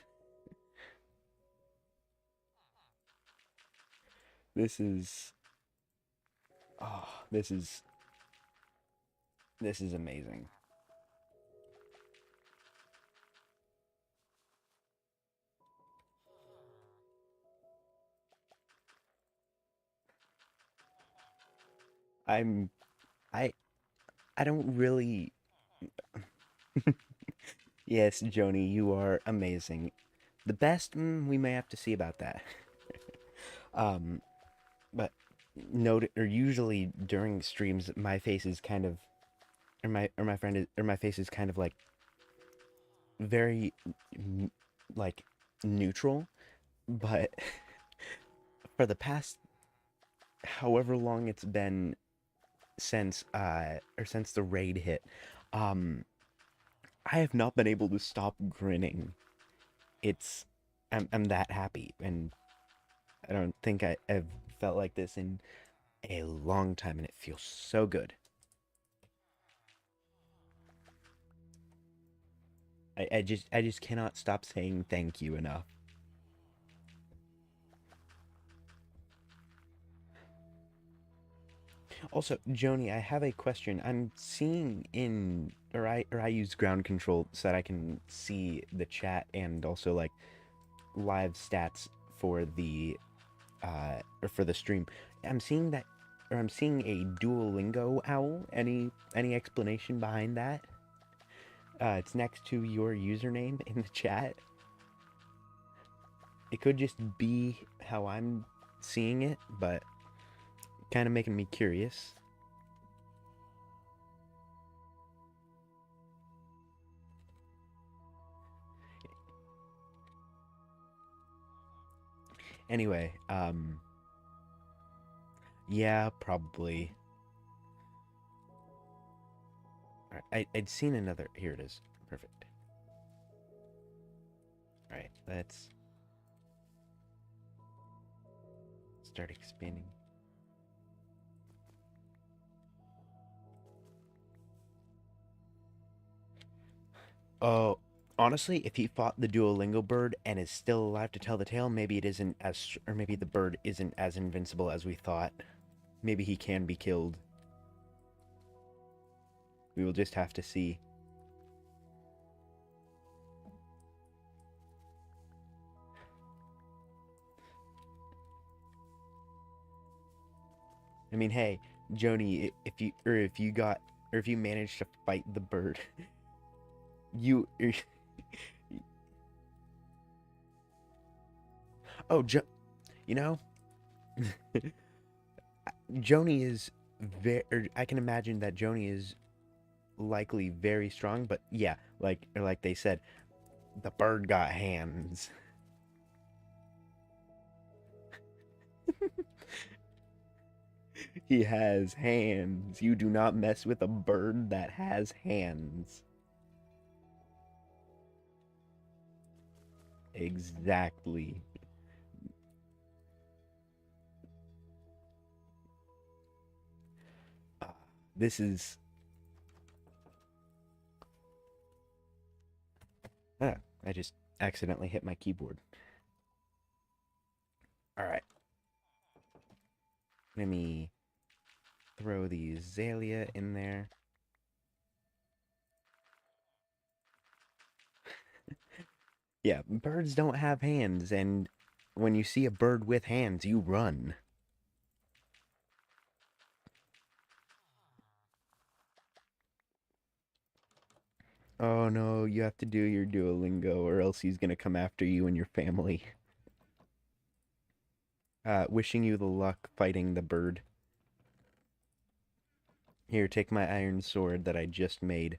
[SPEAKER 1] This is oh, this is amazing. I'm I I don't really Yes, Joni, you are amazing. The best, we may have to see about that. Um, but note or usually during streams, my face is kind of, or my friend is, or my face is kind of like very, like neutral. But for the past however long it's been since or since the raid hit, um, I have not been able to stop grinning. It's I'm that happy, and I don't think I've felt like this in a long time, and it feels so good. I just cannot stop saying thank you enough. Also, Joni, I have a question. I'm seeing in or I use ground control so that I can see the chat and also like live stats for the or for the stream. I'm seeing that or I'm seeing a Duolingo owl. Any explanation behind that? It's next to your username in the chat. It could just be how I'm seeing it, but kind of making me curious. Anyway, yeah, probably. I'd seen another. Here it is. Perfect. All right, let's start expanding. Oh, honestly, if he fought the Duolingo bird and is still alive to tell the tale, maybe it isn't as, or maybe the bird isn't as invincible as we thought. Maybe he can be killed. We will just have to see. I mean, hey, Joni, if you got or if you managed to fight the bird, you oh, you know, Joni is very. I can imagine that Joni is likely very strong, but yeah, like they said, the bird got hands. He has hands. You do not mess with a bird that has hands. Exactly. Uh, this is. Ah, I just accidentally hit my keyboard. All right. Let me throw the Azalea in there. Yeah, birds don't have hands, and when you see a bird with hands, you run. Oh no, you have to do your Duolingo, or else he's gonna come after you and your family. Wishing you the luck fighting the bird. Here, take my iron sword that I just made.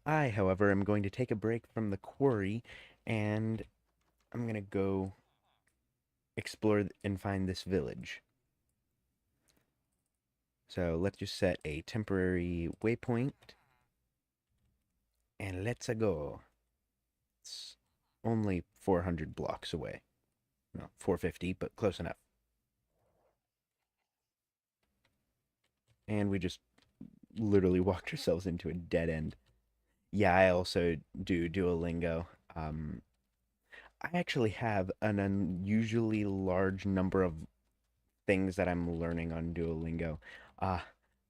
[SPEAKER 1] I, however, am going to take a break from the quarry, and I'm gonna go explore and find this village. So let's just set a temporary waypoint, and let's go. It's only 400 blocks away. No, 450, but close enough. And we just literally walked ourselves into a dead end. Yeah, I also do Duolingo. Um, I actually have an unusually large number of things that I'm learning on Duolingo. Uh,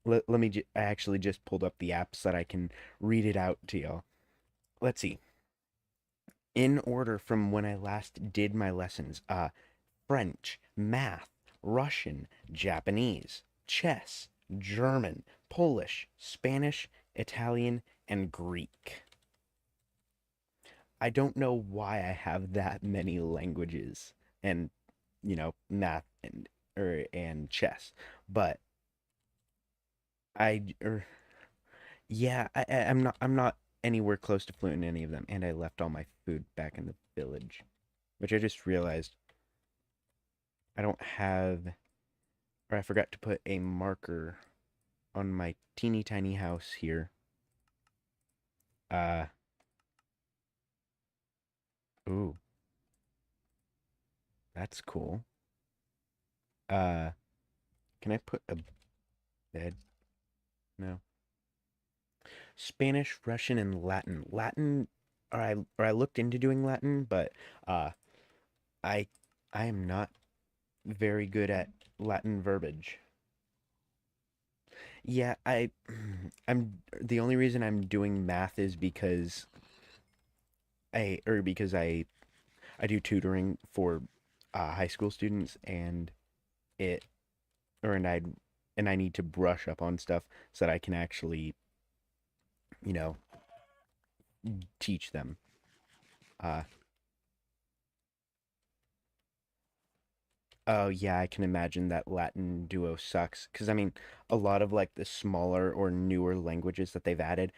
[SPEAKER 1] let me, I actually just pulled up the app so that I can read it out to y'all. Let's see. In order from when I last did my lessons, French, math, Russian, Japanese, chess, German, Polish, Spanish, Italian, and Greek. I don't know why I have that many languages and math and chess, but yeah, I'm not anywhere close to fluent in any of them, and I left all my food back in the village, which I just realized I don't have, or I forgot to put a marker on my teeny tiny house here. Uh, ooh, that's cool. Uh, can I put a bed? No. Spanish, Russian, and Latin. Latin, or I looked into doing Latin, but uh, I I am not very good at Latin verbiage. Yeah, I'm the only reason I'm doing math is because I do tutoring for high school students, and it or and I need to brush up on stuff so that I can actually you know teach them. Uh, oh yeah, I can imagine that Latin Duo sucks because I mean a lot of like the smaller or newer languages that they've added,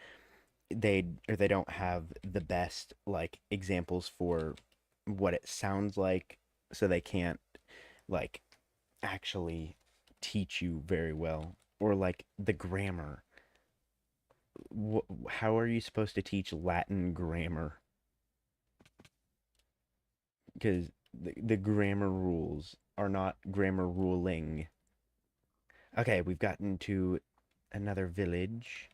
[SPEAKER 1] they don't have the best like examples for what it sounds like, so they can't like actually teach you very well, or like the grammar. How are you supposed to teach Latin grammar? Because the grammar rules are not grammar ruling. Okay, we've gotten to another village.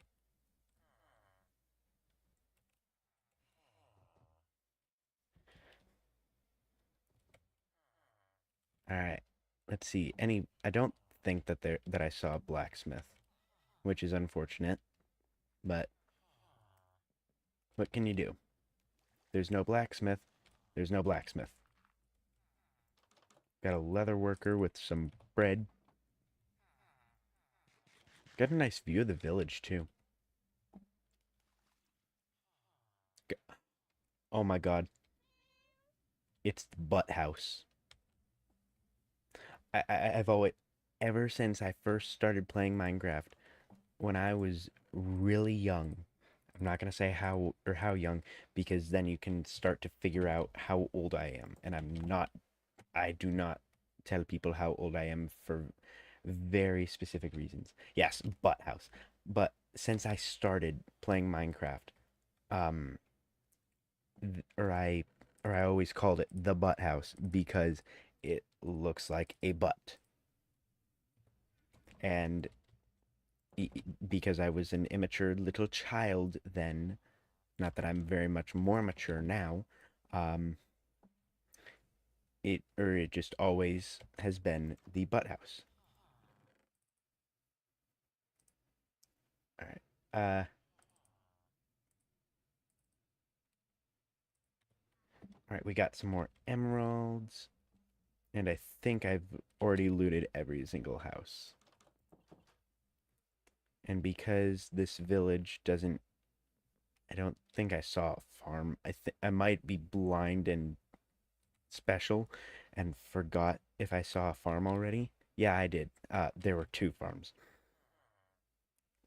[SPEAKER 1] All right, let's see. I don't think that I saw a blacksmith, which is unfortunate, but what can you do? There's no blacksmith. There's no blacksmith. Got a leather worker with some bread. Got a nice view of the village too. Oh my god, it's the butt house. I've always, ever since I first started playing Minecraft, when I was really young, I'm not gonna say how young, because then you can start to figure out how old I am, and I do not tell people how old I am for very specific reasons. Yes, butt house. But since I started playing Minecraft, um, or I always called it the butt house because it looks like a butt, and because I was an immature little child then, not that I'm very much more mature now, um, it just always has been the butt house. All right. All right, we got some more emeralds, and I think I've already looted every single house. And because this village doesn't, I don't think I saw a farm. I might be blind and special and forgot if I saw a farm already. Yeah, I did. There were two farms.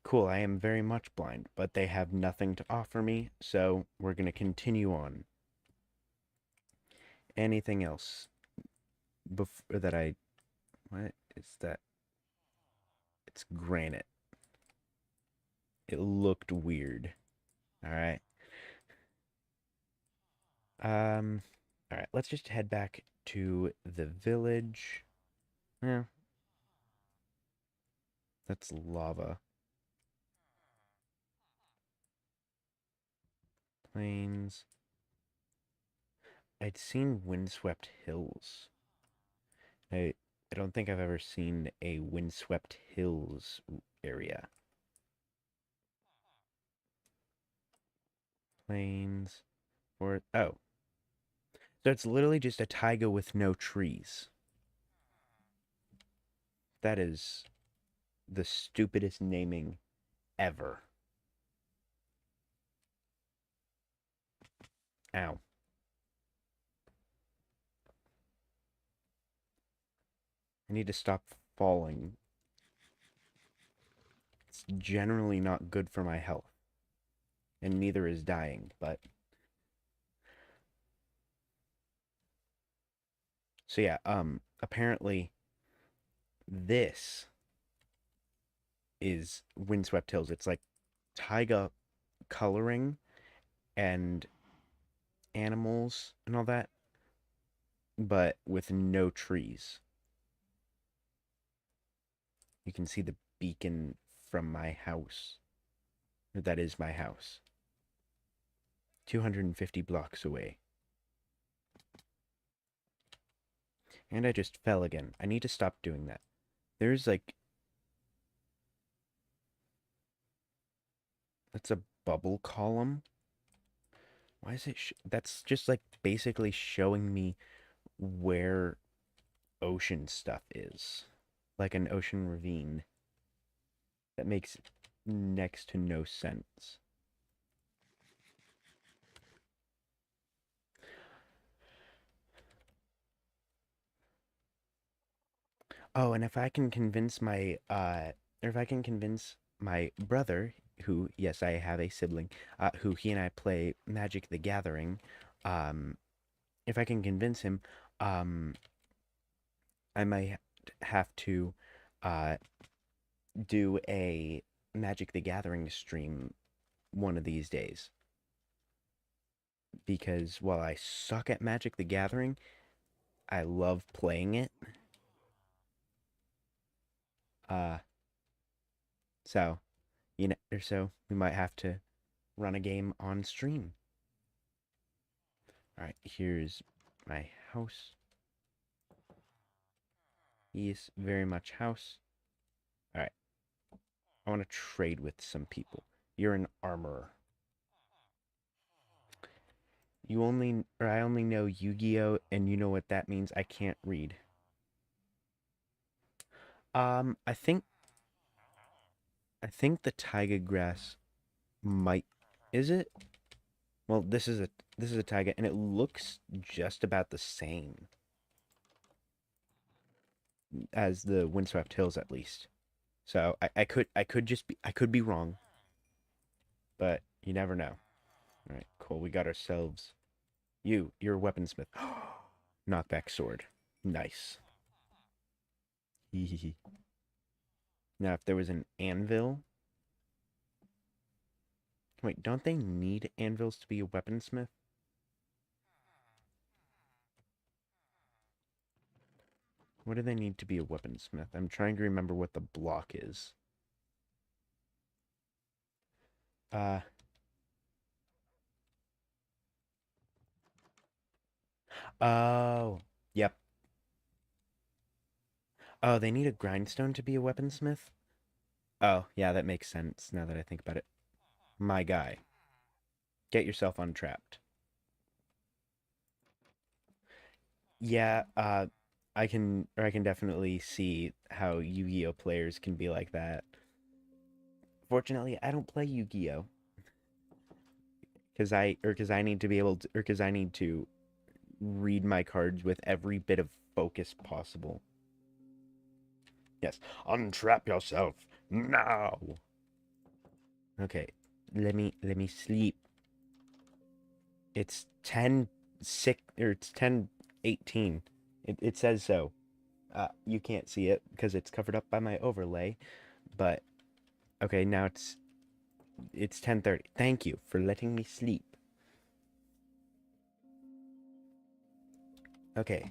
[SPEAKER 1] Cool, I am very much blind, but they have nothing to offer me, so we're gonna continue on. Anything else before that what is that? It's granite. It looked weird. All right. Um, all right, let's just head back to the village. Yeah, that's lava. Plains. I'd seen Windswept Hills. I don't think I've ever seen a Windswept Hills area. Plains. Or oh. So it's literally just a taiga with no trees. That is the stupidest naming ever. Ow. I need to stop falling. It's generally not good for my health. And neither is dying, but... So yeah, apparently this is Windswept Hills. It's like taiga coloring and animals and all that, but with no trees. You can see the beacon from my house. That is my house. 250 blocks away. And I just fell again. I need to stop doing that. There's like... That's a bubble column. Why is it... That's just like basically showing me where ocean stuff is. Like an ocean ravine. That makes next to no sense. Oh, and if I can convince my or if I can convince my brother, who, yes, I have a sibling, who he and I play Magic the Gathering, um, if I can convince him, um, I might have to uh do a Magic the Gathering stream one of these days. Because while I suck at Magic the Gathering, I love playing it. Uh, so, or so we might have to run a game on stream. All right, here's my house. Yes, very much house. All right, I want to trade with some people. You're an armorer. I only know Yu-Gi-Oh, and you know what that means. I can't read. I think the taiga grass might, is it? Well, this is a taiga, and it looks just about the same as the Windswept Hills, at least. So I could be wrong, but you never know. All right, cool. We got ourselves you're a weaponsmith. Knockback sword. Nice. Now, if there was an anvil, wait, don't they need anvils to be a weaponsmith? What do they need to be a weaponsmith? I'm trying to remember what the block is. Uh, oh, yep. Oh, they need a grindstone to be a weaponsmith? Oh, yeah, that makes sense now that I think about it. My guy. Get yourself untrapped. Yeah, I can definitely see how Yu-Gi-Oh players can be like that. Fortunately, I don't play Yu-Gi-Oh because I need to be able to or because I need to read my cards with every bit of focus possible. Yes, untrap yourself now. Okay, let me sleep. It's 10:06 or it's 10:18. It says so. You can't see it because it's covered up by my overlay, but okay, now it's 10:30. Thank you for letting me sleep. Okay.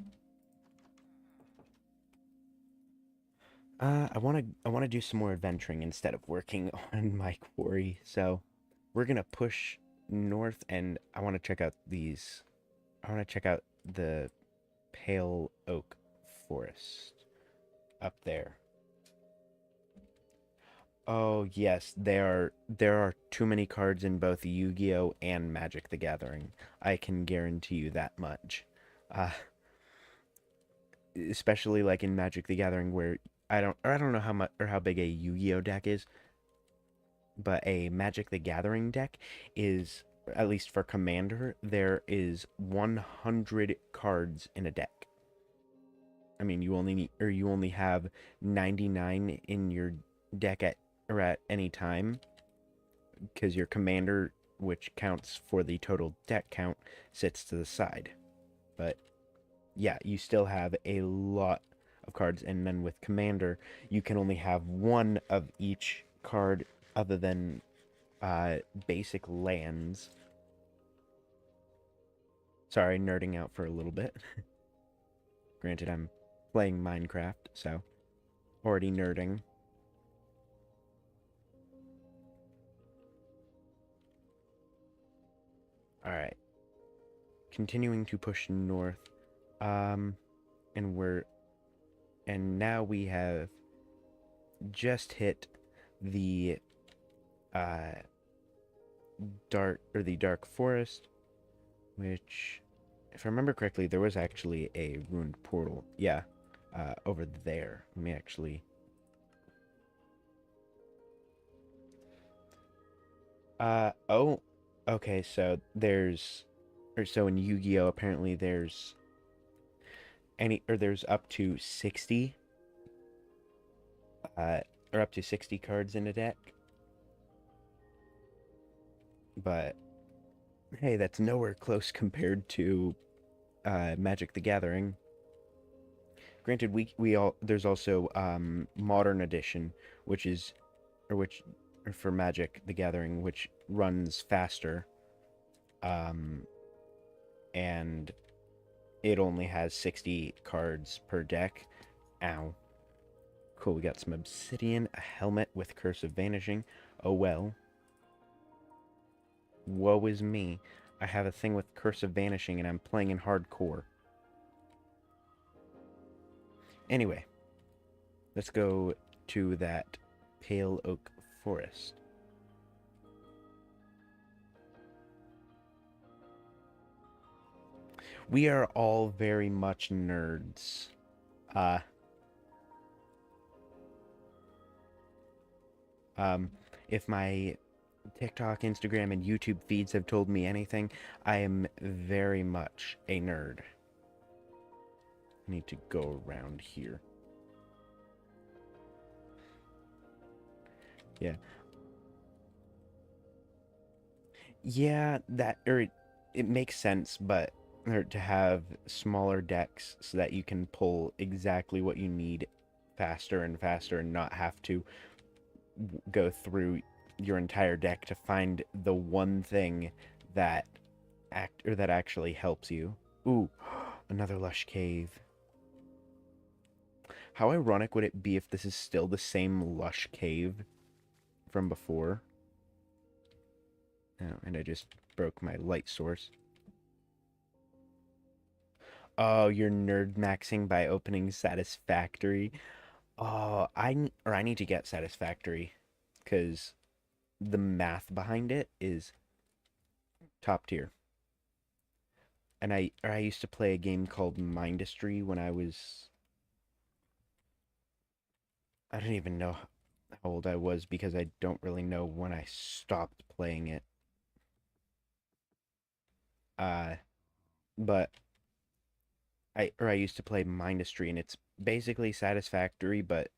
[SPEAKER 1] I want to do some more adventuring instead of working on my quarry. So, we're going to push north, and I want to check out these. I want to check out the Pale Oak Forest up there. Oh yes, there are too many cards in both Yu-Gi-Oh and Magic the Gathering. I can guarantee you that much. Uh, Especially like in Magic the Gathering where I don't know how much or how big a Yu-Gi-Oh deck is, but a Magic the Gathering deck is, at least for Commander, there is 100 cards in a deck. I mean, you only have 99 in your deck at any time because your commander, which counts for the total deck count, sits to the side. But yeah, you still have a lot of cards, and then with commander, you can only have one of each card other than basic lands. Sorry, nerding out for a little bit. Granted, I'm playing Minecraft, so already nerding. Alright. Continuing to push north. Um, and now we have just hit the uh dark forest, which, if I remember correctly, there was actually a ruined portal. Yeah, over there. Let me actually. Oh, okay. So in Yu-Gi-Oh, apparently there's up to 60, uh, or up to 60 cards in a deck. But hey, that's nowhere close compared to Magic the Gathering. Granted, we all there's also Modern Edition, which is which for Magic the Gathering, which runs faster, um, and it only has 60 cards per deck. Ow. Cool, we got some obsidian, a helmet with Curse of Vanishing. Oh well. Woe is me. I have a thing with Curse of Vanishing and I'm playing in hardcore. Anyway, let's go to that Pale Oak Forest. We are all very much nerds. Uh, if my TikTok, Instagram, and YouTube feeds have told me anything, I am very much a nerd. I need to go around here. Yeah. Yeah, it makes sense, but to have smaller decks so that you can pull exactly what you need faster and faster and not have to go through your entire deck to find the one thing that that actually helps you. Ooh, another lush cave. How ironic would it be if this is still the same lush cave from before? Oh, and I just broke my light source. Oh, you're nerd maxing by opening Satisfactory. Oh, I need to get Satisfactory because the math behind it is top tier. And I used to play a game called Mindustry when I don't even know how old I was because I don't really know when I stopped playing it. Uh, but I used to play Mindustry, and it's basically Satisfactory but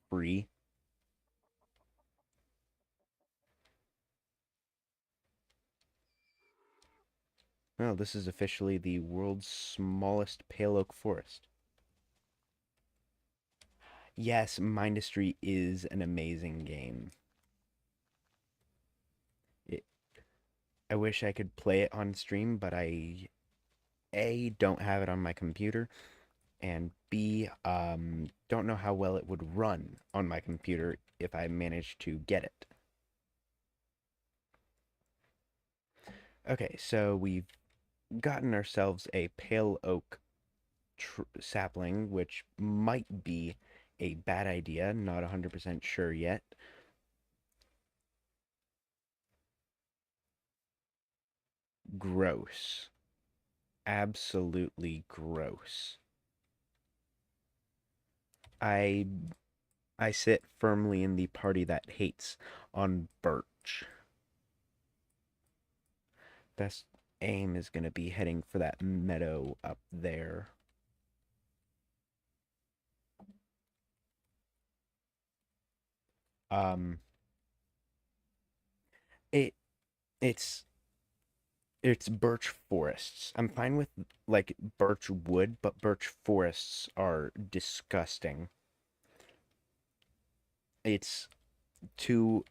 [SPEAKER 1] free. Well, this is officially the world's smallest pale oak forest. Yes, Mindustry is an amazing game. It, I wish I could play it on stream, but I A, don't have it on my computer, and B, don't know how well it would run on my computer if I managed to get it. Okay, so we've gotten ourselves a pale oak sapling, which might be a bad idea. Not 100% sure yet. Gross. Absolutely gross. I I sit firmly in the party that hates on birch. Best aim is going to be heading for that meadow up there. Um, it it's it's birch forests. I'm fine with like birch wood, but birch forests are disgusting. It's too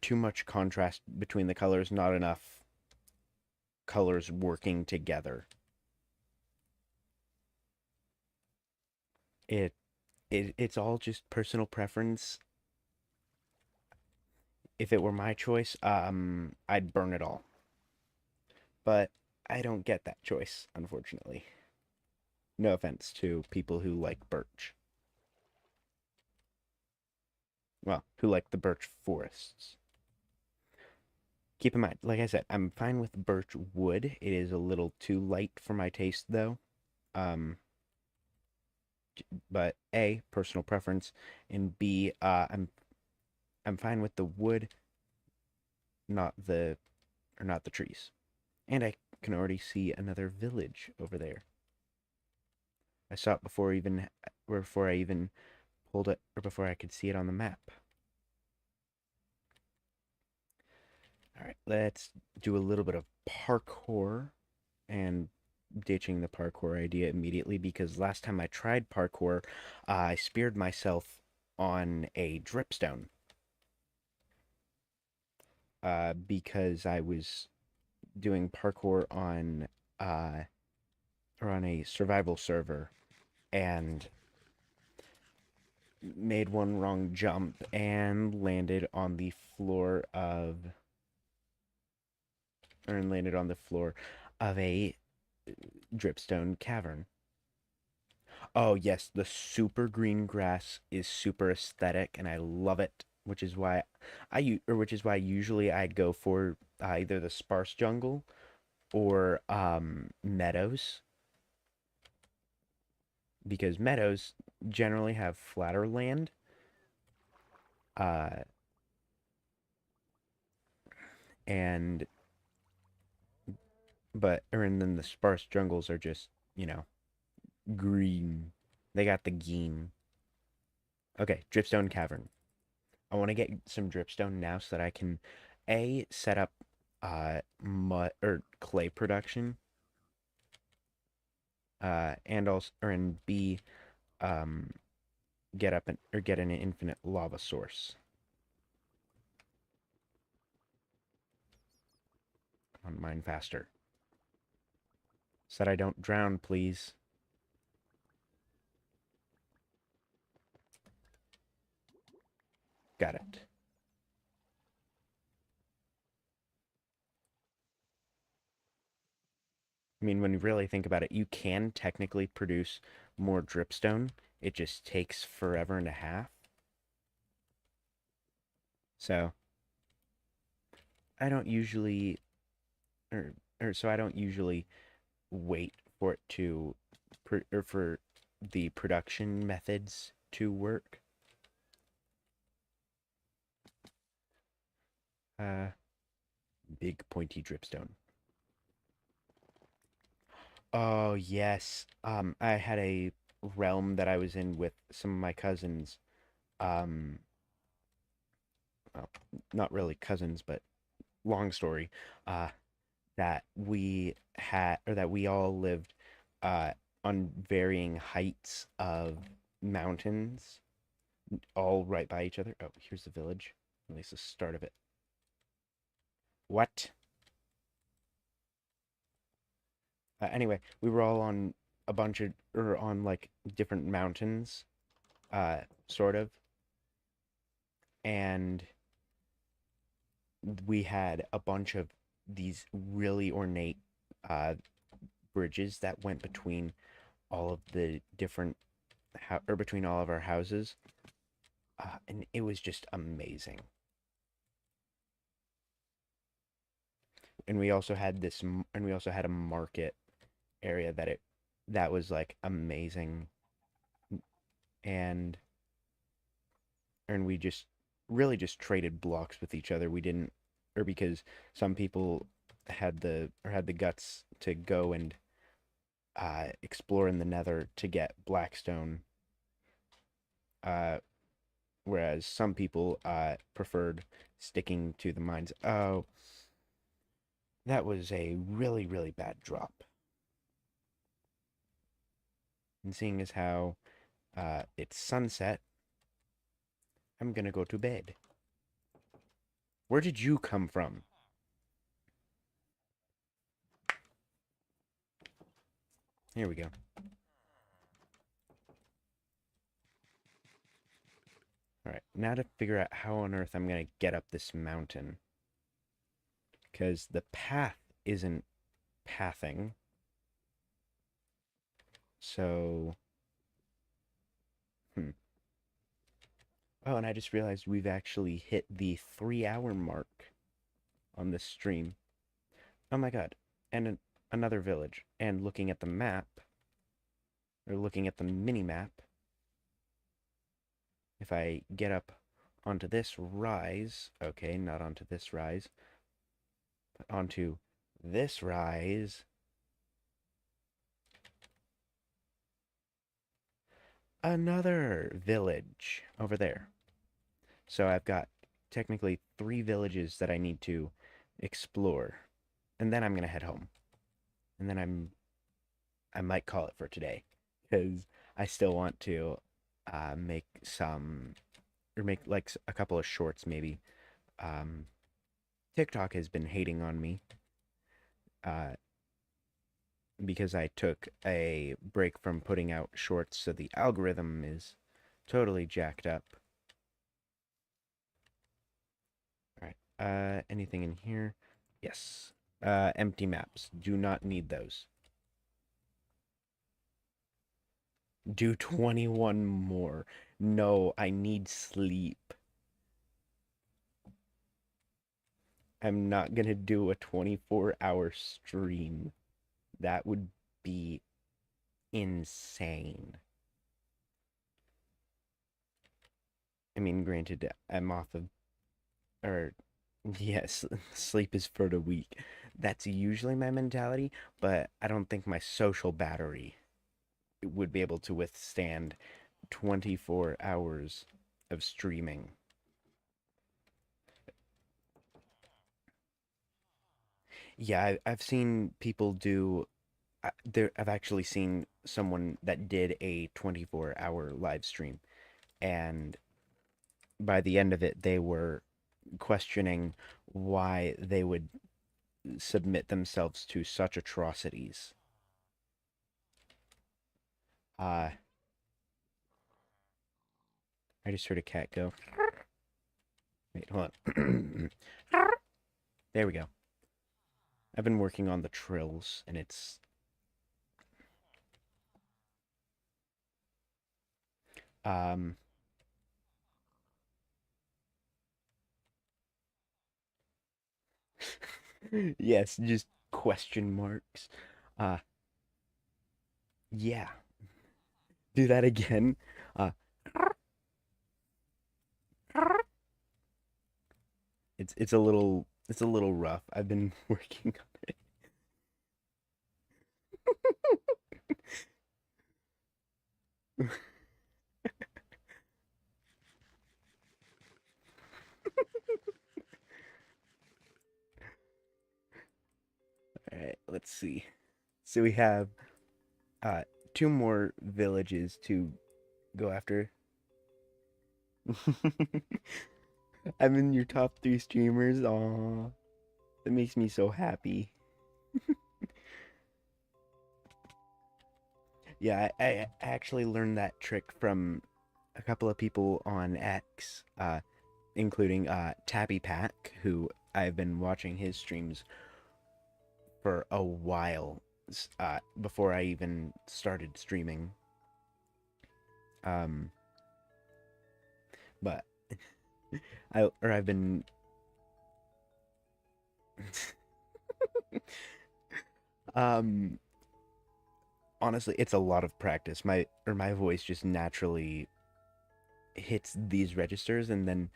[SPEAKER 1] too much contrast between the colors, not enough colors working together. It it's all just personal preference. If it were my choice, I'd burn it all. But I don't get that choice, unfortunately. No offense to people who like birch. Well, who like the birch forests. Keep in mind, like I said, I'm fine with birch wood. It is a little too light for my taste, though. Um, but A, personal preference, and B, I'm fine with the wood, not the not the trees. And I can already see another village over there. I saw it before I even pulled it or before I could see it on the map. All right, let's do a little bit of parkour and ditching the parkour idea immediately because last time I tried parkour, I speared myself on a dripstone because I was doing parkour uh, on a survival server and made one wrong jump and landed on the floor of a dripstone cavern. Oh yes, the super green grass is super aesthetic and I love it, which is why usually I go for either the sparse jungle or meadows because meadows generally have flatter land. Uh, and and then the sparse jungles are just, you know, green. They got the green. Okay, dripstone cavern. I want to get some dripstone now so that I can a set up mud or clay production and also and b um get an infinite lava source. Come on, mine faster. So that I don't drown, please. Got it. I mean, when you really think about it, you can technically produce more dripstone. It just takes forever and a half. So I don't usually, so I don't usually wait for it to, or for the production methods to work. Uh, Big pointy dripstone. Oh yes. I had a realm that I was in with some of my cousins. Um, well, not really cousins, but long story. Uh, that we had or that we all lived uh on varying heights of mountains, all right by each other. Oh, here's the village. At least the start of it. What? Anyway, we were all on a bunch of or on like different mountains, sort of, and we had a bunch of these really ornate uh, bridges that went between all of the different or between all of our houses, and it was just amazing. And we also had and we also had a market area that was like amazing, and we just really just traded blocks with each other. We didn't, or because some people had the guts to go and explore in the Nether to get Blackstone, uh, whereas some people preferred sticking to the mines. Oh, that was a really, really bad drop. And seeing as how it's sunset, I'm gonna go to bed. Where did you come from? Here we go. All right, now to figure out how on earth I'm gonna get up this mountain. Because the path isn't pathing. So, hmm. Oh, and I just realized we've actually hit the 3 hour mark on this stream. Oh my god. And another village. And looking at the map, or looking at the mini map, if I get up onto this rise, okay, not onto this rise, but onto this rise, another village over there. So I've got technically 3 villages that I need to explore. And then I'm going to head home. And then I might call it for today because I still want to make some or make like a couple of shorts maybe. Um, TikTok has been hating on me uh, because I took a break from putting out shorts, so the algorithm is totally jacked up. All right. Anything in here? Yes. Empty maps. Do not need those. Do 21 more. No, I need sleep. I'm not gonna do a 24-hour stream. That would be insane. I mean, granted, I'm off of, or yes, sleep is for the weak. That's usually my mentality, but I don't think my social battery would be able to withstand 24 hours of streaming. Yeah, I've seen people do. I've actually seen someone that did a 24-hour live stream, and by the end of it, they were questioning why they would submit themselves to such atrocities. Uh, I just heard a cat go. Wait, hold on. There we go. I've been working on the trills, and it's um yes, just question marks. Uh yeah. Do that again. Uh it's a little rough. I've been working on it. All right, let's see. So we have uh 2 more villages to go after. I'm in your top 3 streamers. Aw, that makes me so happy. Yeah, I actually learned that trick from a couple of people on X, including Tabby Pack, who I've been watching his streams for a while before I even started streaming. Um, but I've been um honestly, it's a lot of practice. My voice just naturally hits these registers, and then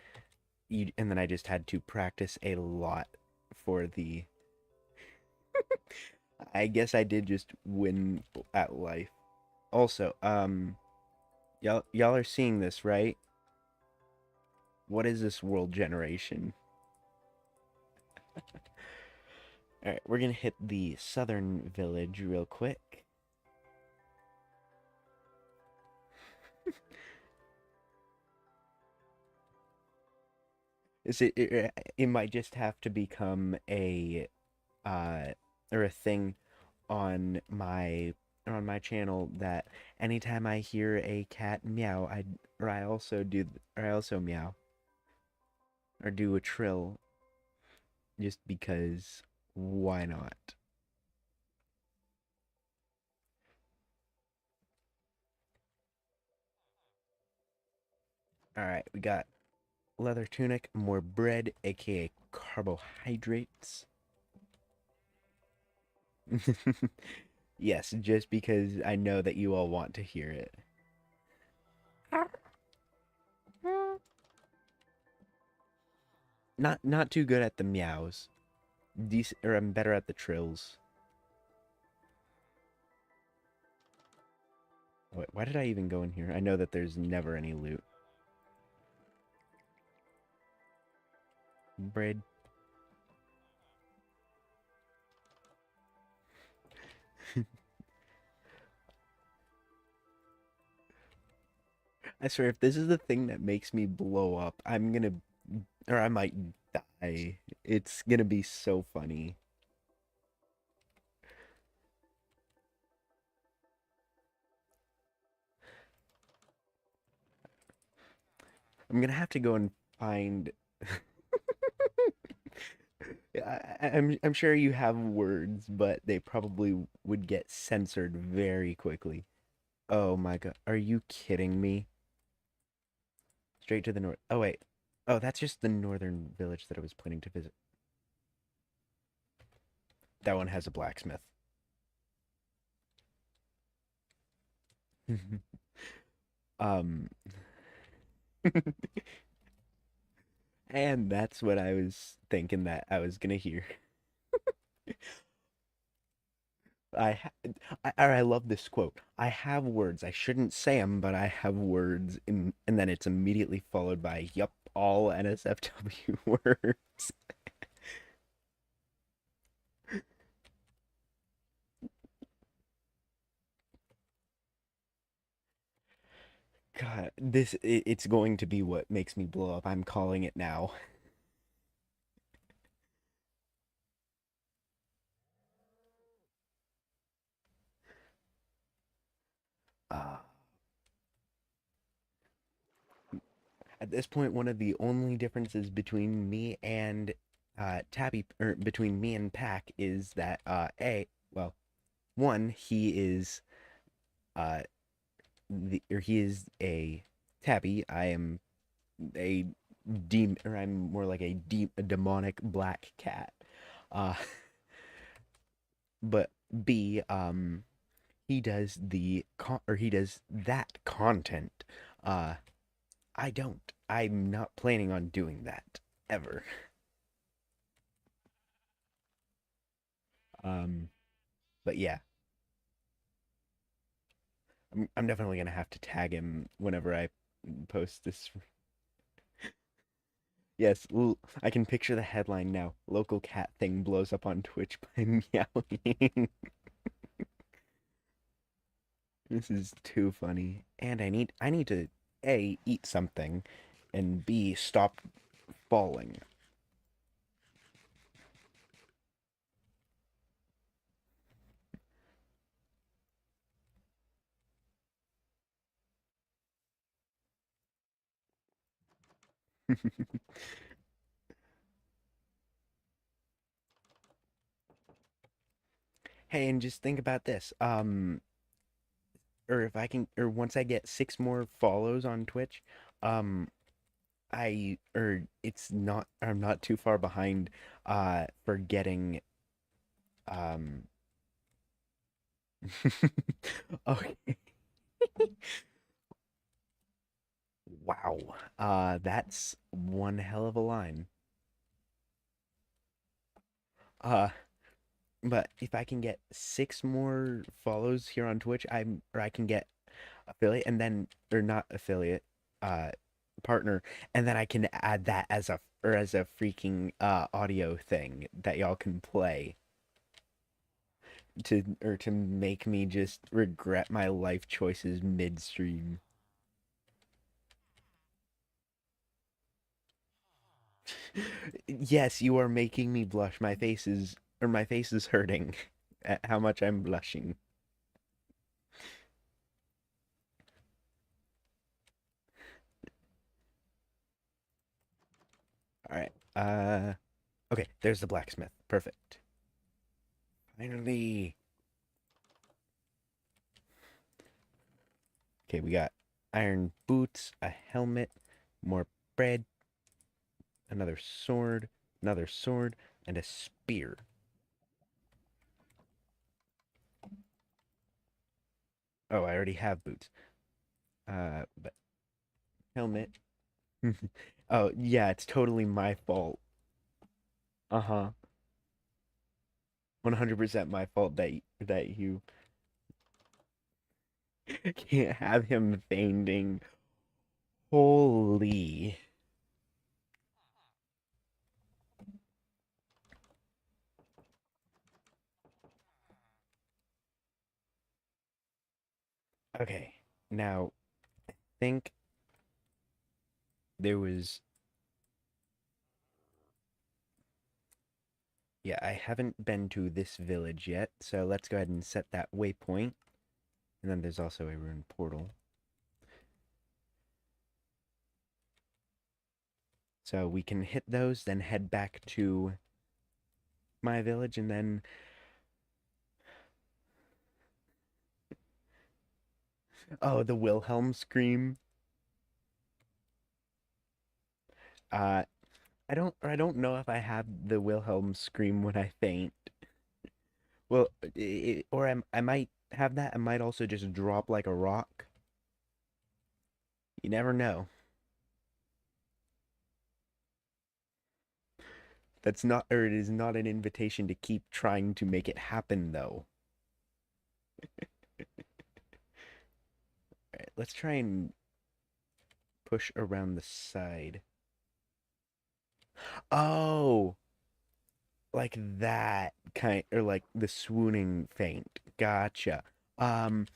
[SPEAKER 1] I just had to practice a lot for the I guess I did just win at life. Also, y'all are seeing this, right? What is this world generation? All right, we're gonna hit the southern village real quick. It might just have to become a uh or a thing on my channel that anytime I hear a cat meow, I also meow or do a trill just because why not? All right, we got leather tunic, more bread, aka carbohydrates. Yes, just because I know that you all want to hear it. Not too good at the meows. Decent, or I'm better at the trills. Wait, why did I even go in here? I know that there's never any loot. Bread. I swear, if this is the thing that makes me blow up, I'm gonna, or I might die. It's gonna be so funny. I'm gonna have to go and find. I'm sure you have words, but they probably would get censored very quickly. Oh my god, are you kidding me? Straight to the north. Oh wait. Oh, that's just the northern village that I was planning to visit. That one has a blacksmith. um and that's what I was thinking that I was gonna hear. I, ha- I love this quote. I have words. I shouldn't say them, but I have words. And then it's immediately followed by, yup, all NSFW words. God, it's going to be what makes me blow up. I'm calling it now. Uh, at this point, one of the only differences between me and Tabby, or between me and Pack, is that well, one, he is uh he is a tabby. I am a or I'm more like a demonic black cat. Uh, but B, he does he does that content. Uh, I don't. I'm not planning on doing that ever. Um, but yeah, I'm definitely gonna have to tag him whenever I post this. Yes, I can picture the headline now. Local cat thing blows up on Twitch by meowing. This is too funny. And I need to A, eat something, and B, stop falling. Hey, and just think about this. Or if I can, or once I get 6 more follows on Twitch, um, or it's not, I'm not too far behind, for getting, um, okay. Wow. That's one hell of a line. Uh, but if I can get 6 more follows here on Twitch, or I can get affiliate and then, or not affiliate, uh, partner, and then I can add that as a freaking audio thing that y'all can play to make me just regret my life choices midstream. Yes, you are making me blush. My face is hurting at how much I'm blushing. All right. Okay, there's the blacksmith. Perfect. Finally. Okay, we got iron boots, a helmet, more bread, another sword, and a spear. Oh, I already have boots. But helmet. Oh, yeah, it's totally my fault. Uh-huh. 100% my fault that you can't have him fainting. Holy. Okay. Now, think there was yeah, I haven't been to this village yet, so let's go ahead and set that waypoint. And then there's also a rune portal. So we can hit those, then head back to my village, and then oh, the Wilhelm scream. Uh, I don't know if I have the Wilhelm scream when I faint. Well, I might have that. I might also just drop like a rock. You never know. That's not, or it is not an invitation to keep trying to make it happen, though. All right, let's try and push around the side. Oh, like that kind, or like the swooning faint. Gotcha. Um,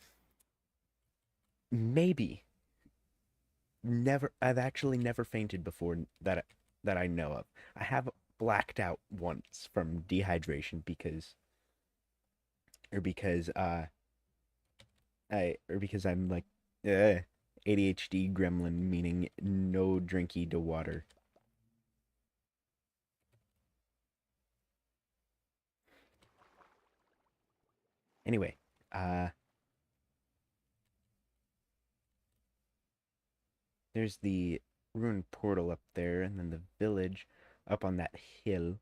[SPEAKER 1] maybe. I've actually never fainted before that I know of. I have blacked out once from dehydration because I'm like uh, ADHD gremlin, meaning no drinky to water. Anyway, uh, there's the ruined portal up there, and then the village up on that hill.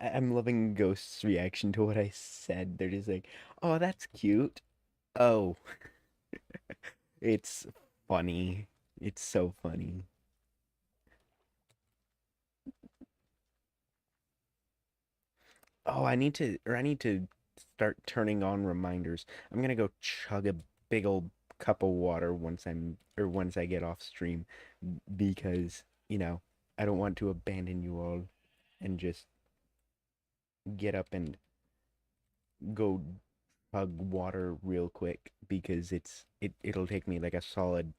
[SPEAKER 1] I'm loving Ghost's reaction to what I said. They're just like, "Oh, that's cute." Oh, it's funny. It's so funny. Oh, I need to start turning on reminders. I'm gonna go chug a big old cup of water once I get off stream because, I don't want to abandon you all and just get up and go chug water real quick because it'll take me like a solid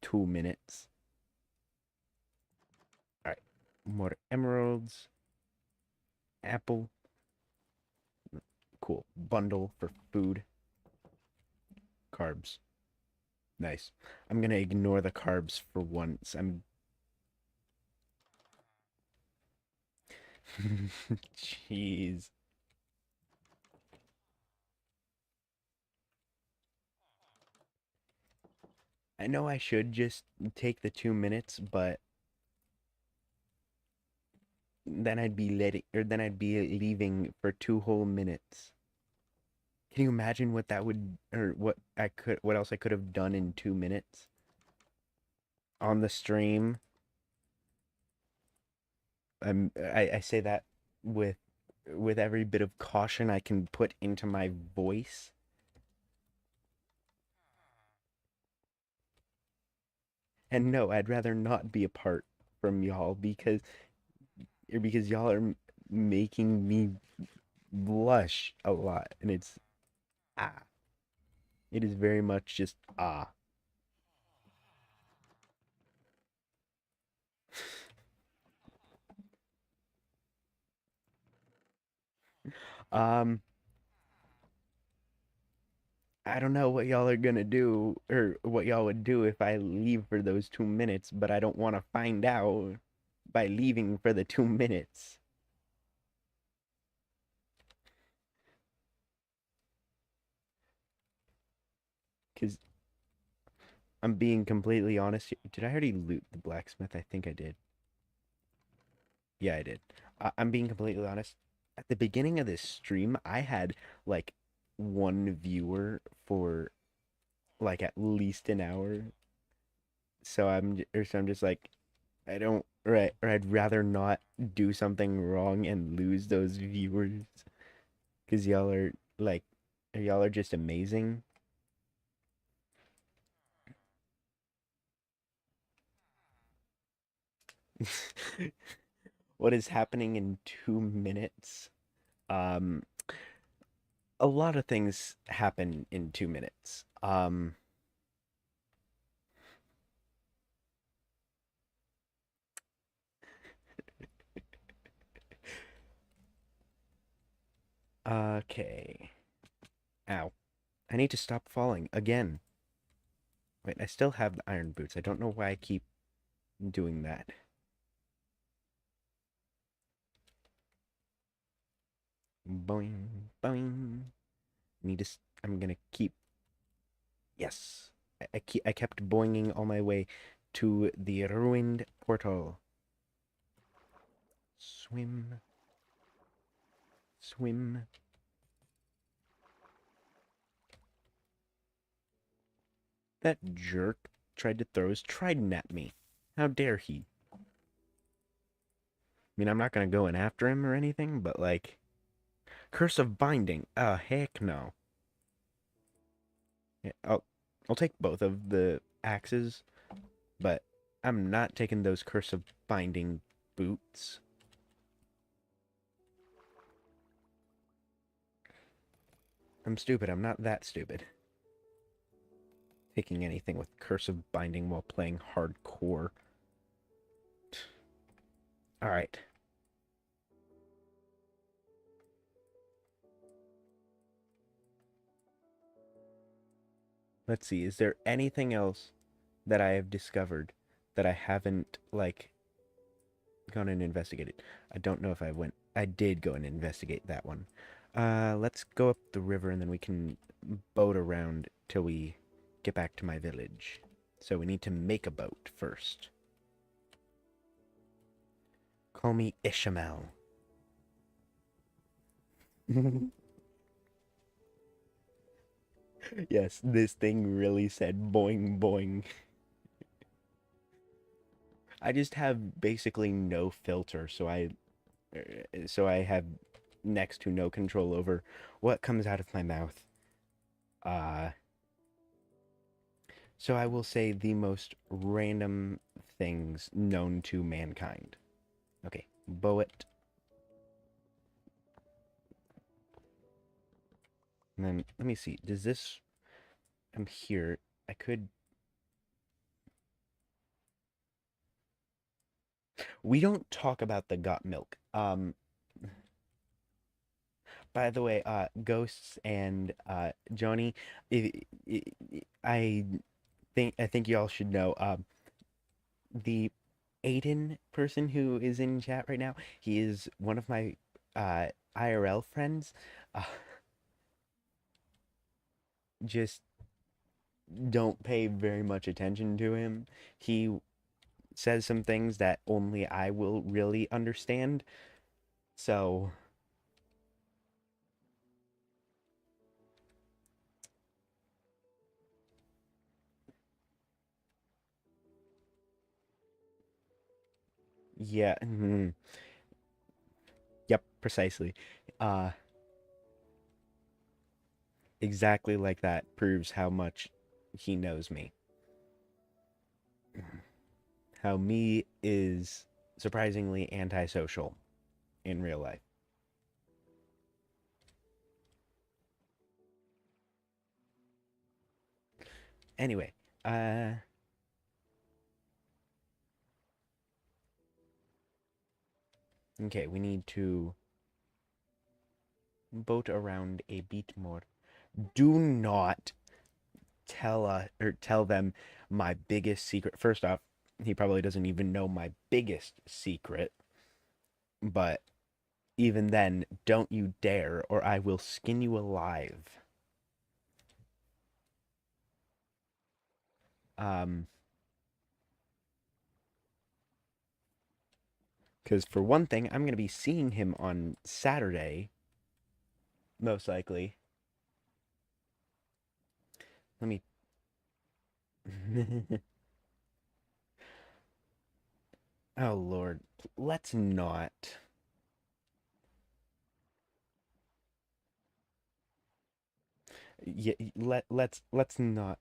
[SPEAKER 1] 2 minutes. All right, more emeralds, apple, cool. Bundle for food, carbs. Nice. I'm gonna ignore the carbs for once. Jeez. I know I should just take the 2 minutes, but then I'd be leaving for 2 whole minutes. Can you imagine what that would, or what else I could have done in 2 minutes on the stream? I say that with every bit of caution I can put into my voice. And no, I'd rather not be apart from y'all because y'all are making me blush a lot, and ah, it is very much just ah. Um, I don't know what y'all are gonna do or what y'all would do if I leave for those 2 minutes, but I don't want to find out by leaving for the 2 minutes. Because I'm being completely honest. Did I already loot the blacksmith? I think I did. Yeah, I did. I'm being completely honest. At the beginning of this stream, I had like one viewer for like at least an hour. So I'm just like, I don't, right, or I'd rather not do something wrong and lose those viewers because like, y'all are just amazing. What is happening in 2 minutes? Um, a lot of things happen in 2 minutes. Okay. Ow. I need to stop falling again. Wait, I still have the iron boots. I don't know why I keep doing that. Boing, boing. I'm gonna keep. Yes. I kept boinging all my way to the ruined portal. Swim, swim. That jerk tried to throw his trident at me. How dare he? I mean, I'm not gonna go in after him or anything, but like, curse of binding. Heck no. Yeah, I'll take both of the axes, but I'm not taking those curse of binding boots. I'm stupid. I'm not that stupid. Taking anything with curse of binding while playing hardcore. All right. Let's see. Is there anything else that I have discovered that I haven't like gone and investigated? I don't know if I went. I did go and investigate that one. Let's go up the river and then we can boat around till we get back to my village. So we need to make a boat first. Call me Ishmael. Yes, this thing really said boing boing. I just have basically no filter, so I have next to no control over what comes out of my mouth. Uh so I will say the most random things known to mankind. Okay, bow it. And then let me see. Does this I'm here. I could We don't talk about the got milk. By the way, Ghosts and Joni, I I think y'all should know the Aiden person who is in chat right now, he is one of my IRL friends. Uh, just don't pay very much attention to him. He says some things that only I will really understand. So, yeah. Yep, precisely. Uh, exactly like that proves how much he knows me. How me is surprisingly antisocial in real life. Anyway, uh, okay, we need to boat around a bit more. Do not tell them my biggest secret. First off, he probably doesn't even know my biggest secret, but even then, don't you dare, or I will skin you alive. Um, because for one thing, I'm gonna be seeing him on Saturday, most likely. Let me. Oh Lord, let's not. Yeah, let's not.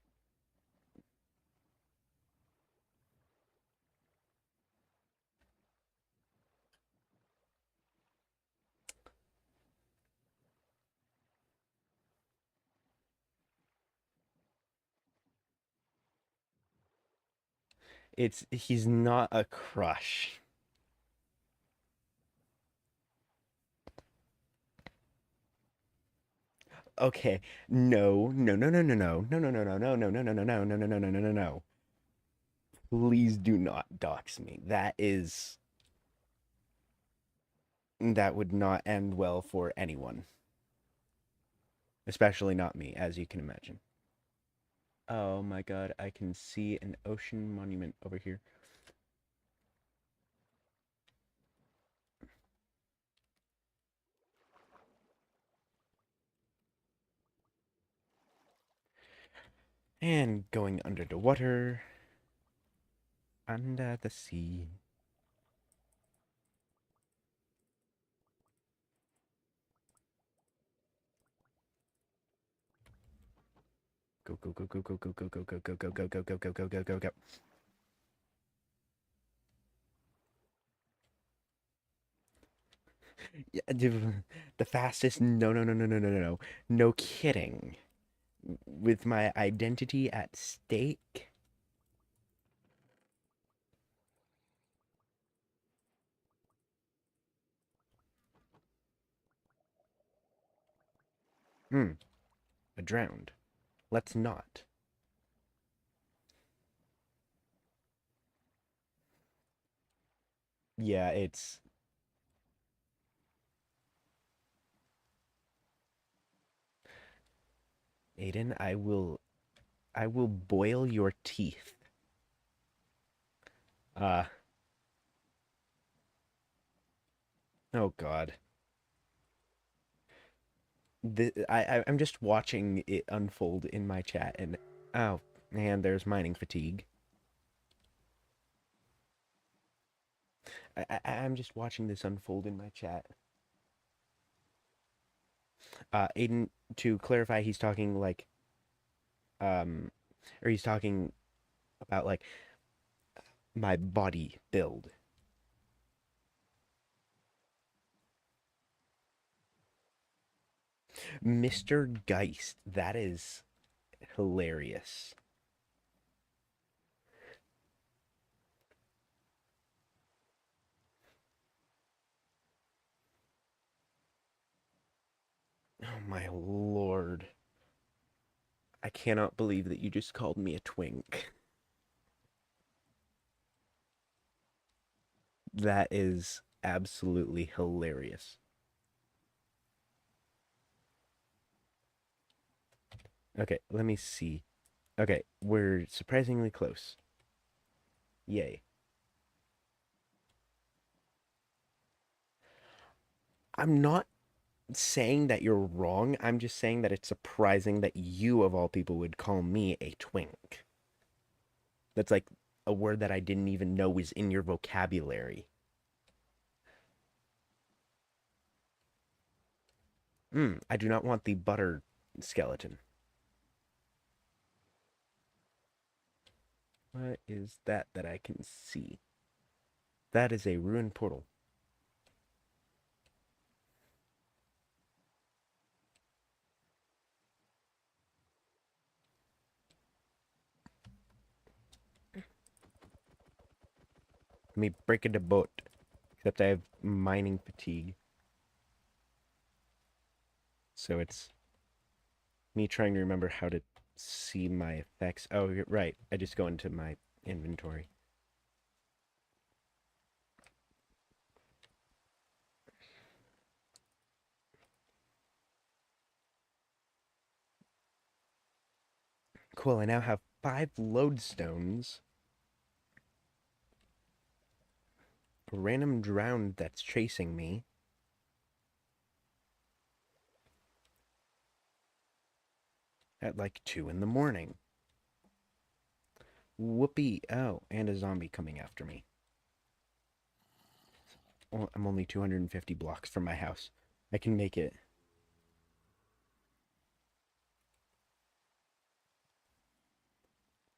[SPEAKER 1] He's not a crush. Okay, no. Please do not dox me. That would not end well for anyone, especially not me, as you can imagine. Oh my god, I can see an ocean monument over here. And going under the water, under the sea. Go go go go go go go go go go go go go go go go go go go. Yeah, the fastest. No. No kidding. With my identity at stake. Hmm. I drowned. Let's not. Yeah, it's Aiden. I will boil your teeth. Uh. Oh God. I'm just watching it unfold in my chat, and oh man, there's mining fatigue. I'm just watching this unfold in my chat. Aiden, to clarify, he's talking like, um, or he's talking about like my body build. Mr. Geist, that is hilarious. Oh my lord. I cannot believe that you just called me a twink. That is absolutely hilarious. Okay, let me see. Okay, we're surprisingly close. Yay. I'm not saying that you're wrong. I'm just saying that it's surprising that you, of all people, would call me a twink. That's like a word that I didn't even know was in your vocabulary. I do not want the butter skeleton. What is that I can see? That is a ruined portal. Let me break into boat. Except I have mining fatigue. So it's me trying to remember how to see my effects. Oh, right. I just go into my inventory. Cool, I now have 5 lodestones. A random drowned that's chasing me. At like 2 in the morning. Whoopee. Oh, and a zombie coming after me. Oh, I'm only 250 blocks from my house. I can make it.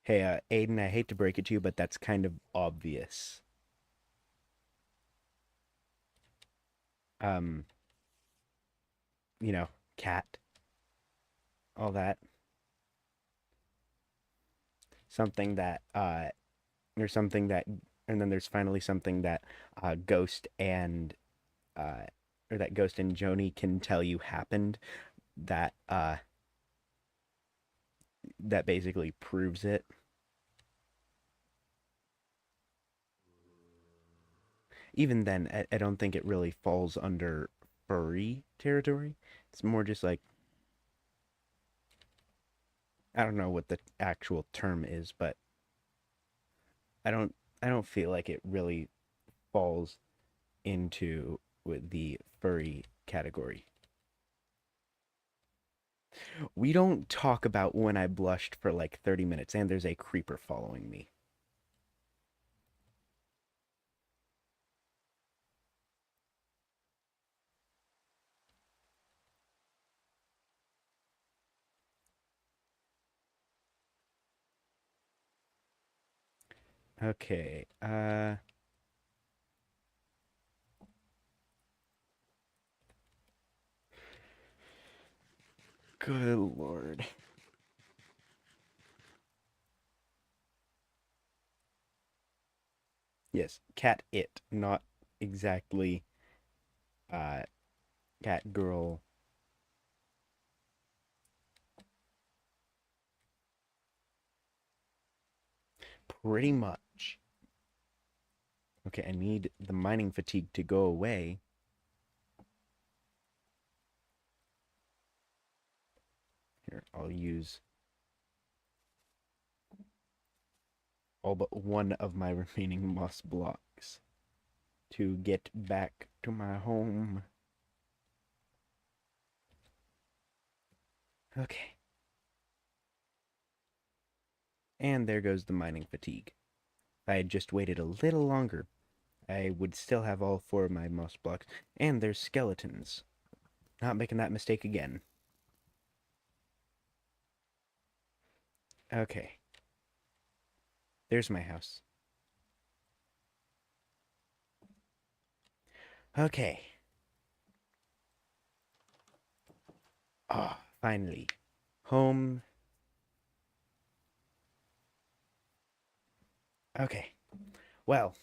[SPEAKER 1] Hey, Aiden, I hate to break it to you, but that's kind of obvious. Um, you know, cat, all that. Something that, there's something that, and then there's finally something that, Ghost and, uh, or that Ghost and Joni can tell you happened that, that basically proves it. Even then, I don't think it really falls under furry territory. It's more just like, I don't know what the actual term is, but I don't I don't feel like it really falls into with the furry category. We don't talk about when I blushed for like 30 minutes and there's a creeper following me. Okay. Good lord. Yes, cat it, not exactly uh cat girl. Pretty much. Okay, I need the mining fatigue to go away. Here, I'll use all but one of my remaining moss blocks to get back to my home. Okay. And there goes the mining fatigue. If I had just waited a little longer, I would still have all 4 of my moss blocks. And there's skeletons. Not making that mistake again. Okay. There's my house. Okay. Ah, oh, finally. Home. Okay. Well,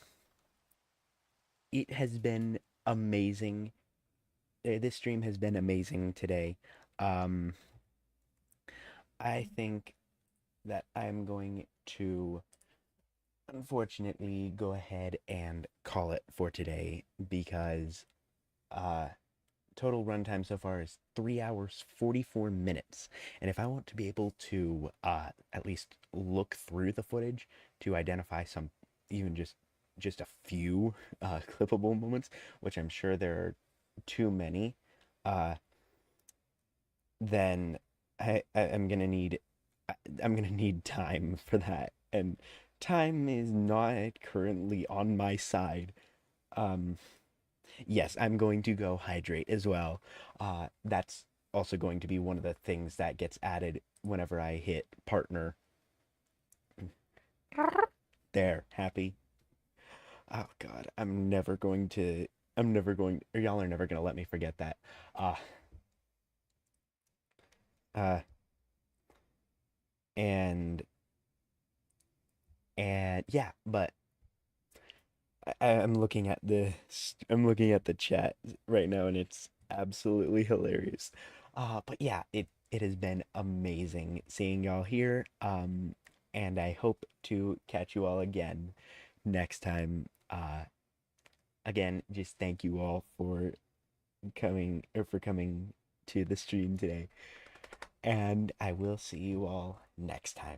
[SPEAKER 1] it has been amazing. This stream has been amazing today. Um, I think that I'm going to unfortunately go ahead and call it for today because uh total runtime so far is 3 hours 44 minutes. And if I want to be able to at least look through the footage to identify some, even just a few clippable moments, which I'm sure there are too many, uh, then I'm gonna need I'm gonna need time for that, and time is not currently on my side. Um, yes, I'm going to go hydrate as well. That's also going to be one of the things that gets added whenever I hit partner. There, happy. Oh God, I'm never going, or y'all are never gonna let me forget that. Uh, uh, and and yeah, but I'm looking at the chat right now, and it's absolutely hilarious. But yeah, it has been amazing seeing y'all here. And I hope to catch you all again next time. Again, just thank you all for coming to the stream today, and I will see you all next time.